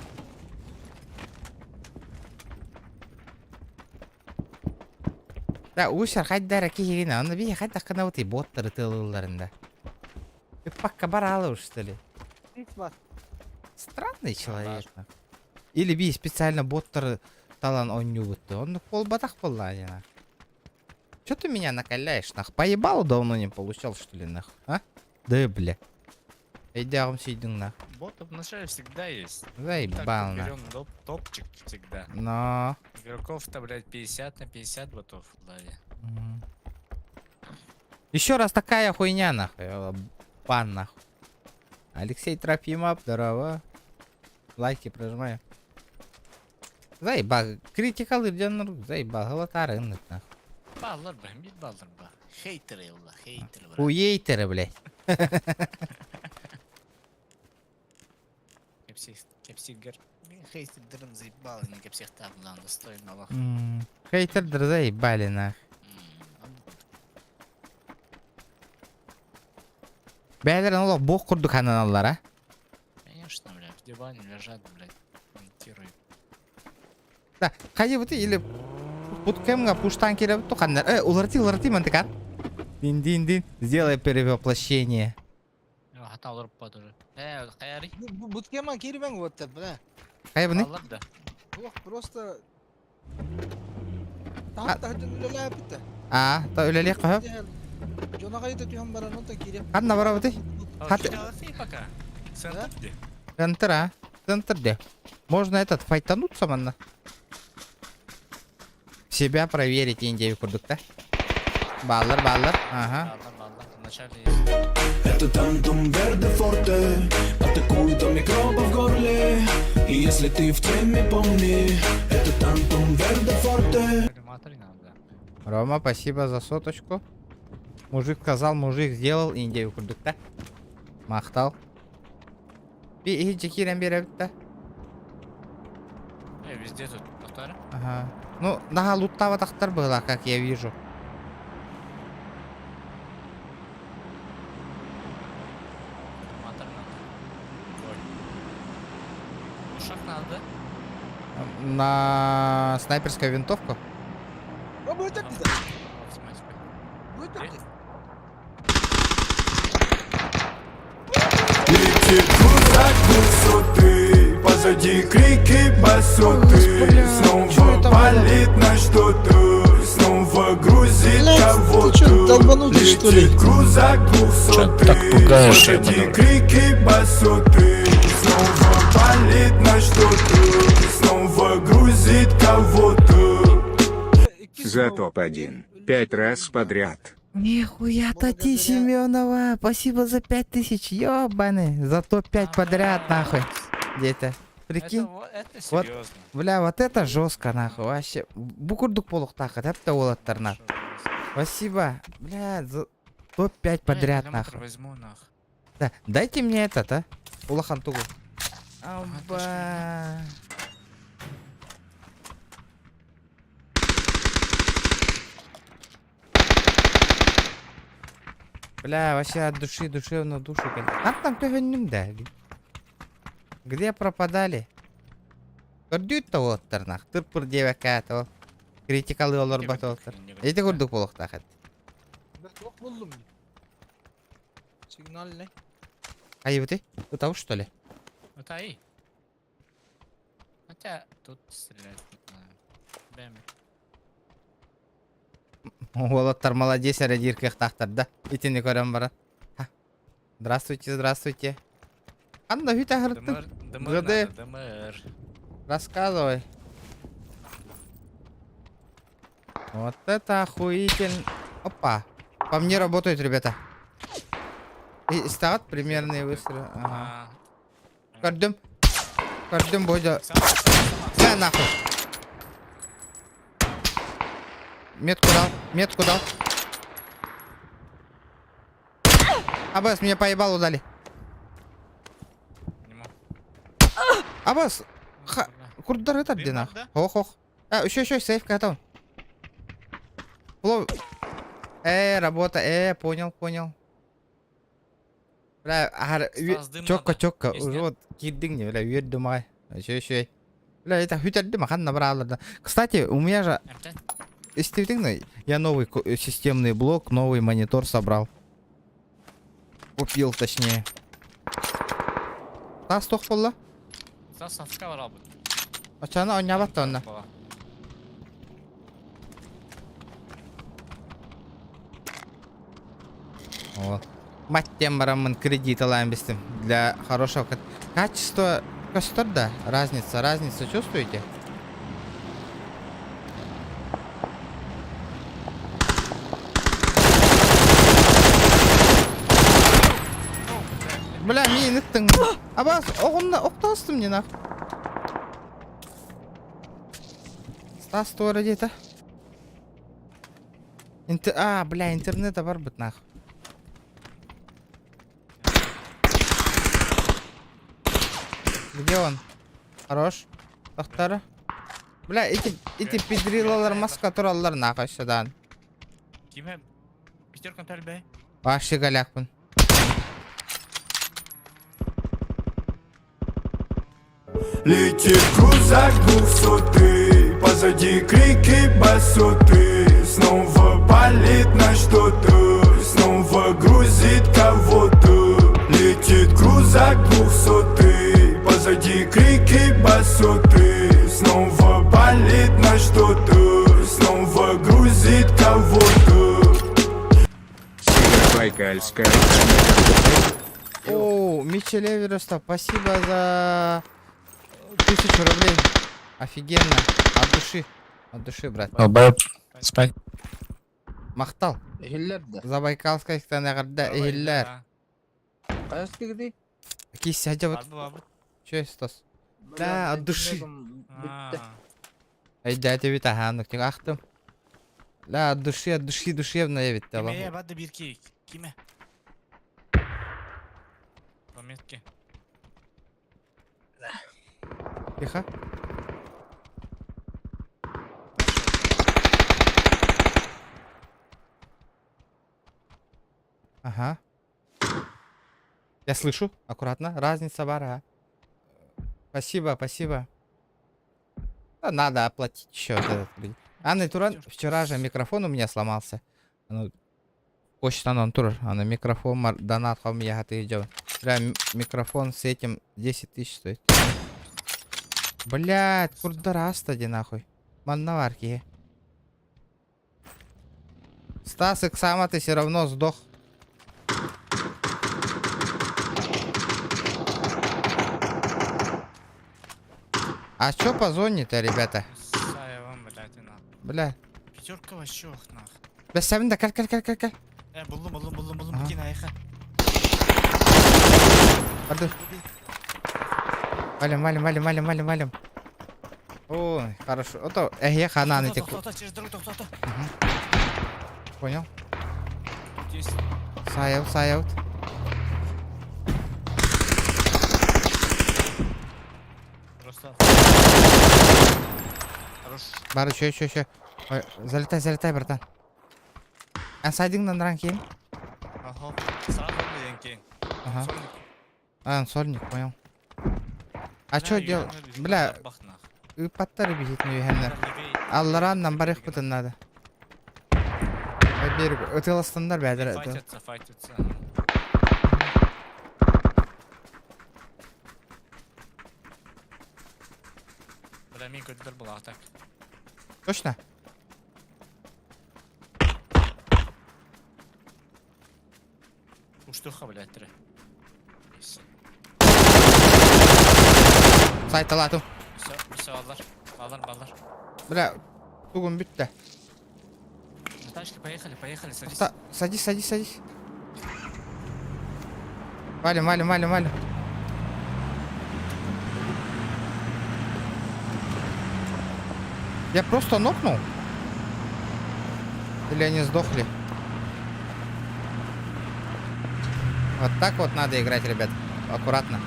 Да, ушар қайдара кейгені. Оны бейі қайда қына өтей боттары тылыларында. Пакка бар алы ұш тілі. бар. Странный человек. нахуй. Или би специально боттер талан ойню бутты. Он пол батах полладина. Чё ты меня накаляешь, нах? Поебал давно не получал, что ли, нах? А? Да, бля. Идем сидим, нах. Ботов вначале всегда есть. Заебал, Так, нах. берем топчик всегда. Но... Игроков-то, блядь, 50 на 50 ботов в лаве. Еще раз такая хуйня, нахуй. Бан, нахуй. Алексей Трофимов, здорово. Лайки прожимаю. Заебал. Критикал ирден, заебал. Галатары, нахуй. Баллар ба, бит баллар ба. Хейтеры юлла, хейтеры брат. Уейтеры, блядь. Кепсигер. Хейтердерін заебал, не кепсих таблан, достойно Аллах. Хейтердер заебали, нах. Бәлерін олақ боқ құрды каналалар, а? Конечно, блядь, в диване лежат, блядь, монтируют. Да, қайы бұты, или... Буткемға пуштан келіп бұты қандар. Уларти, мантыкан. Дин. Сделай перевоплощение. Хата ұрып бады уже. Қайари? Буткема кирбен вот так, бля. Қайы бұны? Баллар да. Ох, просто... Тахта дүнлелі бітті. А, та өлелек қойып. Жона қайда түйен баран ота кирем. Қанна бара бұты? Хата. Пока. Центр где? Центр, а? Центр где? Можно этот файтануться, манна? Себя проверить, Индию курдукта. Баллар, ага. Баллар. Вначале есть. Это тантум верде форте, атакуют от микроба в горле. И если ты в теме, помни, это тантум верде форте. Коллиматоры надо. Рома, спасибо за соточку. Мужик сказал, мужик сделал, Индию курдукта. Махтал. И кирем беребітті. Везде тут повторы. Ага. Ну, наға луттава тақтар была, как я вижу. Коллиматор надо. Ой. Ушах надо. На снайперскую винтовку. О, будет так, Автоматика. будет так. Летит крузак высоты, позади крики басоты. Снова палит на что-то, снова грузит кого-то. Летит крузак высоты, так пугаешь, позади ебаный? крики басоты. Снова палит на что-то, снова грузит кого-то. За топ-1. 5 раз подряд. Нихуя, Тати Благодаря- Семенова, спасибо за 5000, ёбаный, за топ-5 подряд, нахуй. Где-то, прикинь, Это Вот. серьезно. бля, вот это жестко, нахуй, вообще. Букурдук полух тахат, это олаттар, нахуй. Спасибо, бля, за топ-5 подряд, нахуй. Возьму нахуй. Да, дайте мне этот, а, улахантугу. Амба. Бля, вообще от души, душевно душу. А там төгөннүң да. Где пропадали? Көрдүт то оттар нах. Тырпыр девака то. Критикалы олар батолтар. Эти көрдүк болук тахат. Бір тоқ болдым. Сигнальный. Ай, ты? Потому что ли? Вот АИ. Хотя тут стрелять не знаю. Бэм. Олаттар молодец, радирках тахтар, да? Итини көрөм бара. Ха. Здравствуйте, здравствуйте. Анда хүйтэ хырттын. ДМР ГД. надо, ДМР. Рассказывай. Вот это охуительно. Опа. По мне работают, ребята. И стат примерные выстрелы. Ага. Көрдүм. Көрдүм бойда. Да, нахуй. Метку дал. Абас, меня поебал, удали. Абас, курдар это где нах? Ох. Еще сейф готов. Работа, понял. Бля, чокка. Уже вот киддing не, бля, уедем ай. Еще. Бля, это хютер махан набрал. Кстати, у меня же, естественно, я новый системный блок, новый монитор собрал. Купил, точнее. Тас тоқ болла. Саска var abi. Açana oynabat da onunla. Baba. Вот. Мать тем барамын кредит алаем бестим. Для хорошего качества. Костер, да? Разница чувствуете? Бля, мен иттің. Абас, оғынна оқтастым не нах. Стас туара дейді. Бля, интернета бар быт нах. Где он? Хорош. Тоқтары. Бля, эти педрилалар маска туралар нах ашадан. Kime? Пятерка тальбей. Вообще галякпын. Летит крузак 200, позади крики басоты. Снова палит на что-то, снова грузит кого-то. Летит крузак 200, позади крики басоты. Снова палит на что-то, снова грузит кого-то. Байкальская. О, Мичель Эвереста, спасибо за 1000 рублей. Офигенно. От души, брат. Долбоёб. Спать. Мақтал. Забайкалская стандарда эхиллер. Қайсы кегдей? Кис сядя вот. Че стас? Да, от души. Айда тебе таханок тек ахтым. Да, от души душевная ведь тела. Kime hadi bir kek. Kime? Pametki. Тихо. Ага. Я слышу. Аккуратно. Разница бара. Спасибо. Да, надо оплатить еще. Анна Туран, вчера же микрофон у меня сломался. Почтан тур, микрофон донат у меня идет. Микрофон с этим 10 000 стоит. Блять, курдараста где нахуй. Маннаварки. Стасик, сама ты все равно сдох. А чё по зоне-то, ребята? Sayıvam biletine. Бля. Пятерка вообще нах. Бля, сәвін да, кәл. Buldum. Bikini ayıqa. Парды. Валим. Ой, хорошо. Ото, я хананы тек. Через дорогу. Понял? Тут есть. Саяут. Просто. Хорош. Бары, чё. Ой, залетай, братан. Сайдингдан ранкейм. Ага. Сразу ленки. Ага. Сольник, понял. А чё делать? Бля, паттары бежит на юхеннер. Аллараннан барых бутын надо. Берег, ытыластандар бәдір. Файтятся. Бля, мен көтілер бұл атак. Точно? Уштуха, блядь, тірі. Сайт алатым. Все, балдар. Бля, тугун бітті. Наташка, поехали, садись. Садись. Валим. Я просто нокнул? Или они сдохли? Вот так вот надо играть, ребят. Аккуратно.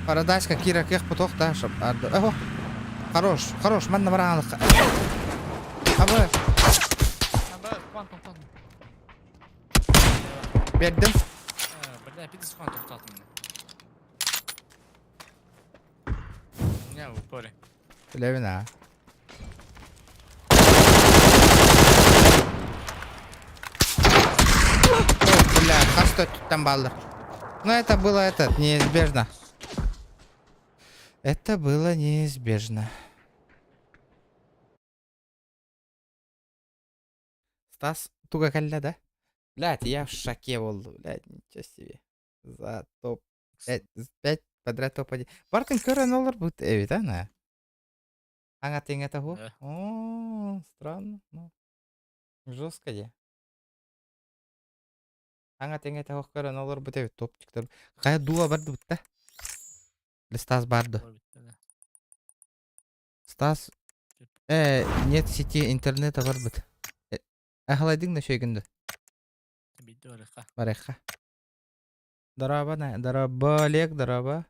Парадайска, Кира, кех потох, да, чтоб... О, хорош, man набрал. Абы. Бердім. Бля, пидес хан тоқтатым. Не, в упоре. Білевін, а. Бля, қашты түттен балдыр. Но это было неизбежно. Это было неизбежно. Стас туго калля, да? Блядь, я в шоке был, блядь, ничего себе. За топ-5 подряд топ-1. Бартын көрен олар будет эвит, ана. Аңа тең это ху? Да. О, странно. Ну, жестко де. Аңа тең это ху көрен олар будет эвит топчиктер. Кая дуа барды бутта? Стас барды. Ой, бітті да. Стас, нет сети интернета бар бит. Ахалайдың да шөйгінді. Бітті орыққа. Барайха. Дороба, дороба, Олег, дороба.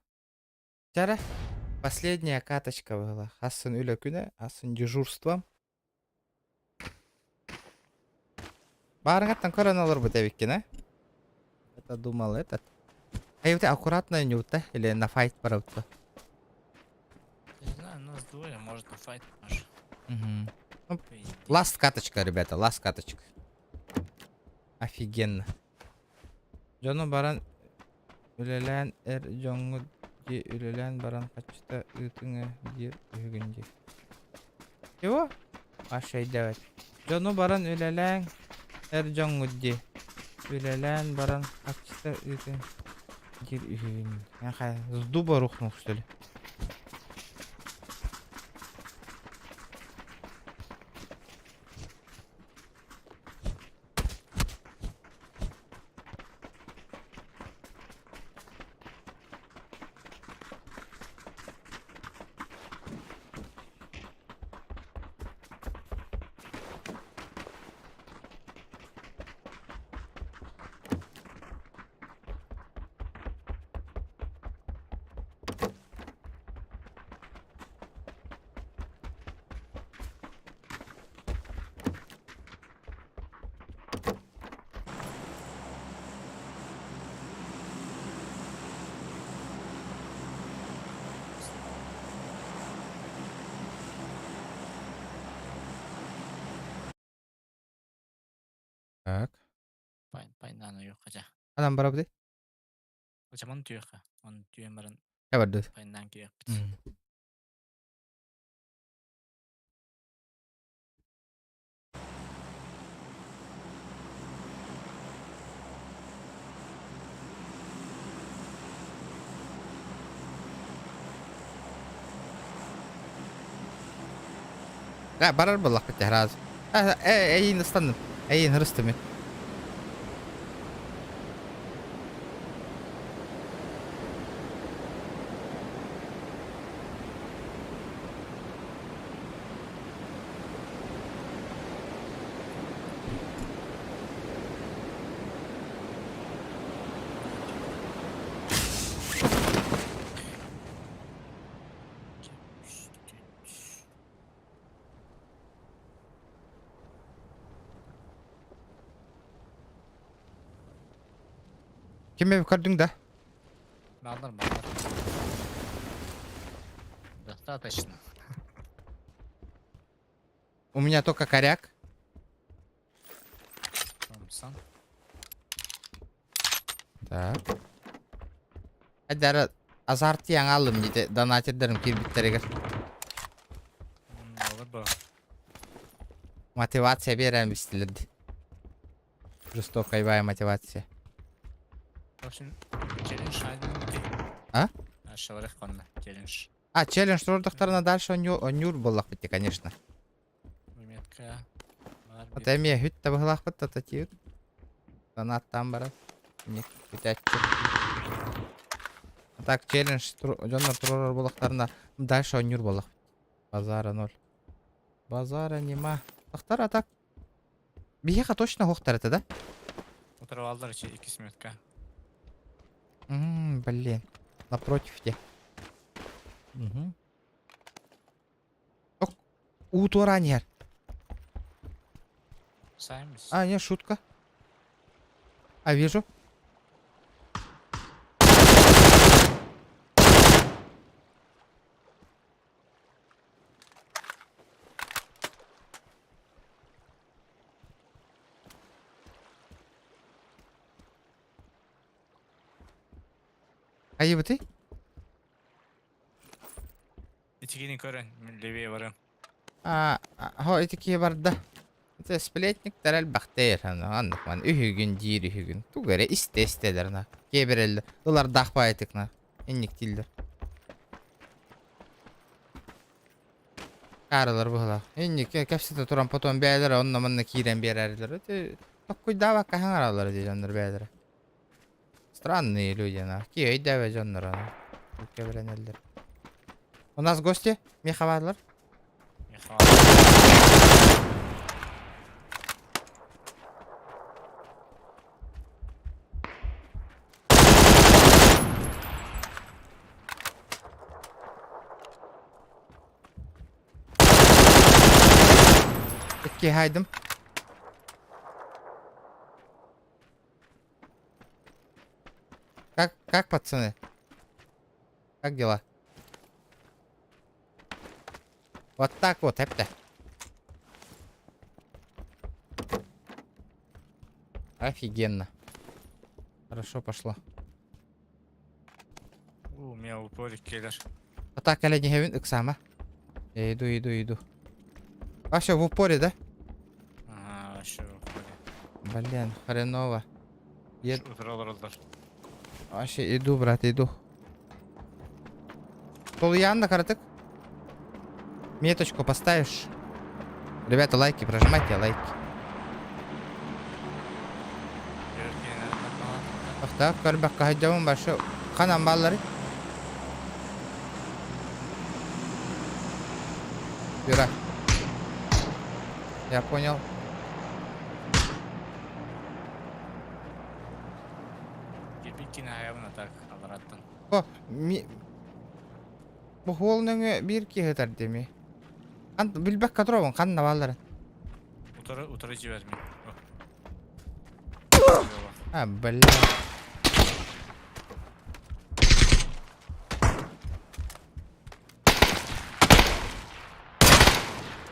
Чара, последняя каточка была. Асын үлі күні, асын дежурством. Барыңаттан көрін олар бұт әбеккен, а? Это думал этот. Эй, вот аккуратно не ута, или на файт пора ута. Не знаю, нас двое, может на файт наш. Угу. По идее. Ласт каточка, ребята, ласт каточка. Офигенно. Джону баран үлелән жоңу ди үлелән баран качта ытыңы дир үгүнди. Чего? Ашай давай. Джону баран үлелән жоңу ди үлелән баран качта ытың дир үгүнди. Яха, с дуба рухнул, что ли? Так. Пайнаны yok aja. Адам бара бди? Kaçaman tüyüqı. Onun tüyün barın Я барды. payından tüyüq bit. لا برر بالله كنت هراز. اي نستنى. اي نرستمي. Кеме көрдің да? Bağlar. Достаточно. У меня только коряк. Tamsan. Так. Әдәрі азарты яң алым дейді. Донатердерім кирбиттерегер. Olur bu. Мотивация берем бістілерді. Жестокая боевая мотивация. В общем, челлендж айдың. А? Шаварых конда. Челлендж. А, челлендж турдықтарына дальше онюр болақ бітті, конечно. Выметка. Вот әме хүт табығылақ бітті татир. Донаттан бара. Так, челлендж жондар турар болақтарына дальше онюр болақ. Базара 0. Базара нема. Тақтар атак. Бихеха точно хоқтар это, да? Оторвалдар 2 метка. Блин. Напротив те. Угу. Утуранер. Саймис. А, не, шутка. А, вижу. Кайы ты? Итигини көрін, мен левее барым. Хо итики барда. Это сплетник тарал бахтер аны ман үһүгүн дир үһүгүн. Тугары истестелерна. Кеберелдер. Улар дахпайтыкна. Инник тилдер. Карылар була. Инник кепсите туран потом бәйлер онна манна кирен берерлер. Это такуйда бака хаңаралар дижандар бәйлер. Странные люди, на. Ки өйдәве жаннар. Кеберенелдер. У нас гости. Мехавадлар. Икки хайдым. Как пацаны? Как дела? Вот так вот, это. Офигенно. Хорошо пошло. У меня упорик келер. Вот так, Оля, не гавин, Иксама. Я иду. А все, в упоре, да? Ага, вообще в упоре. Блин, хреново. Утыралар. Вообще, иду, брат, иду. Сол Янна, Каратык. Меточку поставишь. Ребята, лайки, прожимайте лайки. Так, көрбәк каһадәвым башы. Ханам баллары. Юра. Я понял. Кирпиккин аябына так алараттын. О, бу холныңы бир киһетер деми. Ан билбек кадровын канна баллары. Утыры жибермей. А, бля.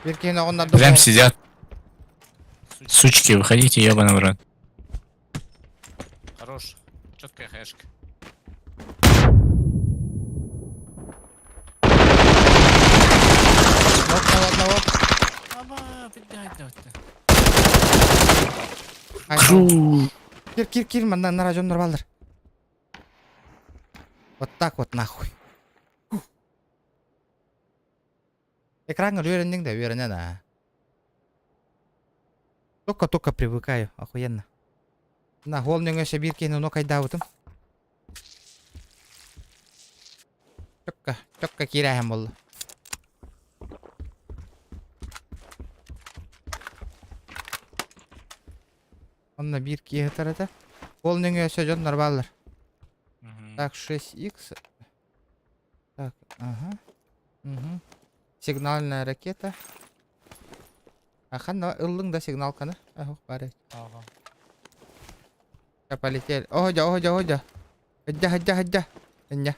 Бир киһин огоннар Прям сидят. Сучки, выходите, ебаный в рот. Хорош. Четкая хэшка. одного. Аба, блядь, да. Кир, на район баллар. Вот так вот нахуй. Экранга үйрендең да үйренен а. Только привыкаю, охуенно. На голның өше бир кені но кайда утым. Чокка кирәһем болду. Онна бир кие тарата. Голның өше жоннар баллар. Так, 6х. Так, ага. Угу. Сигнальная ракета. Ахан, ыллың да сигнал каны. Ох, барай. Ага. Я полетели. Охо. Хадда. Эння.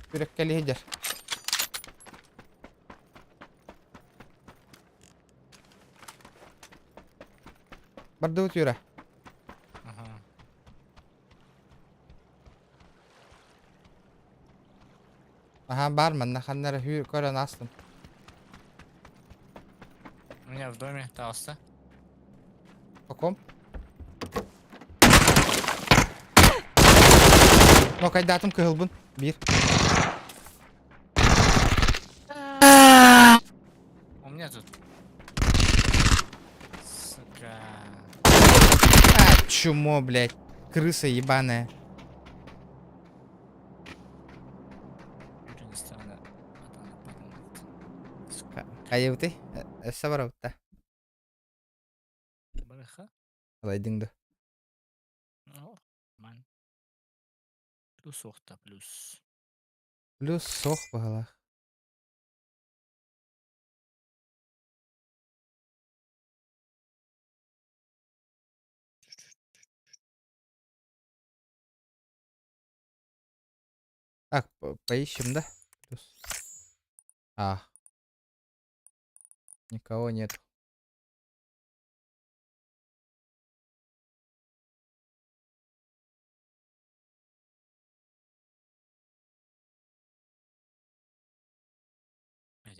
Күрәккәли хәдер. Барды үтүрә. Ага. Ага, бармын, наханнары хүйір көрән астым. У меня в доме толсто. Каком? Но кайдатым кыгылбын. Бир. У меня тут. Сука. Чумо, блядь. Крыса ебаная. Кайы ты? Сабараута. Барыха? Алайдыңды. Ну, ман. Плюс охта, плюс. Плюс сох бағалақ. Так, поищем, да? Плюс. Никого нет.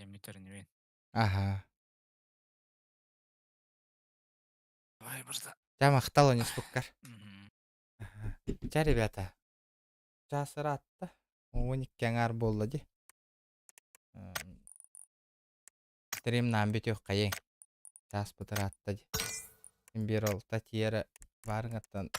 Метр не бейін. Ага. Ой, бірді. Жамақтал он испугкар. Мгм. Жа, ребята. Жасыр атты. 12 аңар болды де. Стримнан бітеу қайын. Жас бұтыр атты де. Сен бері ол татиері барың аттан